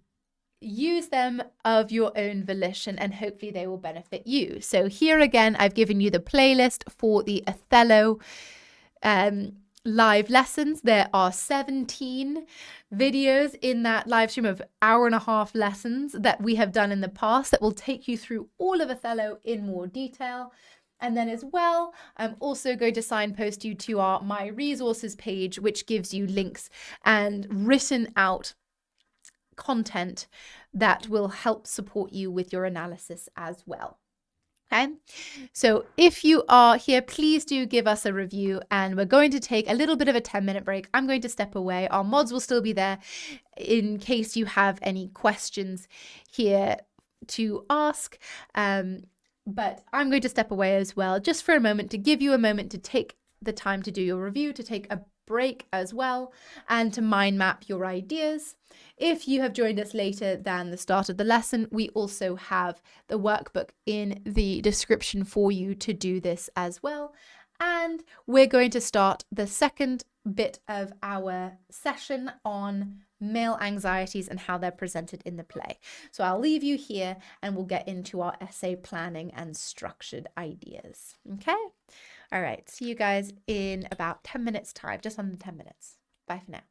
use them of your own volition, and hopefully they will benefit you. So here again, I've given you the playlist for the Othello live lessons. There are 17 videos in that live stream of hour-and-a-half lessons that we have done in the past that will take you through all of Othello in more detail. And then as well, I'm also going to signpost you to our My Resources page, which gives you links and written out content that will help support you with your analysis as well. Okay, so if you are here, please do give us a review, and we're going to take a little bit of a 10-minute break. I'm going to step away. Our mods will still be there in case you have any questions here to ask. But I'm going to step away as well, just for a moment, to give you a moment to take the time to do your review, to take a break as well, and to mind map your ideas. If you have joined us later than the start of the lesson, we also have the workbook in the description for you to do this as well. And we're going to start the second bit of our session on male anxieties and how they're presented in the play. So I'll leave you here and we'll get into our essay planning and structured ideas. Okay? All right. See you guys in about 10 minutes time, just under 10 minutes. Bye for now.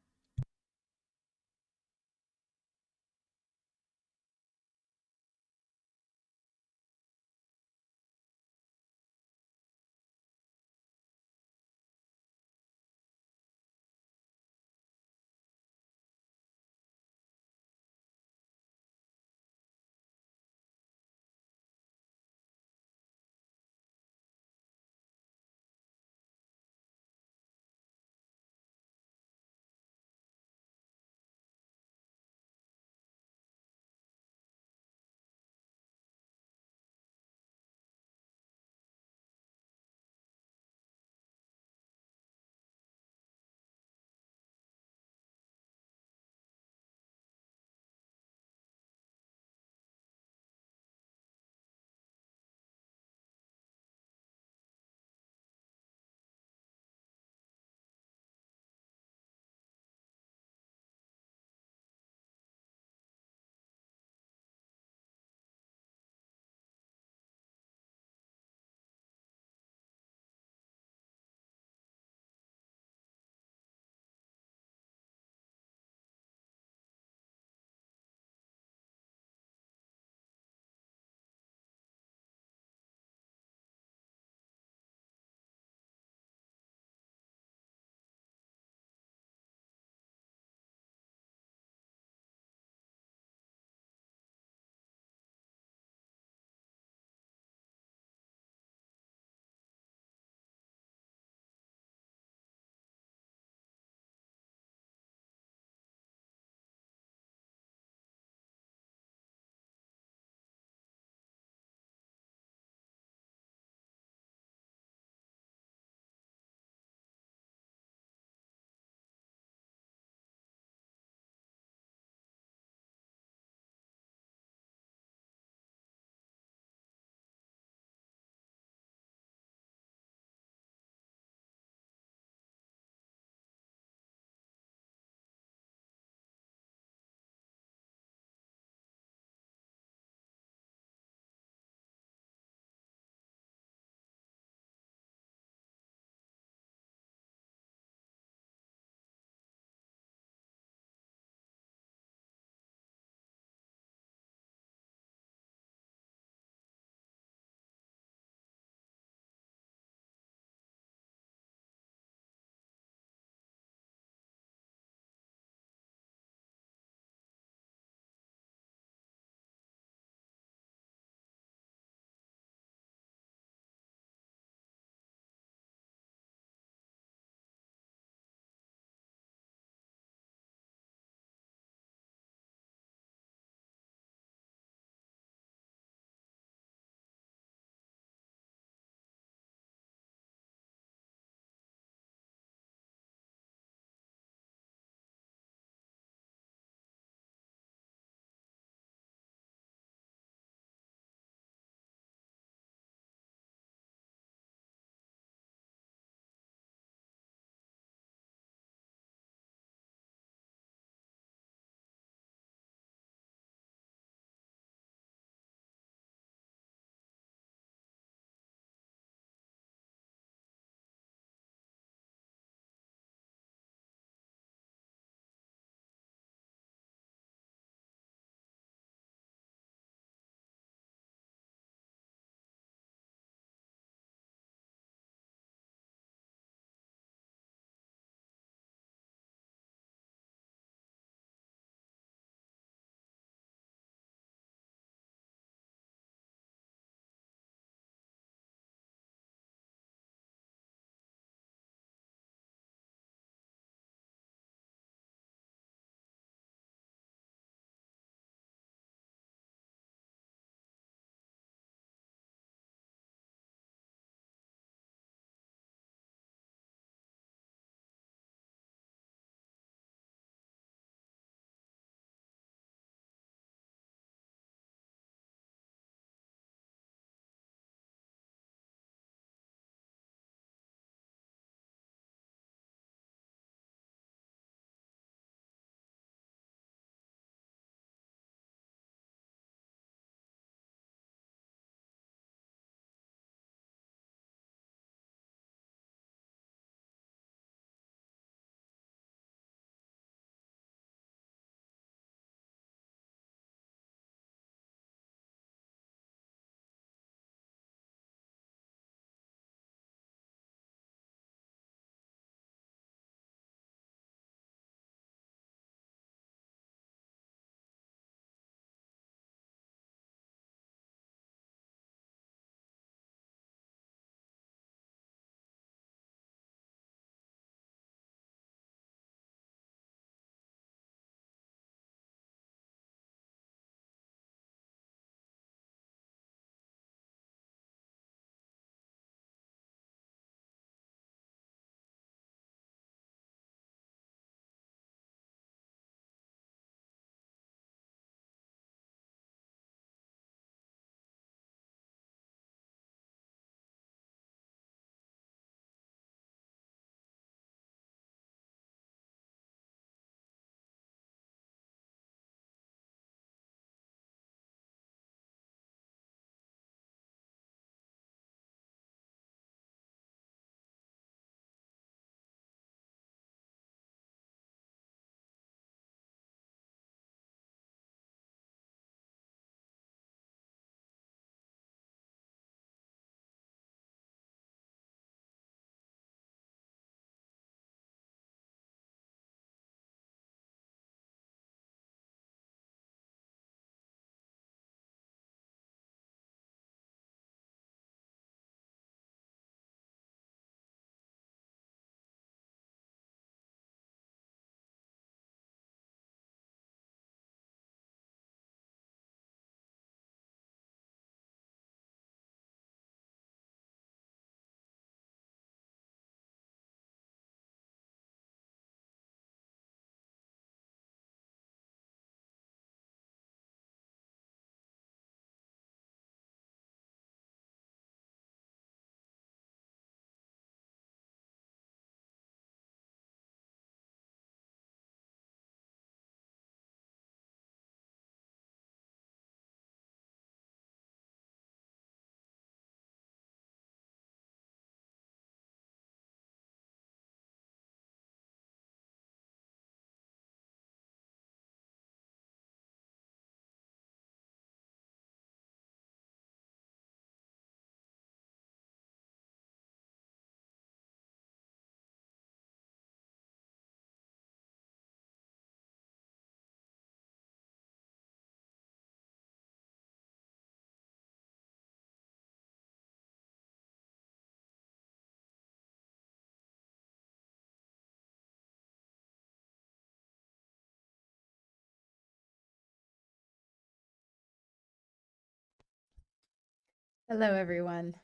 Hello, everyone.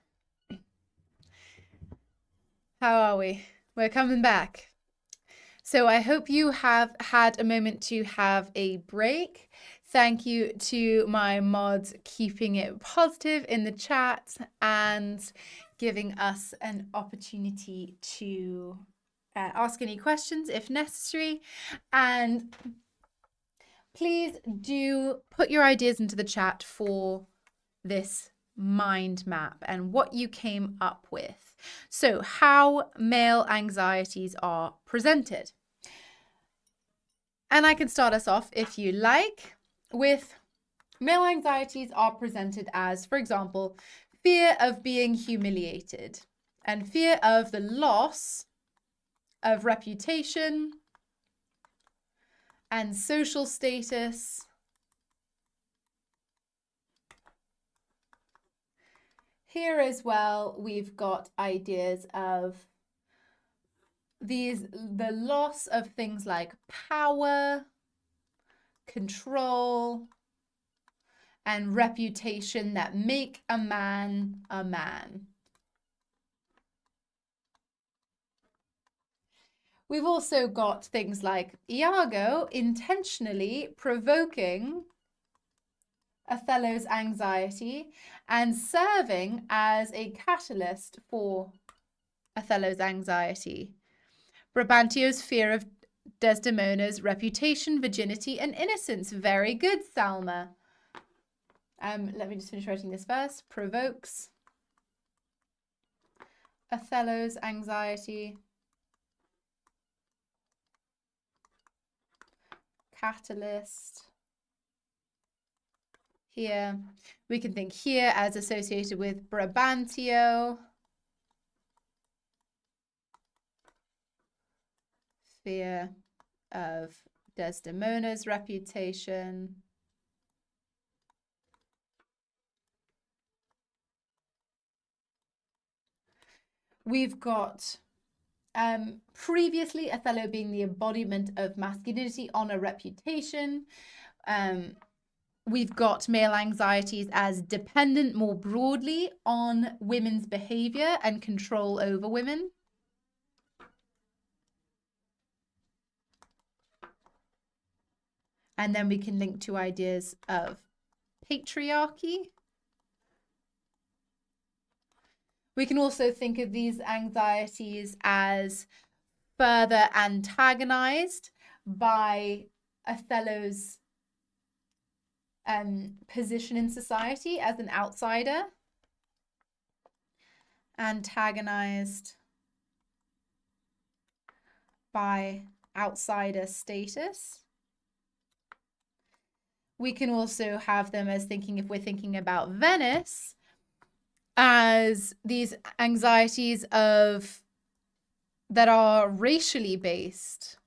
How are we? We're coming back. So I hope you have had a moment to have a break. Thank you to my mods keeping it positive in the chat and giving us an opportunity to ask any questions if necessary. And please do put your ideas into the chat for this mind map and what you came up with. So, how male anxieties are presented. And I can start us off, if you like, with male anxieties are presented as, for example, fear of being humiliated and fear of the loss of reputation and social status. Here as well, we've got ideas of the loss of things like power, control, and reputation that make a man a man. We've also got things like Iago intentionally provoking Othello's anxiety and serving as a catalyst for Othello's anxiety. Brabantio's fear of Desdemona's reputation, virginity, and innocence. Very good, Salma. Let me just finish writing this first. Provokes Othello's anxiety. Catalyst. Here, we can think here as associated with Brabantio. Fear of Desdemona's reputation. We've got previously Othello being the embodiment of masculinity, honor, reputation. We've got male anxieties as dependent more broadly on women's behavior and control over women. And then we can link to ideas of patriarchy. We can also think of these anxieties as further antagonized by Othello's position in society as an outsider. Antagonized by outsider status. We can also have them as thinking, if we're thinking about Venice, as these anxieties of that are racially based,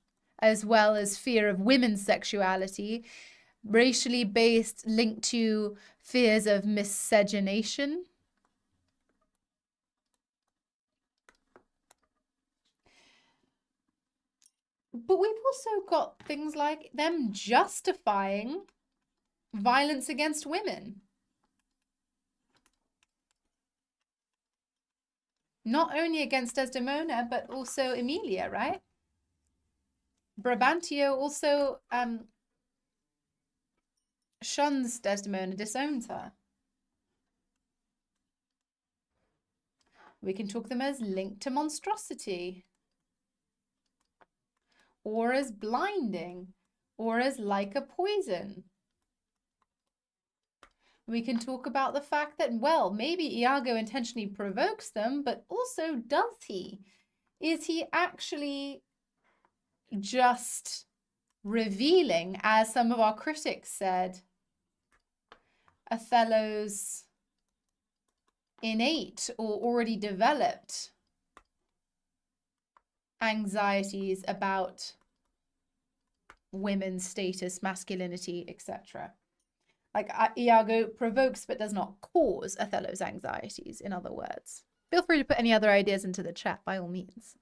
as well as fear of women's sexuality, racially based, linked to fears of miscegenation. But we've also got things like them justifying violence against women. Not only against Desdemona, but also Emilia, right? Brabantio also shuns Desdemona, disowns her. We can talk them as linked to monstrosity, or as blinding, or as like a poison. We can talk about the fact that, well, maybe Iago intentionally provokes them, but also does he? Is he actually just revealing, as some of our critics said, Othello's innate or already developed anxieties about women's status, masculinity, etc.? Like Iago provokes but does not cause Othello's anxieties, in other words. Feel free to put any other ideas into the chat by all means.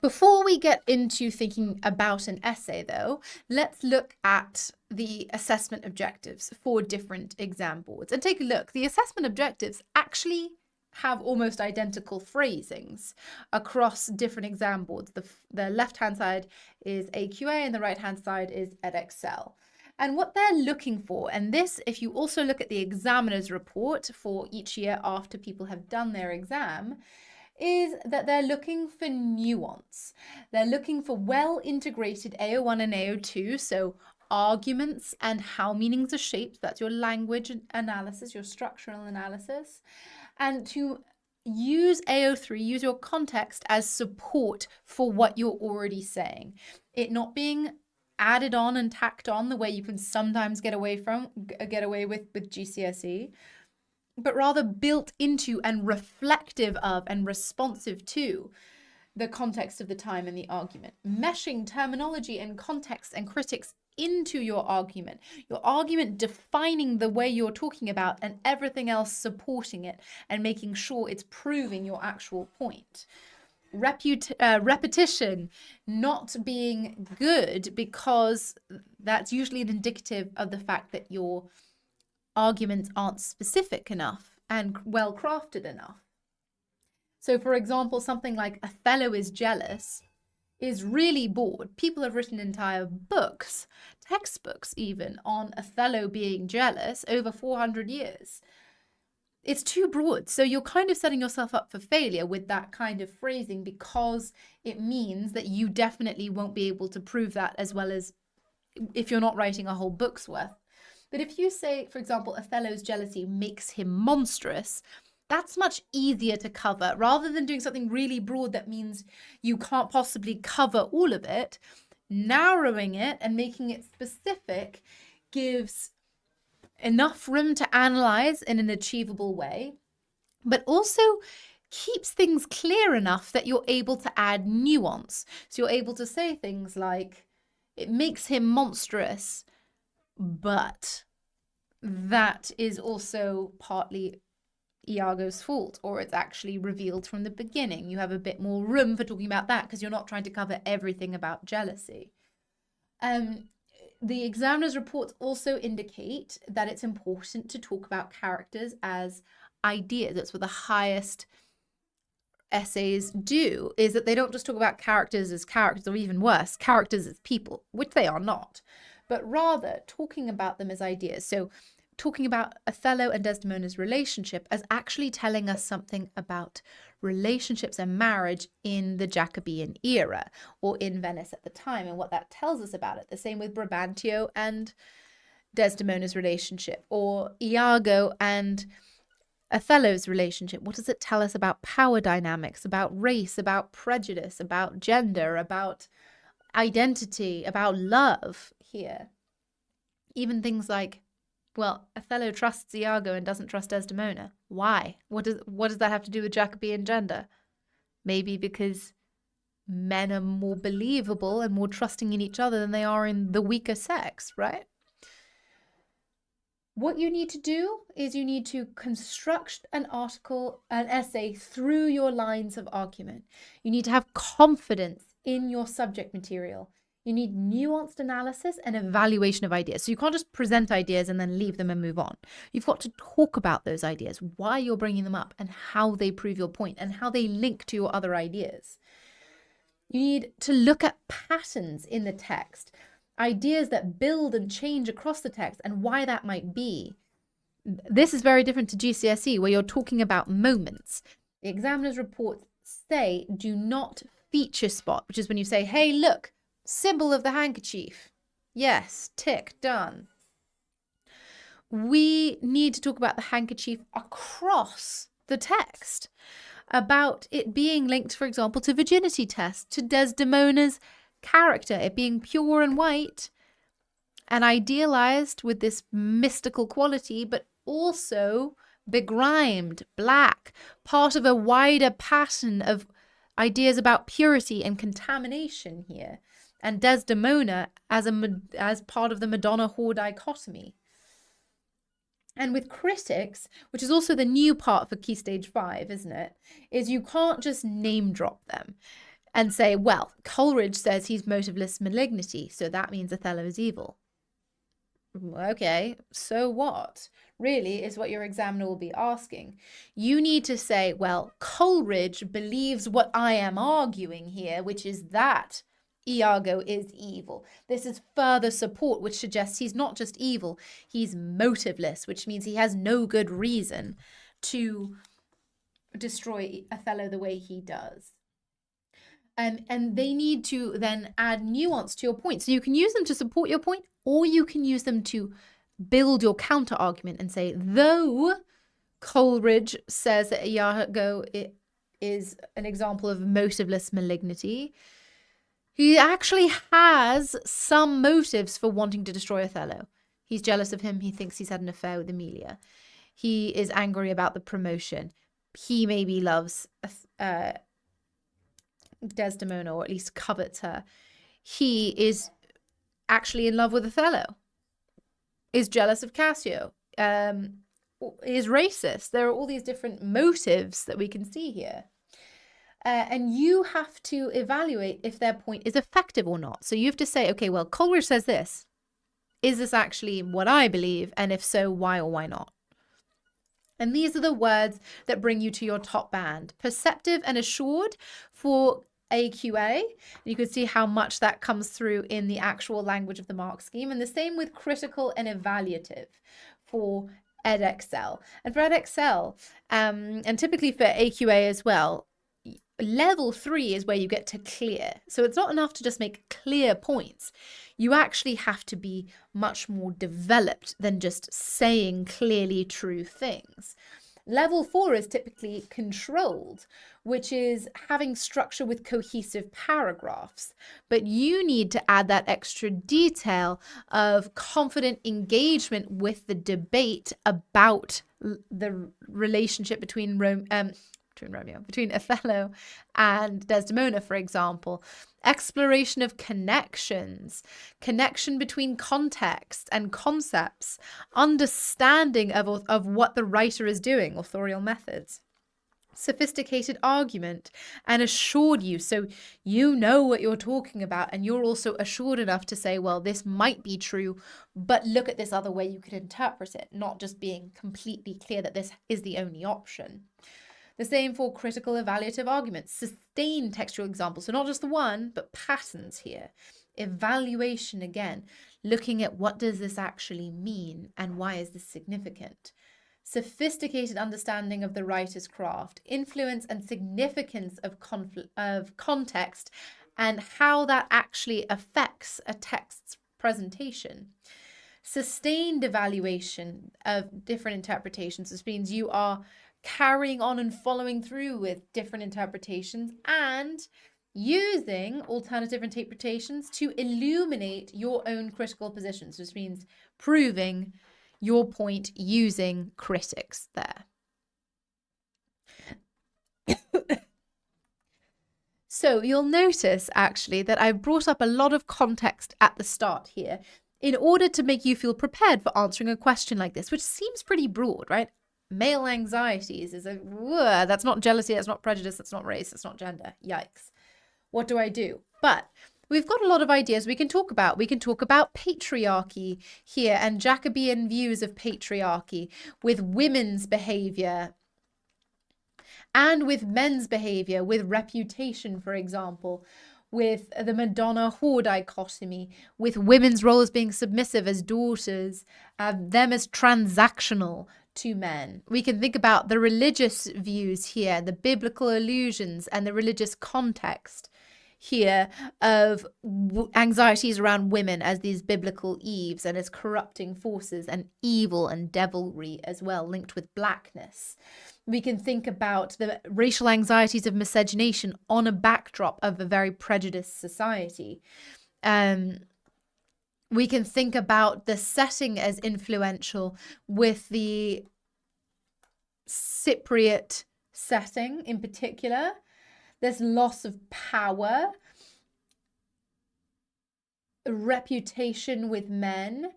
Before we get into thinking about an essay, though, let's look at the assessment objectives for different exam boards and take a look. The assessment objectives actually have almost identical phrasings across different exam boards. The left-hand side is AQA and the right-hand side is EdXL. And what they're looking for, and this, if you also look at the examiner's report for each year after people have done their exam, is that they're looking for nuance. They're looking for well-integrated AO1 and AO2, so arguments and how meanings are shaped. That's your language analysis, your structural analysis. And to use AO3, use your context as support for what you're already saying. It not being added on and tacked on the way you can sometimes get away with GCSE, but rather built into and reflective of and responsive to the context of the time and the argument. Meshing terminology and context and critics into your argument defining the way you're talking about and everything else supporting it and making sure it's proving your actual point. Repetition not being good, because that's usually an indicative of the fact that your arguments aren't specific enough and well crafted enough. So, for example, something like Othello is jealous is really broad. People have written entire books, textbooks even, on Othello being jealous over 400 years. It's too broad. So you're kind of setting yourself up for failure with that kind of phrasing, because it means that you definitely won't be able to prove that as well as if you're not writing a whole book's worth. But if you say, for example, Othello's jealousy makes him monstrous, that's much easier to cover. Rather than doing something really broad that means you can't possibly cover all of it, narrowing it and making it specific gives enough room to analyze in an achievable way, but also keeps things clear enough that you're able to add nuance. So you're able to say things like, it makes him monstrous, but that is also partly Iago's fault, or it's actually revealed from the beginning. You have a bit more room for talking about that because you're not trying to cover everything about jealousy. The examiner's reports also indicate that it's important to talk about characters as ideas. That's what the highest essays do, is that they don't just talk about characters as characters, or even worse, characters as people, which they are not, but rather talking about them as ideas. So talking about Othello and Desdemona's relationship as actually telling us something about relationships and marriage in the Jacobean era, or in Venice at the time, and what that tells us about it. The same with Brabantio and Desdemona's relationship, or Iago and Othello's relationship. What does it tell us about power dynamics, about race, about prejudice, about gender, about identity, about love here? Even things like, well, Othello trusts Iago and doesn't trust Desdemona. Why? What does that have to do with Jacobean gender? Maybe because men are more believable and more trusting in each other than they are in the weaker sex, right? What you need to do is you need to construct an article, an essay through your lines of argument. You need to have confidence in your subject material. You need nuanced analysis and evaluation of ideas. So you can't just present ideas and then leave them and move on. You've got to talk about those ideas, why you're bringing them up and how they prove your point and how they link to your other ideas. You need to look at patterns in the text, ideas that build and change across the text and why that might be. This is very different to GCSE, where you're talking about moments. The examiner's reports say do not feature spot, which is when you say, hey, look, symbol of the handkerchief. Yes, tick, done. We need to talk about the handkerchief across the text, about it being linked, for example, to virginity tests, to Desdemona's character, it being pure and white and idealized with this mystical quality, but also begrimed, black, part of a wider pattern of ideas about purity and contamination here. And Desdemona as part of the Madonna-whore dichotomy. And with critics, which is also the new part for Key Stage 5, isn't it, is you can't just name drop them. and say, well, Coleridge says he's motiveless malignity, so that means Othello is evil. Okay, so what? Really is what your examiner will be asking. You need to say, well, Coleridge believes what I am arguing here, which is that Iago is evil. This is further support, which suggests he's not just evil, he's motiveless, which means he has no good reason to destroy Othello the way he does. And they need to then add nuance to your point. So you can use them to support your point, or you can use them to build your counter argument and say, though Coleridge says that Iago is an example of motiveless malignity, he actually has some motives for wanting to destroy Othello. He's jealous of him. He thinks he's had an affair with Emilia. He is angry about the promotion. He maybe loves Desdemona, or at least covets her. He is actually in love with Othello, is jealous of Cassio, is racist. There are all these different motives that we can see here. And you have to evaluate if their point is effective or not. So you have to say, okay, well, Coleridge says this. Is this actually what I believe? And if so, why or why not? And these are the words that bring you to your top band. Perceptive and assured for AQA. You can see how much that comes through in the actual language of the mark scheme. And the same with critical and evaluative for EdXL. And for EdXL, and typically for AQA as well, level 3 is where you get to clear. So it's not enough to just make clear points. You actually have to be much more developed than just saying clearly true things. Level 4 is typically controlled, which is having structure with cohesive paragraphs. But you need to add that extra detail of confident engagement with the debate about the relationship between Othello and Desdemona, for example. Exploration of connections, connection between context and concepts, understanding of what the writer is doing, authorial methods. Sophisticated argument and assured you, so you know what you're talking about, and you're also assured enough to say, well, this might be true, but look at this other way you could interpret it, not just being completely clear that this is the only option. The same for critical evaluative arguments, sustained textual examples, so not just the one, but patterns here. Evaluation again, looking at what does this actually mean and why is this significant. Sophisticated understanding of the writer's craft, influence and significance of context, and how that actually affects a text's presentation. Sustained evaluation of different interpretations, which means you are carrying on and following through with different interpretations and using alternative interpretations to illuminate your own critical positions, which means proving your point using critics there. So you'll notice actually that I've brought up a lot of context at the start here in order to make you feel prepared for answering a question like this, which seems pretty broad, right? Male anxieties is that's not jealousy, that's not prejudice, that's not race, that's not gender. Yikes. What do I do? But we've got a lot of ideas we can talk about. We can talk about patriarchy here and Jacobean views of patriarchy with women's behavior and with men's behavior, with reputation, for example, with the Madonna whore dichotomy, with women's role as being submissive as daughters, them as transactional to men. We can think about the religious views here, the biblical allusions and the religious context here of anxieties around women as these biblical Eves and as corrupting forces and evil and devilry as well, linked with blackness. We can think about the racial anxieties of miscegenation on a backdrop of a very prejudiced society. We can think about the setting as influential with the Cypriot setting in particular. There's loss of power, reputation with men,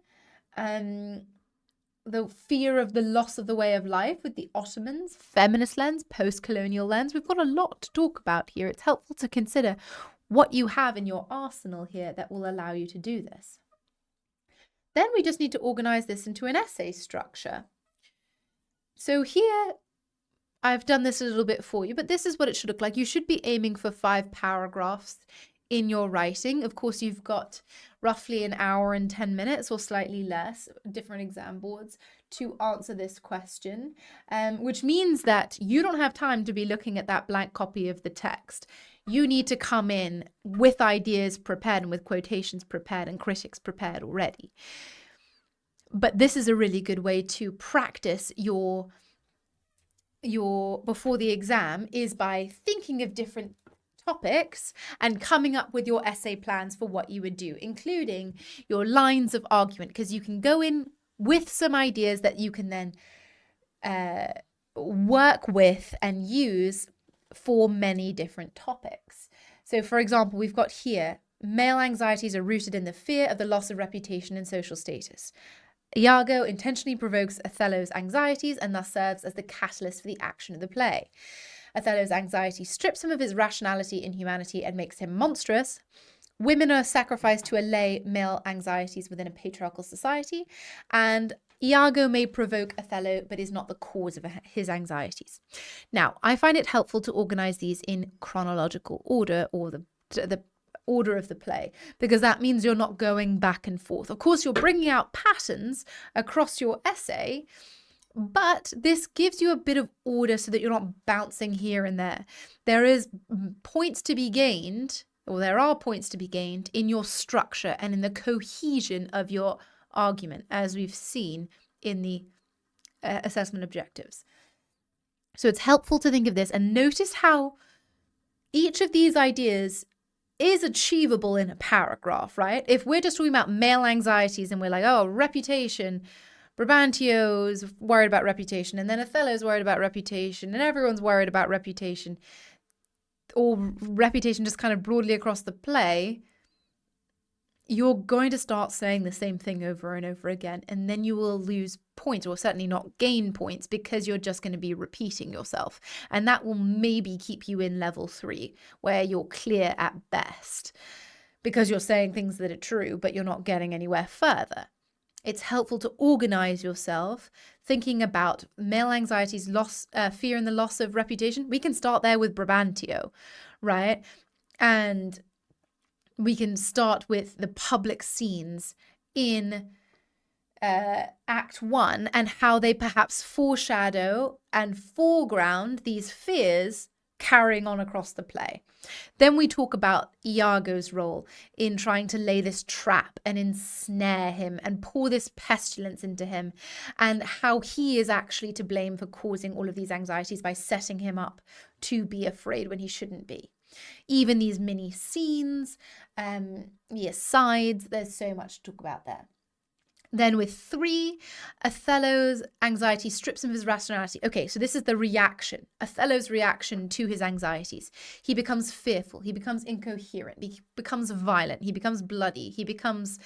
the fear of the loss of the way of life with the Ottomans, feminist lens, post-colonial lens. We've got a lot to talk about here. It's helpful to consider what you have in your arsenal here that will allow you to do this. Then we just need to organize this into an essay structure. So here, I've done this a little bit for you, but this is what it should look like. You should be aiming for 5 paragraphs in your writing. Of course, you've got roughly an hour and 10 minutes or slightly less, different exam boards, to answer this question, which means that you don't have time to be looking at that blank copy of the text. You need to come in with ideas prepared and with quotations prepared and critics prepared already. But this is a really good way to practice your before the exam, is by thinking of different topics and coming up with your essay plans for what you would do, including your lines of argument, because you can go in with some ideas that you can then work with and use for many different topics. So, for example, we've got here, male anxieties are rooted in the fear of the loss of reputation and social status. Iago intentionally provokes Othello's anxieties and thus serves as the catalyst for the action of the play. Othello's anxiety strips him of his rationality and humanity and makes him monstrous. Women are sacrificed to allay male anxieties within a patriarchal society, and Iago may provoke Othello, but is not the cause of his anxieties. Now, I find it helpful to organize these in chronological order, or the order of the play, because that means you're not going back and forth. Of course, you're bringing out patterns across your essay, but this gives you a bit of order so that you're not bouncing here and there. There is points to be gained, or there are points to be gained in your structure and in the cohesion of your argument, as we've seen in the assessment objectives. So it's helpful to think of this and notice how each of these ideas is achievable in a paragraph, right? If we're just talking about male anxieties and we're like, oh, reputation, Brabantio's worried about reputation, and then Othello's worried about reputation, and everyone's worried about reputation, or reputation just kind of broadly across the play, you're going to start saying the same thing over and over again, and then you will lose points, or certainly not gain points, because you're just going to be repeating yourself. And that will maybe keep you in level 3, where you're clear at best, because you're saying things that are true, but you're not getting anywhere further. It's helpful to organize yourself, thinking about male anxieties, fear and the loss of reputation. We can start there with Brabantio, right? And we can start with the public scenes in Act 1 and how they perhaps foreshadow and foreground these fears carrying on across the play. Then we talk about Iago's role in trying to lay this trap and ensnare him and pour this pestilence into him, and how he is actually to blame for causing all of these anxieties by setting him up to be afraid when he shouldn't be. Even these mini scenes, the asides, there's so much to talk about there. Then with 3, Othello's anxiety strips him of his rationality. Okay, so this is the reaction, Othello's reaction to his anxieties. He becomes fearful, he becomes incoherent, he becomes violent, he becomes bloody, he becomes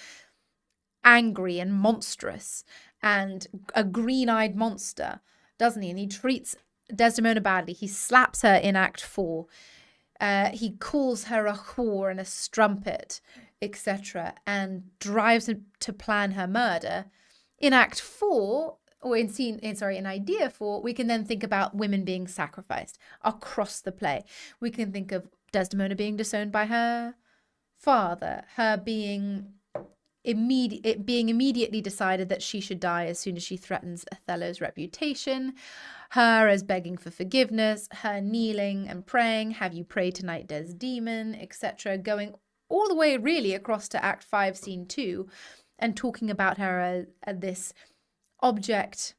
angry and monstrous and a green-eyed monster, doesn't he? And he treats Desdemona badly. He slaps her in Act 4. He calls her a whore and a strumpet, etc., and drives him to plan her murder. In Act 4, or in Idea 4, we can then think about women being sacrificed across the play. We can think of Desdemona being disowned by her father, her being immediately decided that she should die as soon as she threatens Othello's reputation, her as begging for forgiveness, her kneeling and praying, have you prayed tonight, Desdemon, etc., going all the way really across to Act 5, Scene 2, and talking about her as this object,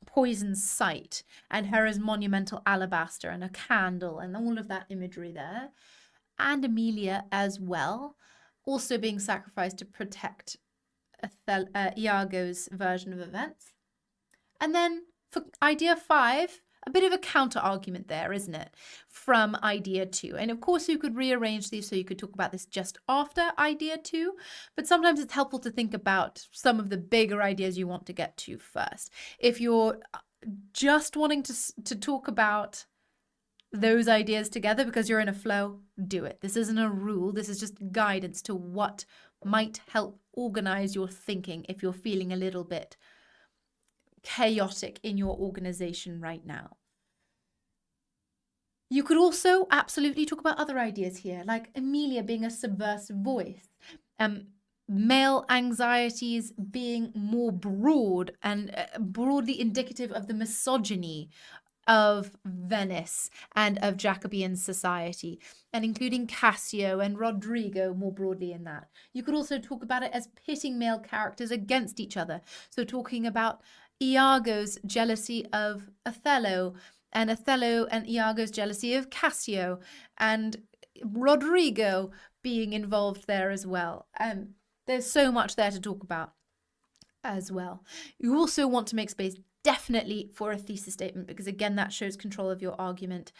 poison sight, and her as monumental alabaster and a candle, and all of that imagery there. And Emilia as well, also being sacrificed to protect Iago's version of events. And then for Idea 5, a bit of a counter argument there, isn't it, from idea 2? And of course, you could rearrange these so you could talk about this just after idea 2, but sometimes it's helpful to think about some of the bigger ideas you want to get to first. If you're just wanting to talk about those ideas together because you're in a flow, do it. This isn't a rule. This is just guidance to what might help organize your thinking if you're feeling a little bit chaotic in your organization right now. You could also absolutely talk about other ideas here, like Emilia being a subversive voice, male anxieties being more broad and broadly indicative of the misogyny of Venice and of Jacobean society, and including Cassio and Rodrigo more broadly in that. You could also talk about it as pitting male characters against each other. So talking about Iago's jealousy of Othello, and Othello and Iago's jealousy of Cassio, and Rodrigo being involved there as well. There's so much there to talk about as well. You also want to make space definitely for a thesis statement, because again, that shows control of your argument.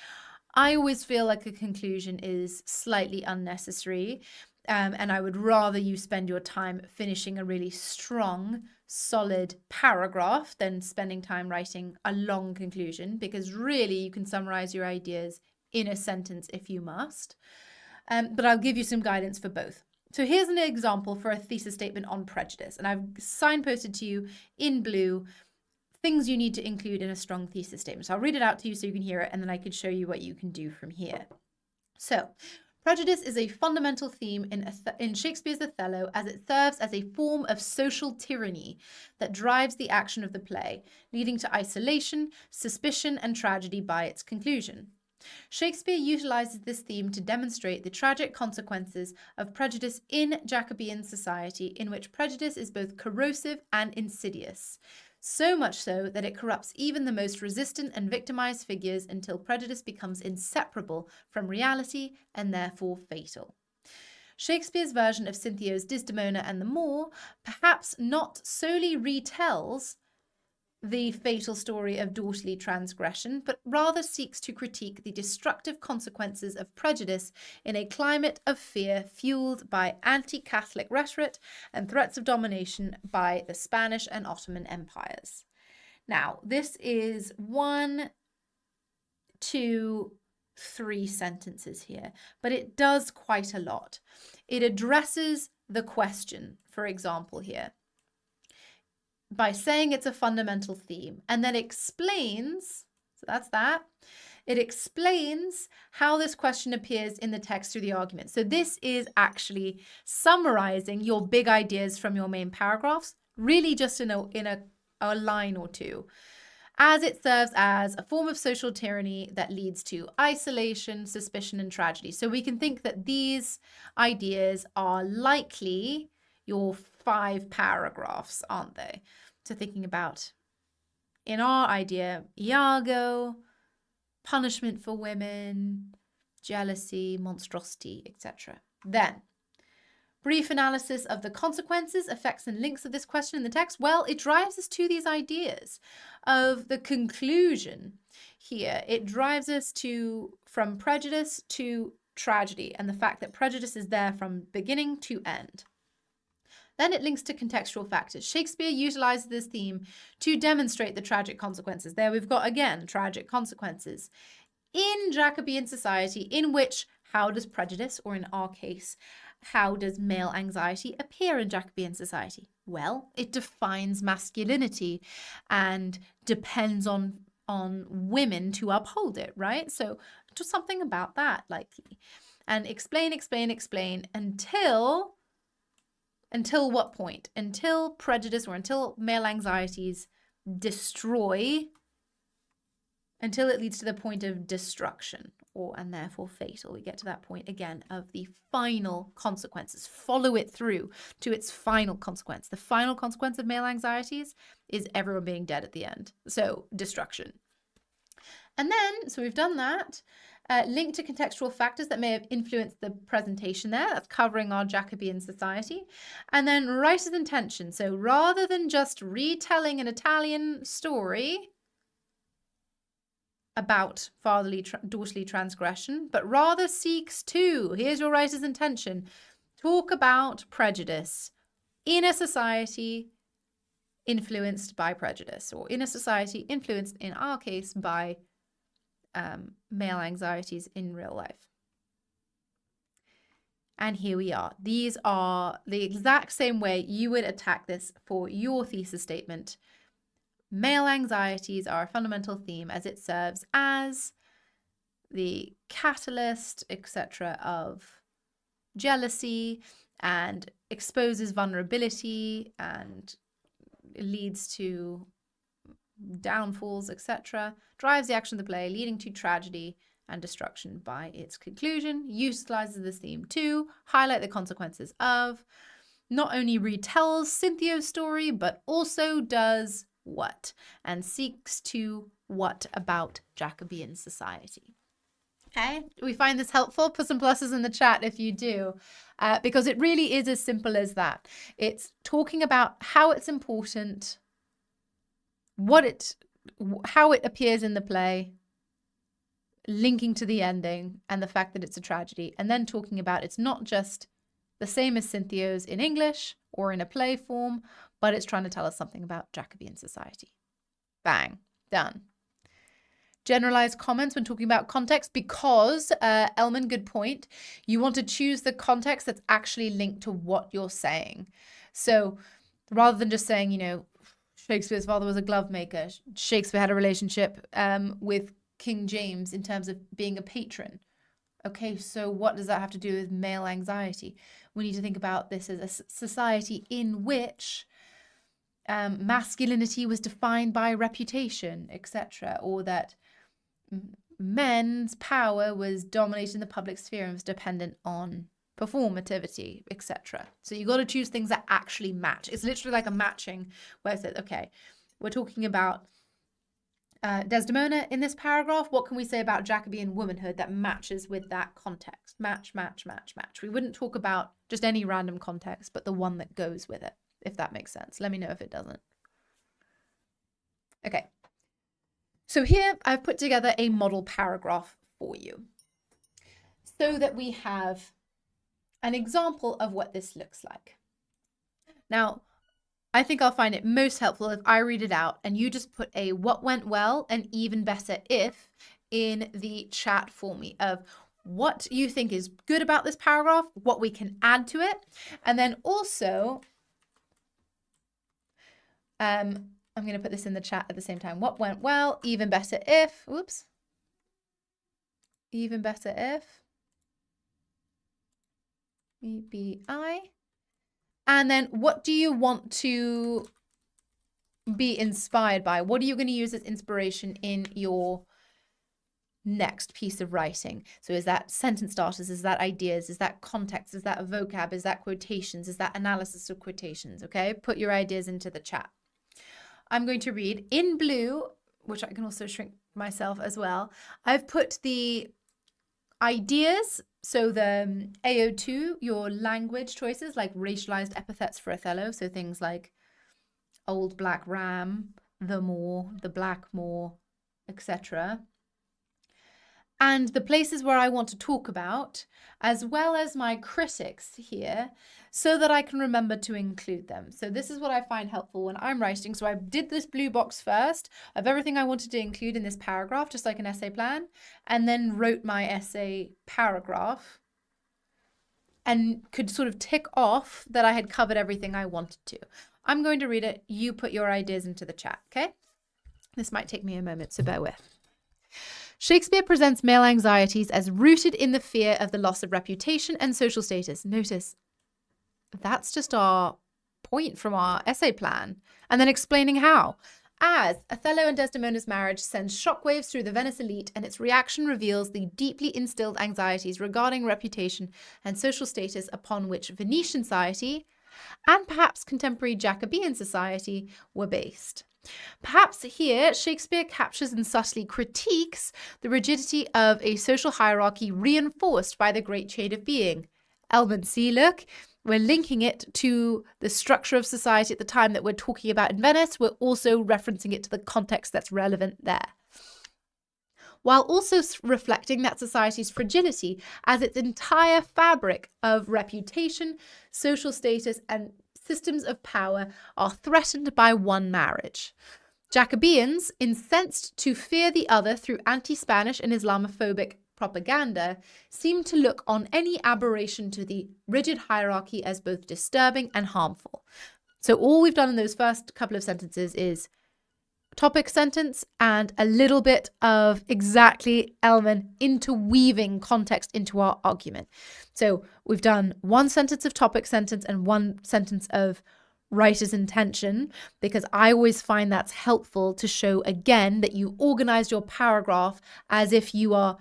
I always feel like a conclusion is slightly unnecessary, and I would rather you spend your time finishing a really strong, solid paragraph than spending time writing a long conclusion, because really you can summarize your ideas in a sentence if you must. But I'll give you some guidance for both. So here's an example for a thesis statement on prejudice, and I've signposted to you in blue things you need to include in a strong thesis statement. So I'll read it out to you so you can hear it, and then I can show you what you can do from here. So, prejudice is a fundamental theme in Shakespeare's Othello, as it serves as a form of social tyranny that drives the action of the play, leading to isolation, suspicion, and tragedy by its conclusion. Shakespeare utilizes this theme to demonstrate the tragic consequences of prejudice in Jacobean society, in which prejudice is both corrosive and insidious. So much so that it corrupts even the most resistant and victimized figures until prejudice becomes inseparable from reality and therefore fatal. Shakespeare's version of Cinthio's Desdemona and the Moor perhaps not solely retells the fatal story of daughterly transgression, but rather seeks to critique the destructive consequences of prejudice in a climate of fear fueled by anti-Catholic rhetoric and threats of domination by the Spanish and Ottoman empires. Now, this is 1, 2, 3 sentences here, but it does quite a lot. It addresses the question, for example, here, by saying it's a fundamental theme, and then explains, so that's that, it explains how this question appears in the text through the argument. So this is actually summarizing your big ideas from your main paragraphs, really just in a line or two, as it serves as a form of social tyranny that leads to isolation, suspicion, and tragedy. So we can think that these ideas are likely your 5 paragraphs, aren't they? So thinking about, in our idea, Iago, punishment for women, jealousy, monstrosity, etc. Then, brief analysis of the consequences, effects, and links of this question in the text. Well, it drives us to these ideas of the conclusion here. It drives us from prejudice to tragedy, and the fact that prejudice is there from beginning to end. Then it links to contextual factors. Shakespeare utilizes this theme to demonstrate the tragic consequences. There we've got, again, tragic consequences. In Jacobean society, in which, how does prejudice, or in our case, how does male anxiety appear in Jacobean society? Well, it defines masculinity and depends on women to uphold it, right? So just something about that, likely. And explain until what point? Until prejudice or until male anxieties destroy, until it leads to the point of destruction and therefore fatal. We get to that point again of the final consequences. Follow it through to its final consequence. The final consequence of male anxieties is everyone being dead at the end. So destruction. And then, so we've done that. Linked to contextual factors that may have influenced the presentation there. That's covering our Jacobean society. And then writer's intention. So rather than just retelling an Italian story, about daughterly transgression, but rather seeks to, here's your writer's intention, talk about prejudice in a society influenced by prejudice, or in a society influenced, in our case, by male anxieties in real life. And here we are. These are the exact same way you would attack this for your thesis statement. Male anxieties are a fundamental theme as it serves as the catalyst, etc., of jealousy and exposes vulnerability and leads to downfalls, etc., drives the action of the play, leading to tragedy and destruction by its conclusion, utilizes this theme to highlight the consequences of, not only retells Cynthia's story, but also does what? And seeks to what about Jacobean society? Okay, we find this helpful? Put some pluses in the chat if you do, because it really is as simple as that. It's talking about how it's important, how it appears in the play, linking to the ending and the fact that it's a tragedy, and then talking about it's not just the same as Cynthia's in English or in a play form, but it's trying to tell us something about Jacobean society. Bang, done. Generalized comments when talking about context, because, Elman, good point, you want to choose the context that's actually linked to what you're saying. So rather than just saying, you know, Shakespeare's father was a glove maker, Shakespeare had a relationship with King James in terms of being a patron. Okay, so what does that have to do with male anxiety? We need to think about this as a society in which masculinity was defined by reputation, etc., or that men's power was dominating the public sphere and was dependent on performativity, etc. So you got to choose things that actually match. It's literally like a matching where it says, okay, we're talking about Desdemona in this paragraph. What can we say about Jacobean womanhood that matches with that context? Match, match, match, match. We wouldn't talk about just any random context, but the one that goes with it, if that makes sense. Let me know if it doesn't. Okay. So here I've put together a model paragraph for you so that we have an example of what this looks like. Now, I think I'll find it most helpful if I read it out and you just put a what went well and even better if in the chat for me of what you think is good about this paragraph, what we can add to it, and then also I'm going to put this in the chat at the same time. What went well, even better if, whoops, even better if, EBI. And then what do you want to be inspired by? What are you going to use as inspiration in your next piece of writing? So is that sentence starters? Is that ideas? Is that context? Is that a vocab? Is that quotations? Is that analysis of quotations? Okay, put your ideas into the chat. I'm going to read in blue, which I can also shrink myself as well. I've put the ideas, so the AO2, your language choices, like racialized epithets for Othello, so things like old black ram, the moor, the black moor, etc. And the places where I want to talk about, as well as my critics here, so that I can remember to include them. So this is what I find helpful when I'm writing. So I did this blue box first of everything I wanted to include in this paragraph, just like an essay plan, and then wrote my essay paragraph and could sort of tick off that I had covered everything I wanted to. I'm going to read it. You put your ideas into the chat, okay? This might take me a moment, so bear with. Shakespeare presents male anxieties as rooted in the fear of the loss of reputation and social status. Notice, that's just our point from our essay plan. And then explaining how. As Othello and Desdemona's marriage sends shockwaves through the Venice elite and its reaction reveals the deeply instilled anxieties regarding reputation and social status upon which Venetian society and perhaps contemporary Jacobean society were based. Perhaps here, Shakespeare captures and subtly critiques the rigidity of a social hierarchy reinforced by the great chain of being. Elman, see, look, we're linking it to the structure of society at the time that we're talking about in Venice. We're also referencing it to the context that's relevant there. while also reflecting that society's fragility as its entire fabric of reputation, social status, and systems of power are threatened by one marriage. Jacobeans, incensed to fear the other through anti-Spanish and Islamophobic propaganda, seem to look on any aberration to the rigid hierarchy as both disturbing and harmful. So all we've done in those first couple of sentences is topic sentence and a little bit of exactly element interweaving context into our argument. So we've done one sentence of topic sentence and one sentence of writer's intention, because I always find that's helpful to show again that you organize your paragraph as if you are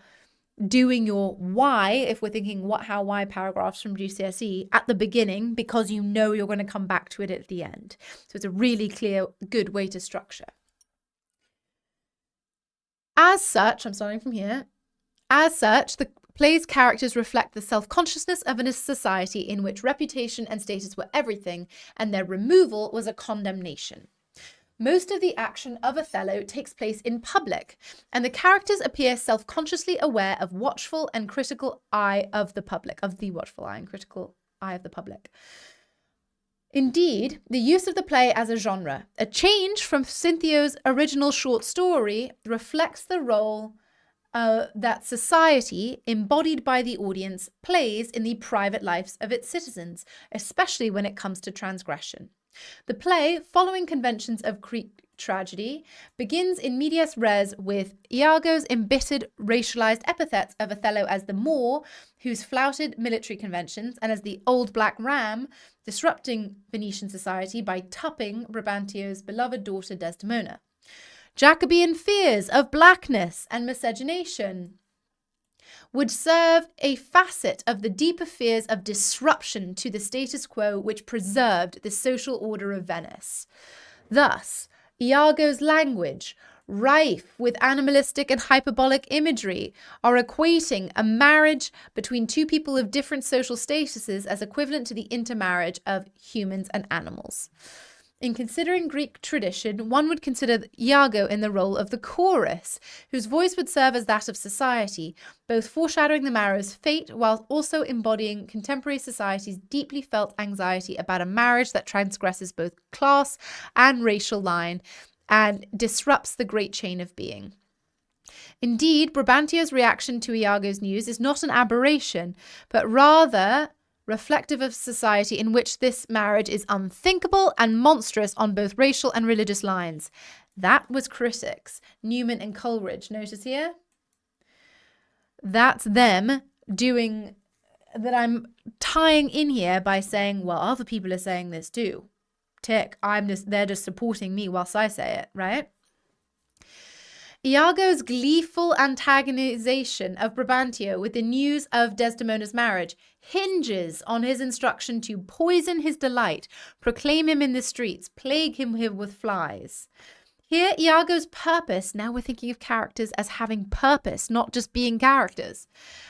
doing your why, if we're thinking what, how, why paragraphs from GCSE at the beginning, because you know you're going to come back to it at the end. So it's a really clear, good way to structure. As such, I'm starting from here. As such, the play's characters reflect the self-consciousness of a society in which reputation and status were everything, and their removal was a condemnation. Most of the action of Othello takes place in public, and the characters appear self-consciously aware of watchful and critical eye of the public, Indeed, the use of the play as a genre, a change from Cinthio's original short story, reflects the role that society, embodied by the audience, plays in the private lives of its citizens, especially when it comes to transgression. The play, following conventions of Greek tragedy, begins in medias res with Iago's embittered racialized epithets of Othello as the Moor, who's flouted military conventions, and as the old black ram, disrupting Venetian society by tupping Brabantio's beloved daughter Desdemona. Jacobean fears of blackness and miscegenation would serve a facet of the deeper fears of disruption to the status quo which preserved the social order of Venice. Thus, Iago's language, rife with animalistic and hyperbolic imagery, are equating a marriage between two people of different social statuses as equivalent to the intermarriage of humans and animals. In considering Greek tradition, one would consider Iago in the role of the chorus, whose voice would serve as that of society, both foreshadowing the marrow's fate while also embodying contemporary society's deeply felt anxiety about a marriage that transgresses both class and racial line and disrupts the great chain of being. Indeed, Brabantio's reaction to Iago's news is not an aberration, but rather reflective of society in which this marriage is unthinkable and monstrous on both racial and religious lines. That was critics, Newman and Coleridge. Notice here? That's them doing that. I'm tying in here by saying, well, other people are saying this too. Tick, they're just supporting me whilst I say it, right? Iago's gleeful antagonization of Brabantio with the news of Desdemona's marriage hinges on his instruction to poison his delight, proclaim him in the streets, plague him with flies. Here, Iago's purpose, now we're thinking of characters as having purpose, not just being characters,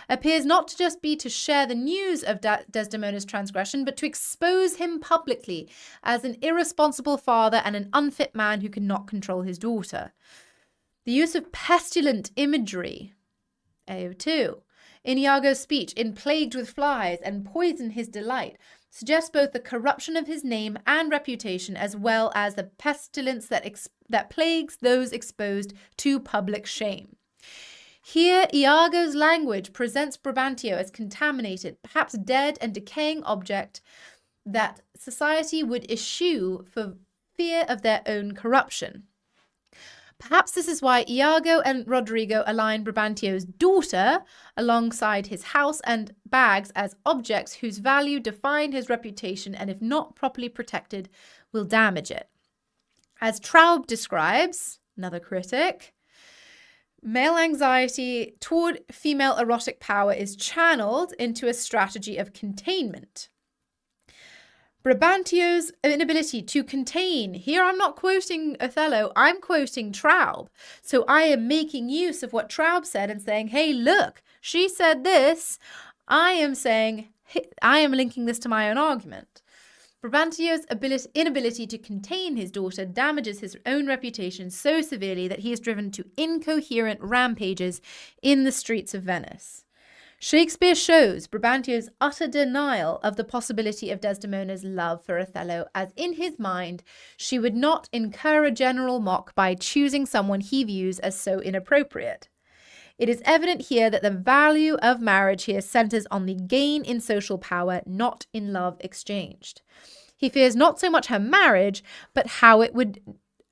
appears not to just be to share the news of Desdemona's transgression, but to expose him publicly as an irresponsible father and an unfit man who cannot control his daughter. The use of pestilent imagery, AO2, in Iago's speech, in plagued with flies and poison his delight, suggests both the corruption of his name and reputation, as well as the pestilence that plagues those exposed to public shame. Here, Iago's language presents Brabantio as contaminated, perhaps dead and decaying object that society would eschew for fear of their own corruption. Perhaps this is why Iago and Rodrigo align Brabantio's daughter alongside his house and bags as objects whose value define his reputation and, if not properly protected, will damage it. As Traub describes, another critic, male anxiety toward female erotic power is channeled into a strategy of containment. Brabantio's inability to contain, here I'm not quoting Othello, I'm quoting Traub. So I am making use of what Traub said and saying, hey, look, she said this. I am saying, I am linking this to my own argument. Brabantio's inability to contain his daughter damages his own reputation so severely that he is driven to incoherent rampages in the streets of Venice. Shakespeare shows Brabantio's utter denial of the possibility of Desdemona's love for Othello, as in his mind, she would not incur a general mock by choosing someone he views as so inappropriate. It is evident here that the value of marriage here centers on the gain in social power, not in love exchanged. He fears not so much her marriage, but how it would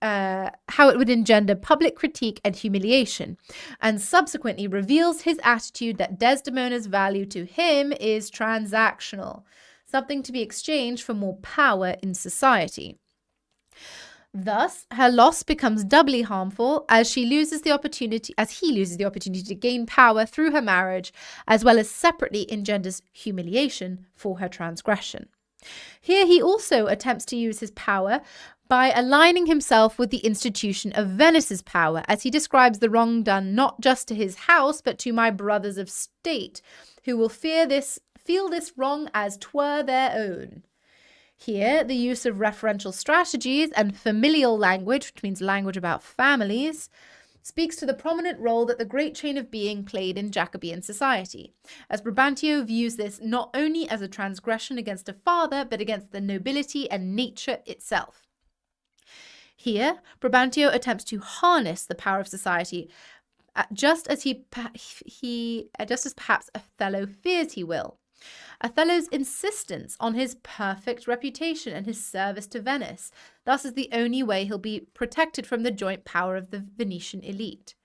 engender public critique and humiliation, and subsequently reveals his attitude that Desdemona's value to him is transactional, something to be exchanged for more power in society. Thus, her loss becomes doubly harmful as he loses the opportunity to gain power through her marriage, as well as separately engenders humiliation for her transgression. Here he also attempts to use his power by aligning himself with the institution of Venice's power, as he describes the wrong done not just to his house, but to my brothers of state, who will feel this wrong as 'twere their own. Here, the use of referential strategies and familial language, which means language about families, speaks to the prominent role that the great chain of being played in Jacobean society, as Brabantio views this not only as a transgression against a father, but against the nobility and nature itself. Here, Brabantio attempts to harness the power of society, just as perhaps Othello fears he will. Othello's insistence on his perfect reputation and his service to Venice thus is the only way he'll be protected from the joint power of the Venetian elite.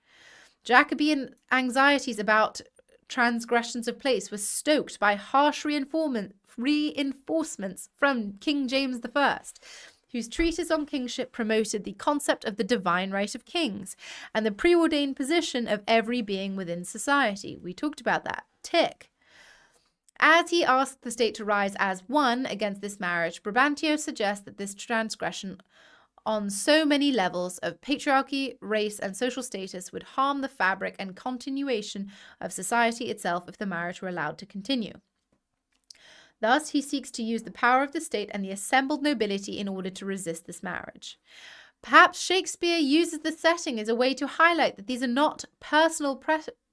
Jacobean anxieties about transgressions of place were stoked by harsh reinforcements from King James I, whose treatise on kingship promoted the concept of the divine right of kings and the preordained position of every being within society. We talked about that. Tick. As he asked the state to rise as one against this marriage, Brabantio suggests that this transgression on so many levels of patriarchy, race, and social status would harm the fabric and continuation of society itself if the marriage were allowed to continue. Thus, he seeks to use the power of the state and the assembled nobility in order to resist this marriage. Perhaps Shakespeare uses the setting as a way to highlight that these are not personal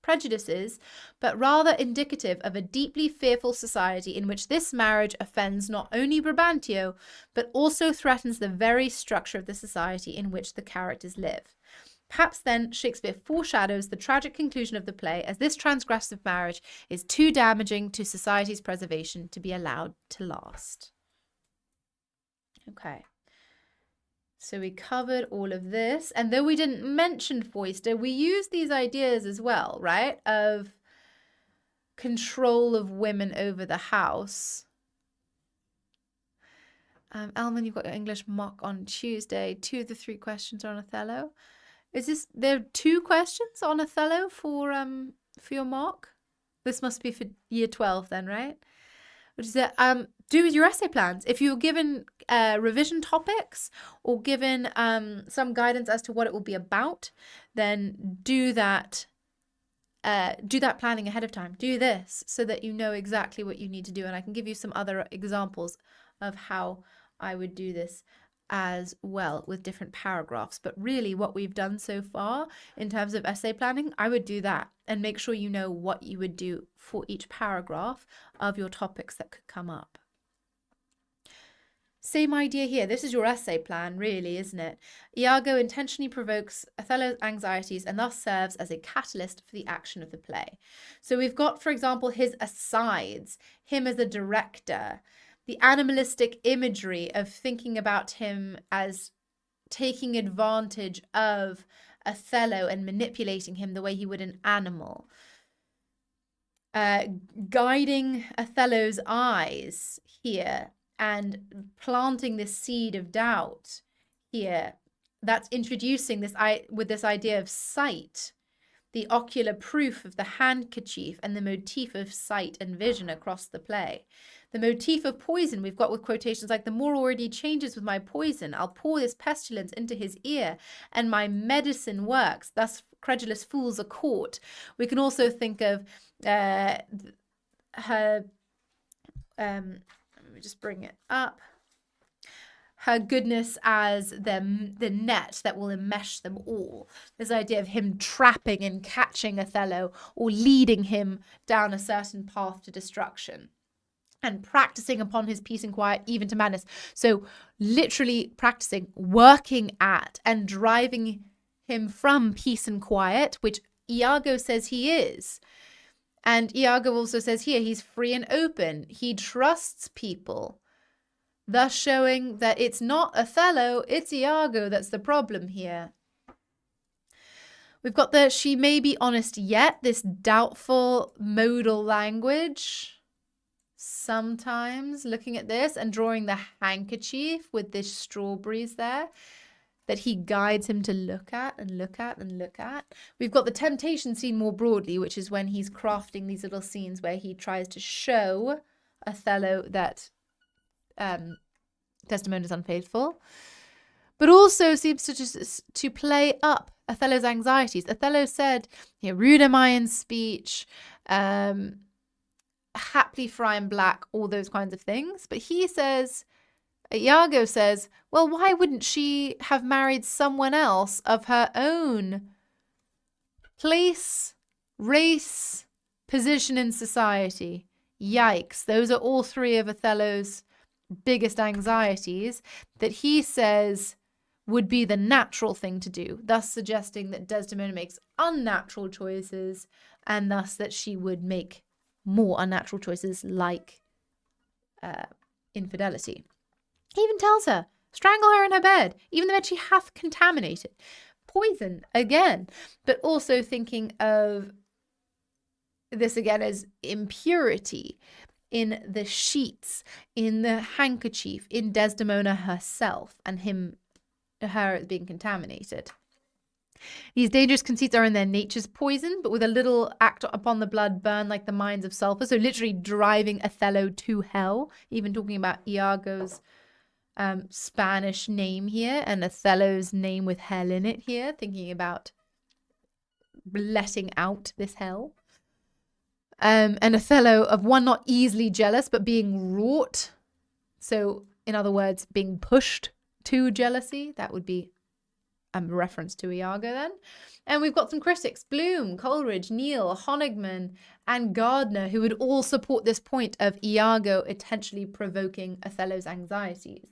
prejudices, but rather indicative of a deeply fearful society in which this marriage offends not only Brabantio, but also threatens the very structure of the society in which the characters live. Perhaps then Shakespeare foreshadows the tragic conclusion of the play, as this transgressive marriage is too damaging to society's preservation to be allowed to last. Okay. So we covered all of this, and though we didn't mention foister, we used these ideas as well, right? Of control of women over the house. Elman, you've got your English mock on Tuesday. 2 of the 3 questions are on Othello. There are 2 questions on Othello for your mock? This must be for year 12 then, right? Which is that do with your essay plans. If you're given revision topics or given some guidance as to what it will be about, then do that planning ahead of time. Do this so that you know exactly what you need to do. And I can give you some other examples of how I would do this as well with different paragraphs. But really what we've done so far in terms of essay planning, I would do that and make sure you know what you would do for each paragraph of your topics that could come up. Same idea here. This is your essay plan, really, isn't it? Iago intentionally provokes Othello's anxieties and thus serves as a catalyst for the action of the play. So we've got, for example, his asides, him as a director, the animalistic imagery of thinking about him as taking advantage of Othello and manipulating him the way he would an animal. Guiding Othello's eyes here and planting this seed of doubt here. That's introducing this with this idea of sight, the ocular proof of the handkerchief and the motif of sight and vision across the play. The motif of poison we've got with quotations like, the more already changes with my poison, I'll pour this pestilence into his ear, and my medicine works, thus credulous fools are caught. We can also think of her, let me just bring it up. her goodness as the net that will enmesh them all. This idea of him trapping and catching Othello or leading him down a certain path to destruction and practicing upon his peace and quiet, even to madness. So literally practicing, working at and driving him from peace and quiet, which Iago says he is. And Iago also says here, he's free and open. He trusts people, thus showing that it's not Othello, it's Iago that's the problem here. We've got the she may be honest yet, this doubtful modal language. Sometimes looking at this and drawing the handkerchief with this strawberries there that he guides him to look at and look at and look at. We've got the temptation scene more broadly, which is when he's crafting these little scenes where he tries to show Othello that Desdemona is unfaithful, but also seems to play up Othello's anxieties. Othello said, rude am I in speech, happily for I am black, all those kinds of things. But he says, Iago says, well, why wouldn't she have married someone else of her own place, race, position in society? Yikes. Those are all three of Othello's biggest anxieties that he says would be the natural thing to do, thus suggesting that Desdemona makes unnatural choices and thus that she would make more unnatural choices like infidelity. He even tells her, strangle her in her bed, even the bed she hath contaminated. Poison again, but also thinking of this again as impurity in the sheets, in the handkerchief, in Desdemona herself, and her as being contaminated. These dangerous conceits are in their nature's poison, but with a little act upon the blood burn like the mines of sulfur. So literally driving Othello to hell, even talking about Iago's Spanish name here and Othello's name with hell in it here, thinking about letting out this hell. And Othello of one not easily jealous, but being wrought. So in other words, being pushed to jealousy. That would be a reference to Iago then. And we've got some critics, Bloom, Coleridge, Neil, Honigman, and Gardner, who would all support this point of Iago intentionally provoking Othello's anxieties.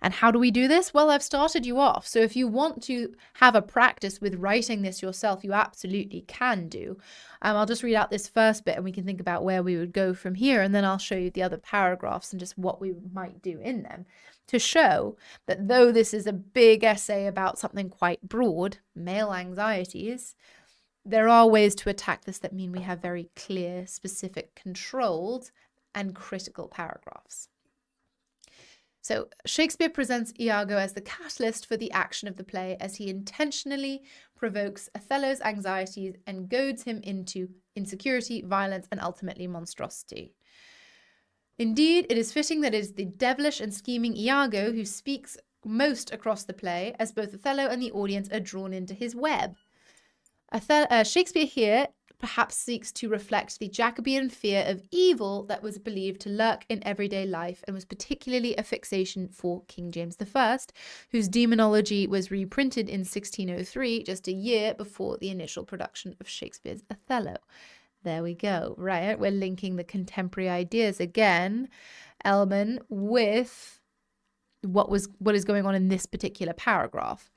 And how do we do this? Well, I've started you off. So if you want to have a practice with writing this yourself, you absolutely can do. I'll just read out this first bit and we can think about where we would go from here. And then I'll show you the other paragraphs and just what we might do in them to show that though this is a big essay about something quite broad, male anxieties, there are ways to attack this that mean we have very clear, specific, controlled, and critical paragraphs. So Shakespeare presents Iago as the catalyst for the action of the play as he intentionally provokes Othello's anxieties and goads him into insecurity, violence, and ultimately monstrosity. Indeed, it is fitting that it is the devilish and scheming Iago who speaks most across the play, as both Othello and the audience are drawn into his web. Shakespeare here perhaps seeks to reflect the Jacobean fear of evil that was believed to lurk in everyday life and was particularly a fixation for King James I, whose demonology was reprinted in 1603, just a year before the initial production of Shakespeare's Othello. There we go, right? We're linking the contemporary ideas again, Elman, with what is going on in this particular paragraph.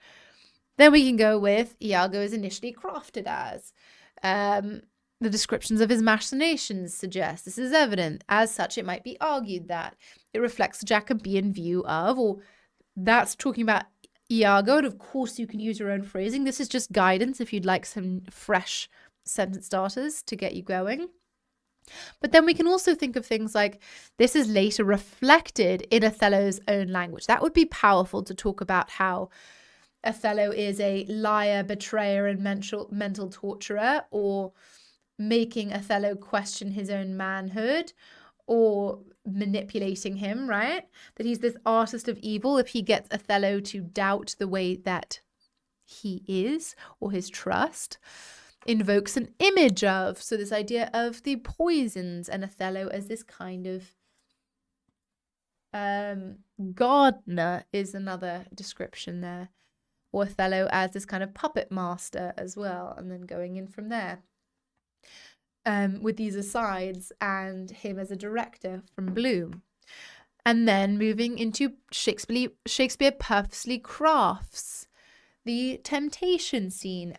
Then we can go with Iago is initially crafted as. The descriptions of his machinations suggest this is evident. As such, it might be argued that it reflects the Jacobean view of, or that's talking about Iago. And of course, you can use your own phrasing. This is just guidance if you'd like some fresh sentence starters to get you going. But then we can also think of things like this is later reflected in Othello's own language. That would be powerful to talk about how Othello is a liar, betrayer, and mental torturer, or making Othello question his own manhood, or manipulating him, right? That he's this artist of evil if he gets Othello to doubt the way that he is, or his trust. Invokes an image of, so this idea of the poisons and Othello as this kind of Gardener is another description there. Or Othello as this kind of puppet master as well, and then going in from there. With these asides and him as a director from Bloom. And then moving into Shakespeare purposely crafts the temptation scene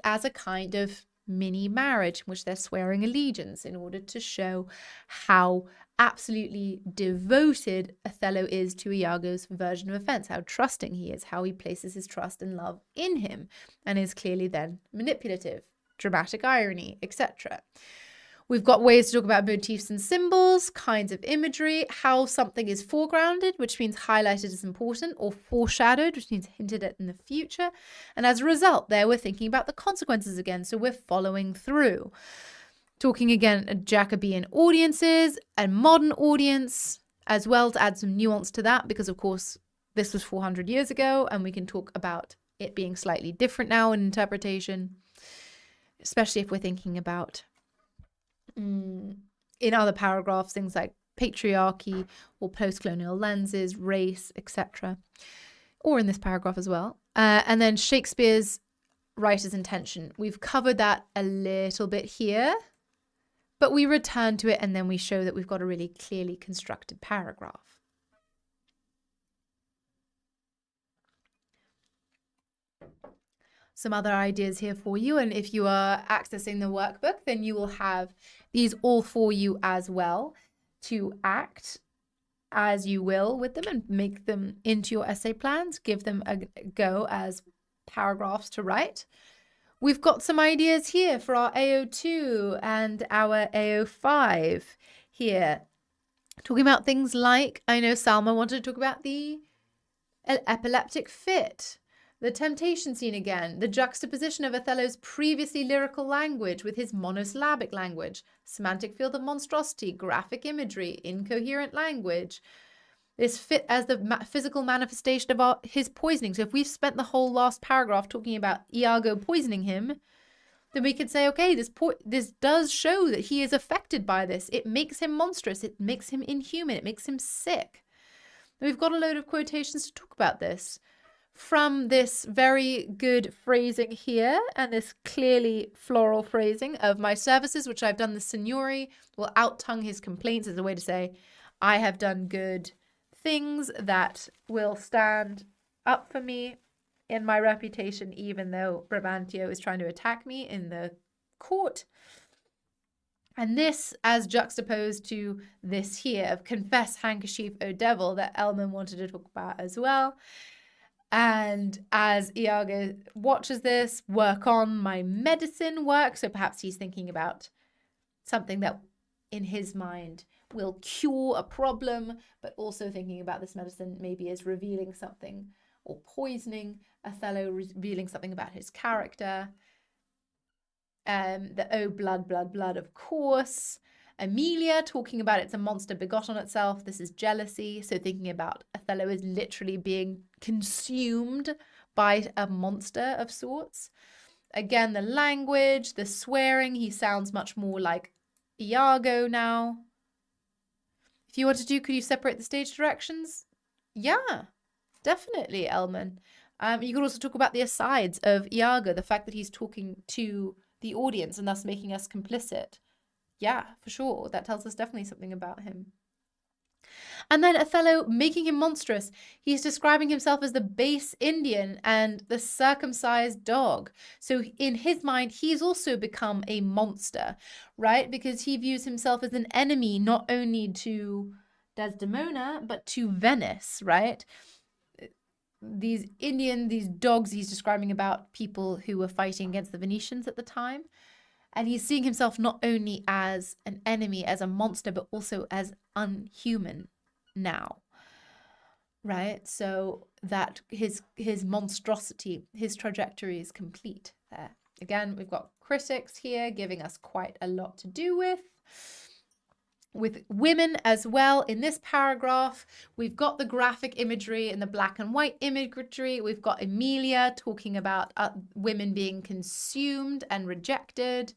as a kind of mini marriage in which they're swearing allegiance in order to show how absolutely devoted Othello is to Iago's version of events, how trusting he is, how he places his trust and love in him, and is clearly then manipulative, dramatic irony, etc. We've got ways to talk about motifs and symbols, kinds of imagery, how something is foregrounded, which means highlighted as important, or foreshadowed, which means hinted at in the future. And as a result, there we're thinking about the consequences again, so we're following through. Talking again Jacobean audiences and modern audience, as well, to add some nuance to that, because of course this was 400 years ago, and we can talk about it being slightly different now in interpretation, especially if we're thinking about in other paragraphs, things like patriarchy or post-colonial lenses, race, etc. Or in this paragraph as well. And then Shakespeare's writer's intention. We've covered that a little bit here, but we return to it and then we show that we've got a really clearly constructed paragraph. Some other ideas here for you, and if you are accessing the workbook, then you will have these all for you as well to act as you will with them and make them into your essay plans, give them a go as paragraphs to write. We've got some ideas here for our AO2 and our AO5 here, talking about things like, I know Salma wanted to talk about the epileptic fit, the temptation scene again, the juxtaposition of Othello's previously lyrical language with his monosyllabic language, semantic field of monstrosity, graphic imagery, incoherent language. This fit as the physical manifestation of his poisoning. So if we've spent the whole last paragraph talking about Iago poisoning him, then we could say, okay, this does show that he is affected by this. It makes him monstrous. It makes him inhuman. It makes him sick. And we've got a load of quotations to talk about this. From this very good phrasing here and this clearly floral phrasing of my services, which I've done the signori, will out-tongue his complaints as a way to say, I have done good things that will stand up for me in my reputation, even though Brabantio is trying to attack me in the court. And this as juxtaposed to this here of confess handkerchief, O devil, that Elman wanted to talk about as well. And as Iago watches this, work on my medicine work. So perhaps he's thinking about something that in his mind will cure a problem, but also thinking about this medicine maybe as revealing something or poisoning Othello, revealing something about his character. The oh, blood, blood, blood, of course. Emilia talking about it's a monster begot on itself. This is jealousy. So thinking about Othello is literally being consumed by a monster of sorts. Again, the language, the swearing. He sounds much more like Iago now. If you want to could you separate the stage directions? Yeah, definitely, Elman. You could also talk about the asides of Iago, the fact that he's talking to the audience and thus making us complicit. Yeah, for sure. That tells us definitely something about him. And then Othello making him monstrous. He's describing himself as the base Indian and the circumcised dog. So in his mind, he's also become a monster, right? Because he views himself as an enemy, not only to Desdemona, but to Venice, right? These dogs he's describing about people who were fighting against the Venetians at the time. And he's seeing himself not only as an enemy, as a monster, but also as unhuman now, right? So that his monstrosity, his trajectory is complete there. Again, we've got critics here giving us quite a lot to do with women as well. In this paragraph, we've got the graphic imagery and the black and white imagery. We've got Emilia talking about women being consumed and rejected.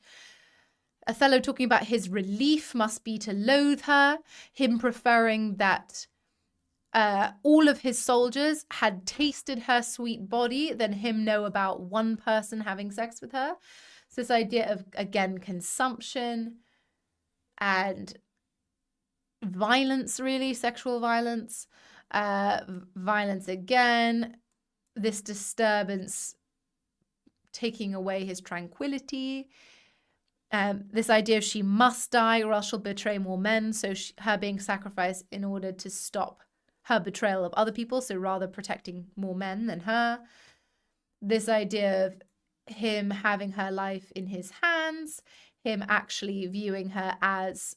Othello talking about his relief must be to loathe her, him preferring that all of his soldiers had tasted her sweet body than him know about one person having sex with her. So this idea of, again, consumption and violence, really, sexual violence, violence again, this disturbance taking away his tranquility, this idea of she must die or else she'll betray more men, so her being sacrificed in order to stop her betrayal of other people, so rather protecting more men than her. This idea of him having her life in his hands, him actually viewing her as,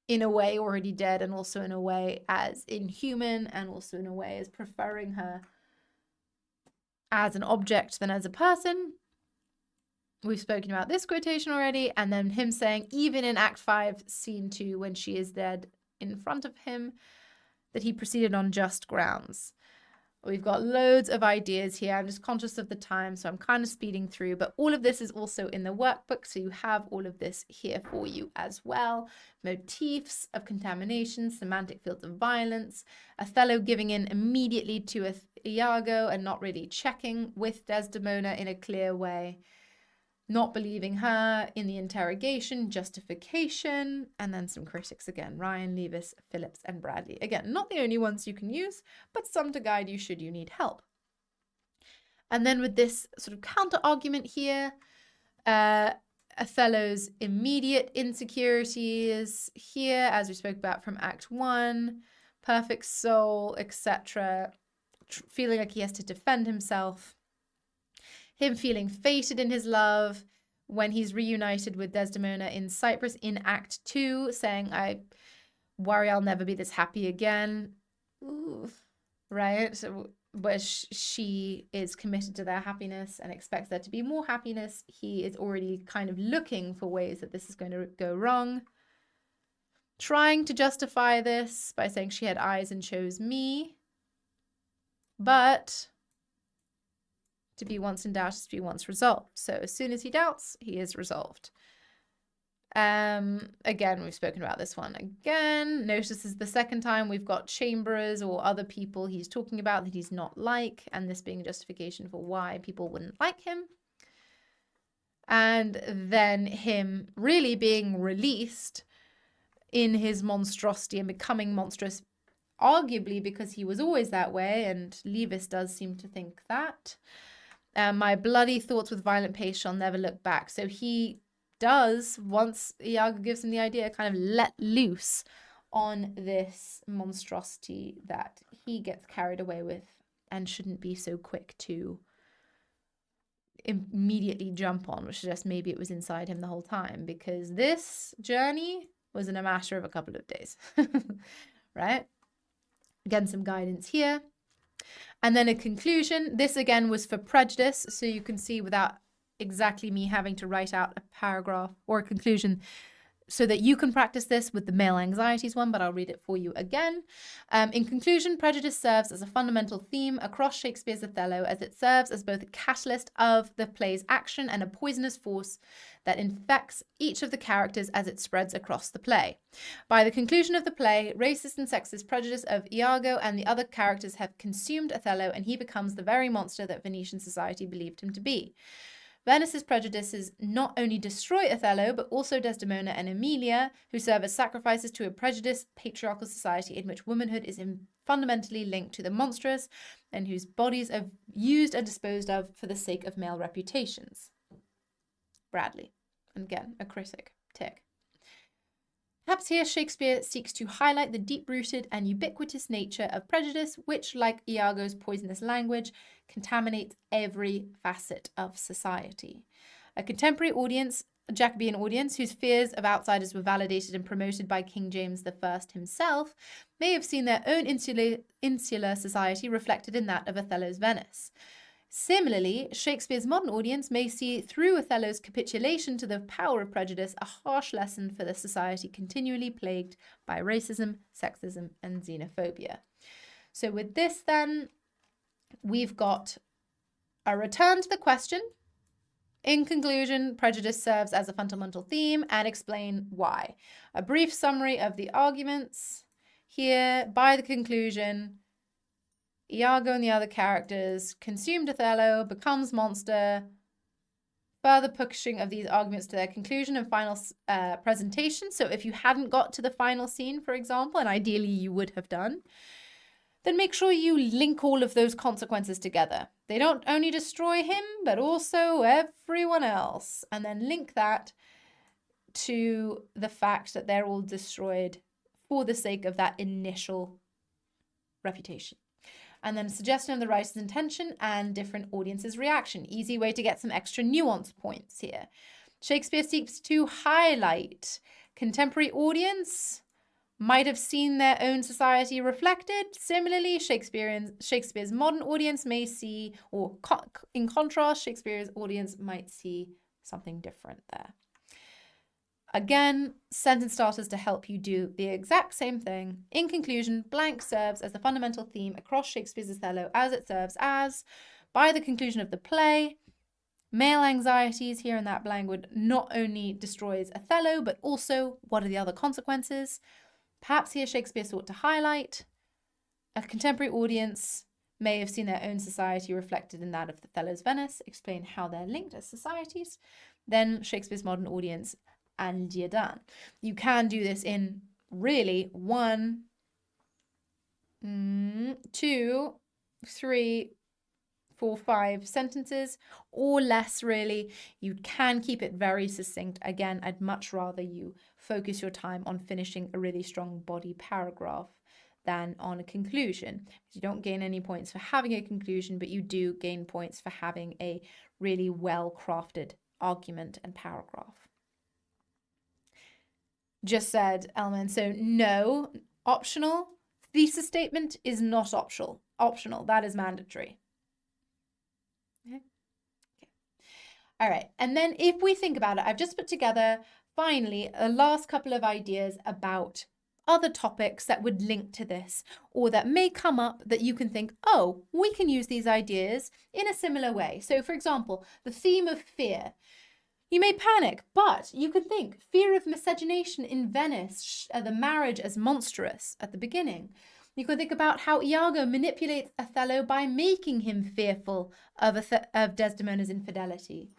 in a way, already dead, and also in a way as inhuman, and also in a way as preferring her as an object than as a person. We've spoken about this quotation already. And then him saying, even in Act 5, Scene 2, when she is dead in front of him, that he proceeded on just grounds. We've got loads of ideas here. I'm just conscious of the time, so I'm kind of speeding through. But all of this is also in the workbook, so you have all of this here for you as well. Motifs of contamination, semantic fields of violence, Othello giving in immediately to Iago and not really checking with Desdemona in a clear way. Not believing her in the interrogation, justification, and then some critics again, Ryan, Levis, Phillips, and Bradley. Again, not the only ones you can use, but some to guide you should you need help. And then with this sort of counter argument here, Othello's immediate insecurities here, as we spoke about from Act 1, perfect soul, etc., feeling like he has to defend himself. Him feeling fated in his love when he's reunited with Desdemona in Cyprus in Act 2, saying, I worry I'll never be this happy again. Ooh. Right? So, where she is committed to their happiness and expects there to be more happiness. He is already kind of looking for ways that this is going to go wrong. Trying to justify this by saying she had eyes and chose me. But to be once in doubt is to be once resolved. So as soon as he doubts, he is resolved. Again, we've spoken about this one again. Notice this is the second time we've got chamberers or other people he's talking about that he's not like, and this being a justification for why people wouldn't like him. And then him really being released in his monstrosity and becoming monstrous, arguably because he was always that way, and Levis does seem to think that. My bloody thoughts with violent pace shall never look back. So he does, once Iago gives him the idea, kind of let loose on this monstrosity that he gets carried away with and shouldn't be so quick to immediately jump on, which suggests maybe it was inside him the whole time, because this journey was in a matter of a couple of days. Right? Again, some guidance here. And then a conclusion. This again was for prejudice, so you can see without exactly me having to write out a paragraph or a conclusion, so that you can practice this with the male anxieties one, but I'll read it for you again. In conclusion, prejudice serves as a fundamental theme across Shakespeare's Othello, as it serves as both a catalyst of the play's action and a poisonous force that infects each of the characters as it spreads across the play. By the conclusion of the play, racist and sexist prejudice of Iago and the other characters have consumed Othello, and he becomes the very monster that Venetian society believed him to be. Venice's prejudices not only destroy Othello, but also Desdemona and Emilia, who serve as sacrifices to a prejudiced patriarchal society in which womanhood is fundamentally linked to the monstrous and whose bodies are used and disposed of for the sake of male reputations. Bradley. And again, a critic. Tick. Perhaps here Shakespeare seeks to highlight the deep-rooted and ubiquitous nature of prejudice, which, like Iago's poisonous language, contaminates every facet of society. A contemporary audience, a Jacobean audience, whose fears of outsiders were validated and promoted by King James I himself, may have seen their own insular society reflected in that of Othello's Venice. Similarly, Shakespeare's modern audience may see through Othello's capitulation to the power of prejudice a harsh lesson for the society continually plagued by racism, sexism, and xenophobia. So with this then, we've got a return to the question. In conclusion, prejudice serves as a fundamental theme, and explain why. A brief summary of the arguments here, by the conclusion, Iago and the other characters consumed Othello, becomes monster, further pushing of these arguments to their conclusion and final presentation. So if you hadn't got to the final scene, for example, and ideally you would have done, then make sure you link all of those consequences together. They don't only destroy him, but also everyone else. And then link that to the fact that they're all destroyed for the sake of that initial reputation. And then suggestion of the writer's intention and different audiences' reaction. Easy way to get some extra nuance points here. Shakespeare seeks to highlight contemporary audience might have seen their own society reflected. Similarly, Shakespeare's modern audience may see, or in contrast, Shakespeare's audience might see something different there. Again, sentence starters to help you do the exact same thing. In conclusion, blank serves as the fundamental theme across Shakespeare's Othello, as it serves as, by the conclusion of the play, male anxieties here in that blank would not only destroys Othello, but also what are the other consequences? Perhaps here Shakespeare sought to highlight a contemporary audience may have seen their own society reflected in that of Othello's Venice, explain how they're linked as societies, then Shakespeare's modern audience, and you're done. You can do this in really 1, 2, 3, 4, 5 sentences or less really. You can keep it very succinct. Again, I'd much rather you focus your time on finishing a really strong body paragraph than on a conclusion. You don't gain any points for having a conclusion, but you do gain points for having a really well-crafted argument and paragraph. Just said Elman. So no, optional. Thesis statement is not optional. That is mandatory. Okay. All right. And then if we think about it, I've just put together finally a last couple of ideas about other topics that would link to this or that may come up that you can think, oh, we can use these ideas in a similar way. So for example, the theme of fear. You may panic, but you could think fear of miscegenation in Venice, the marriage as monstrous at the beginning. You could think about how Iago manipulates Othello by making him fearful of Desdemona's infidelity.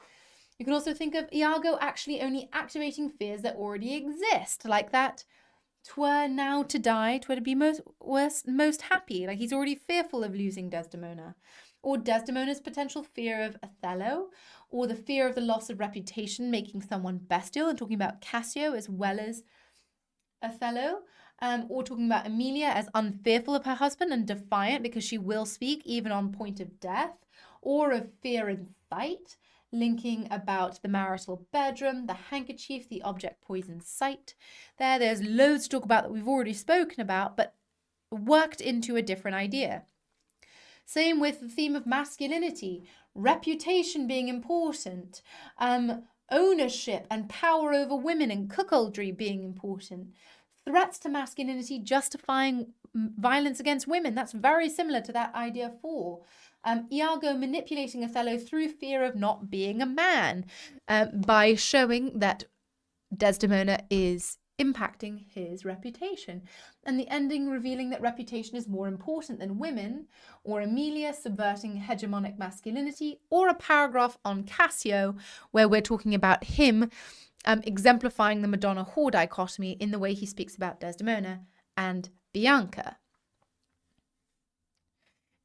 You can also think of Iago actually only activating fears that already exist, like that "'twere now to die, 'twere to be most happy." Like he's already fearful of losing Desdemona. Or Desdemona's potential fear of Othello, or the fear of the loss of reputation making someone bestial, and talking about Cassio as well as Othello, or talking about Emilia as unfearful of her husband and defiant because she will speak even on point of death, or of fear and sight, linking about the marital bedroom, the handkerchief, the object poison sight. There's loads to talk about that we've already spoken about, but worked into a different idea. Same with the theme of masculinity, reputation being important, ownership and power over women and cuckoldry being important, threats to masculinity justifying violence against women. That's very similar to that idea 4. Iago manipulating Othello through fear of not being a man by showing that Desdemona is impacting his reputation, and the ending revealing that reputation is more important than women, or Emilia subverting hegemonic masculinity, or a paragraph on Cassio where we're talking about him exemplifying the Madonna-whore dichotomy in the way he speaks about Desdemona and Bianca.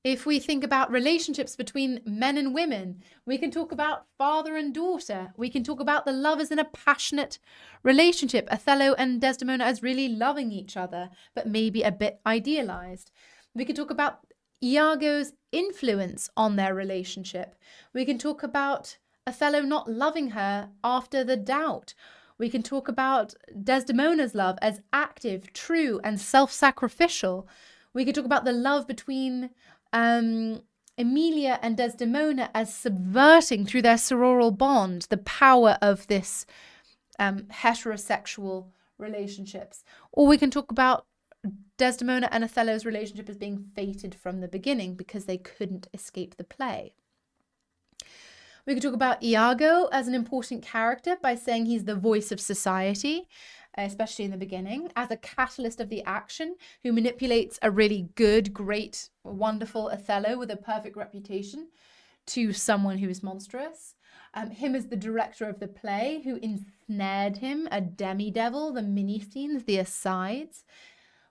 If we think about relationships between men and women, we can talk about father and daughter. We can talk about the lovers in a passionate relationship, Othello and Desdemona as really loving each other, but maybe a bit idealized. We can talk about Iago's influence on their relationship. We can talk about Othello not loving her after the doubt. We can talk about Desdemona's love as active, true, and self-sacrificial. We can talk about the love between Emilia and Desdemona as subverting through their sororal bond the power of this heterosexual relationships. Or we can talk about Desdemona and Othello's relationship as being fated from the beginning because they couldn't escape the play. We could talk about Iago as an important character by saying he's the voice of society, especially in the beginning, as a catalyst of the action, who manipulates a really good, great, wonderful Othello with a perfect reputation to someone who is monstrous. Him as the director of the play, who ensnared him, a demi-devil, the mini-scenes, the asides.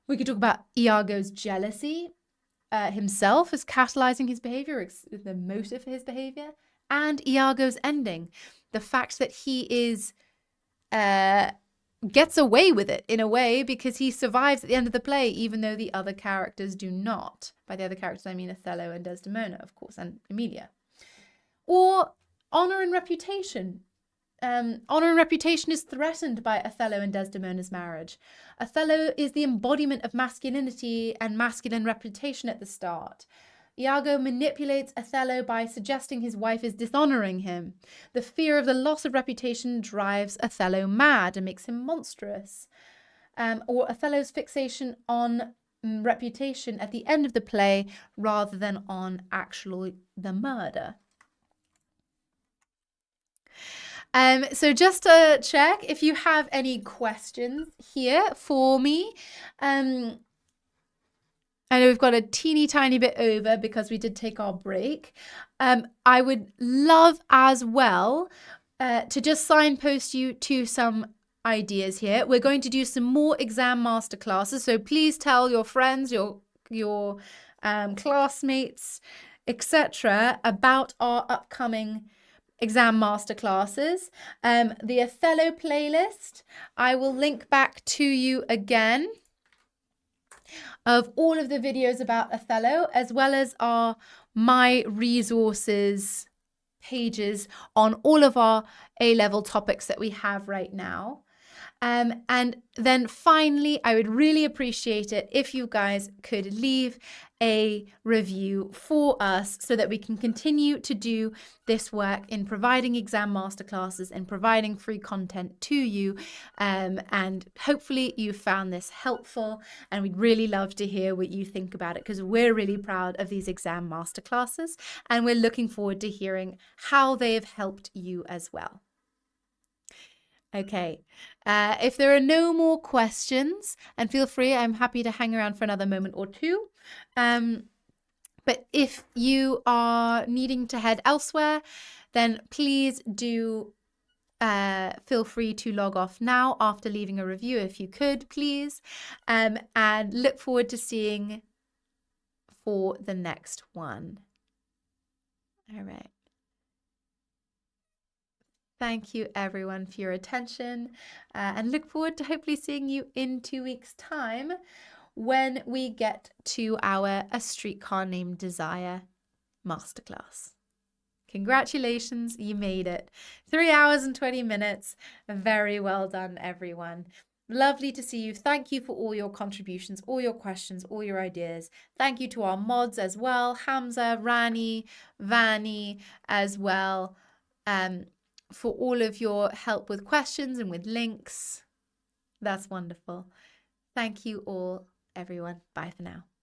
We could talk about Iago's jealousy, himself as catalyzing his behavior, the motive for his behavior, and Iago's ending, the fact that he is gets away with it in a way because he survives at the end of the play, even though the other characters do not. By the other characters, I mean Othello and Desdemona, of course, and Emilia. Or honor and reputation. Honor and reputation is threatened by Othello and Desdemona's marriage. Othello is the embodiment of masculinity and masculine reputation at the start. Iago manipulates Othello by suggesting his wife is dishonoring him. The fear of the loss of reputation drives Othello mad and makes him monstrous. Or Othello's fixation on reputation at the end of the play rather than on actually the murder. So just to check, if you have any questions here for me, I know we've got a teeny tiny bit over because we did take our break. I would love as well to just signpost you to some ideas here. We're going to do some more exam masterclasses, so please tell your friends, your classmates, etc. about our upcoming exam masterclasses. The Othello playlist, I will link back to you again, of all of the videos about Othello, as well as our My Resources pages on all of our A-level topics that we have right now. And then finally, I would really appreciate it if you guys could leave a review for us so that we can continue to do this work in providing exam masterclasses and providing free content to you. And hopefully you found this helpful, and we'd really love to hear what you think about it, because we're really proud of these exam masterclasses and we're looking forward to hearing how they have helped you as well. Okay, if there are no more questions, and feel free, I'm happy to hang around for another moment or two. But if you are needing to head elsewhere, then please do feel free to log off now after leaving a review, if you could, please. And look forward to seeing for the next one. All right. Thank you, everyone, for your attention, and look forward to hopefully seeing you in 2 weeks' time when we get to our A Streetcar Named Desire masterclass. Congratulations, you made it. 3 hours and 20 minutes. Very well done, everyone. Lovely to see you. Thank you for all your contributions, all your questions, all your ideas. Thank you to our mods as well, Hamza, Rani, Vani as well. For all of your help with questions and with links. That's wonderful. Thank you all, everyone. Bye for now.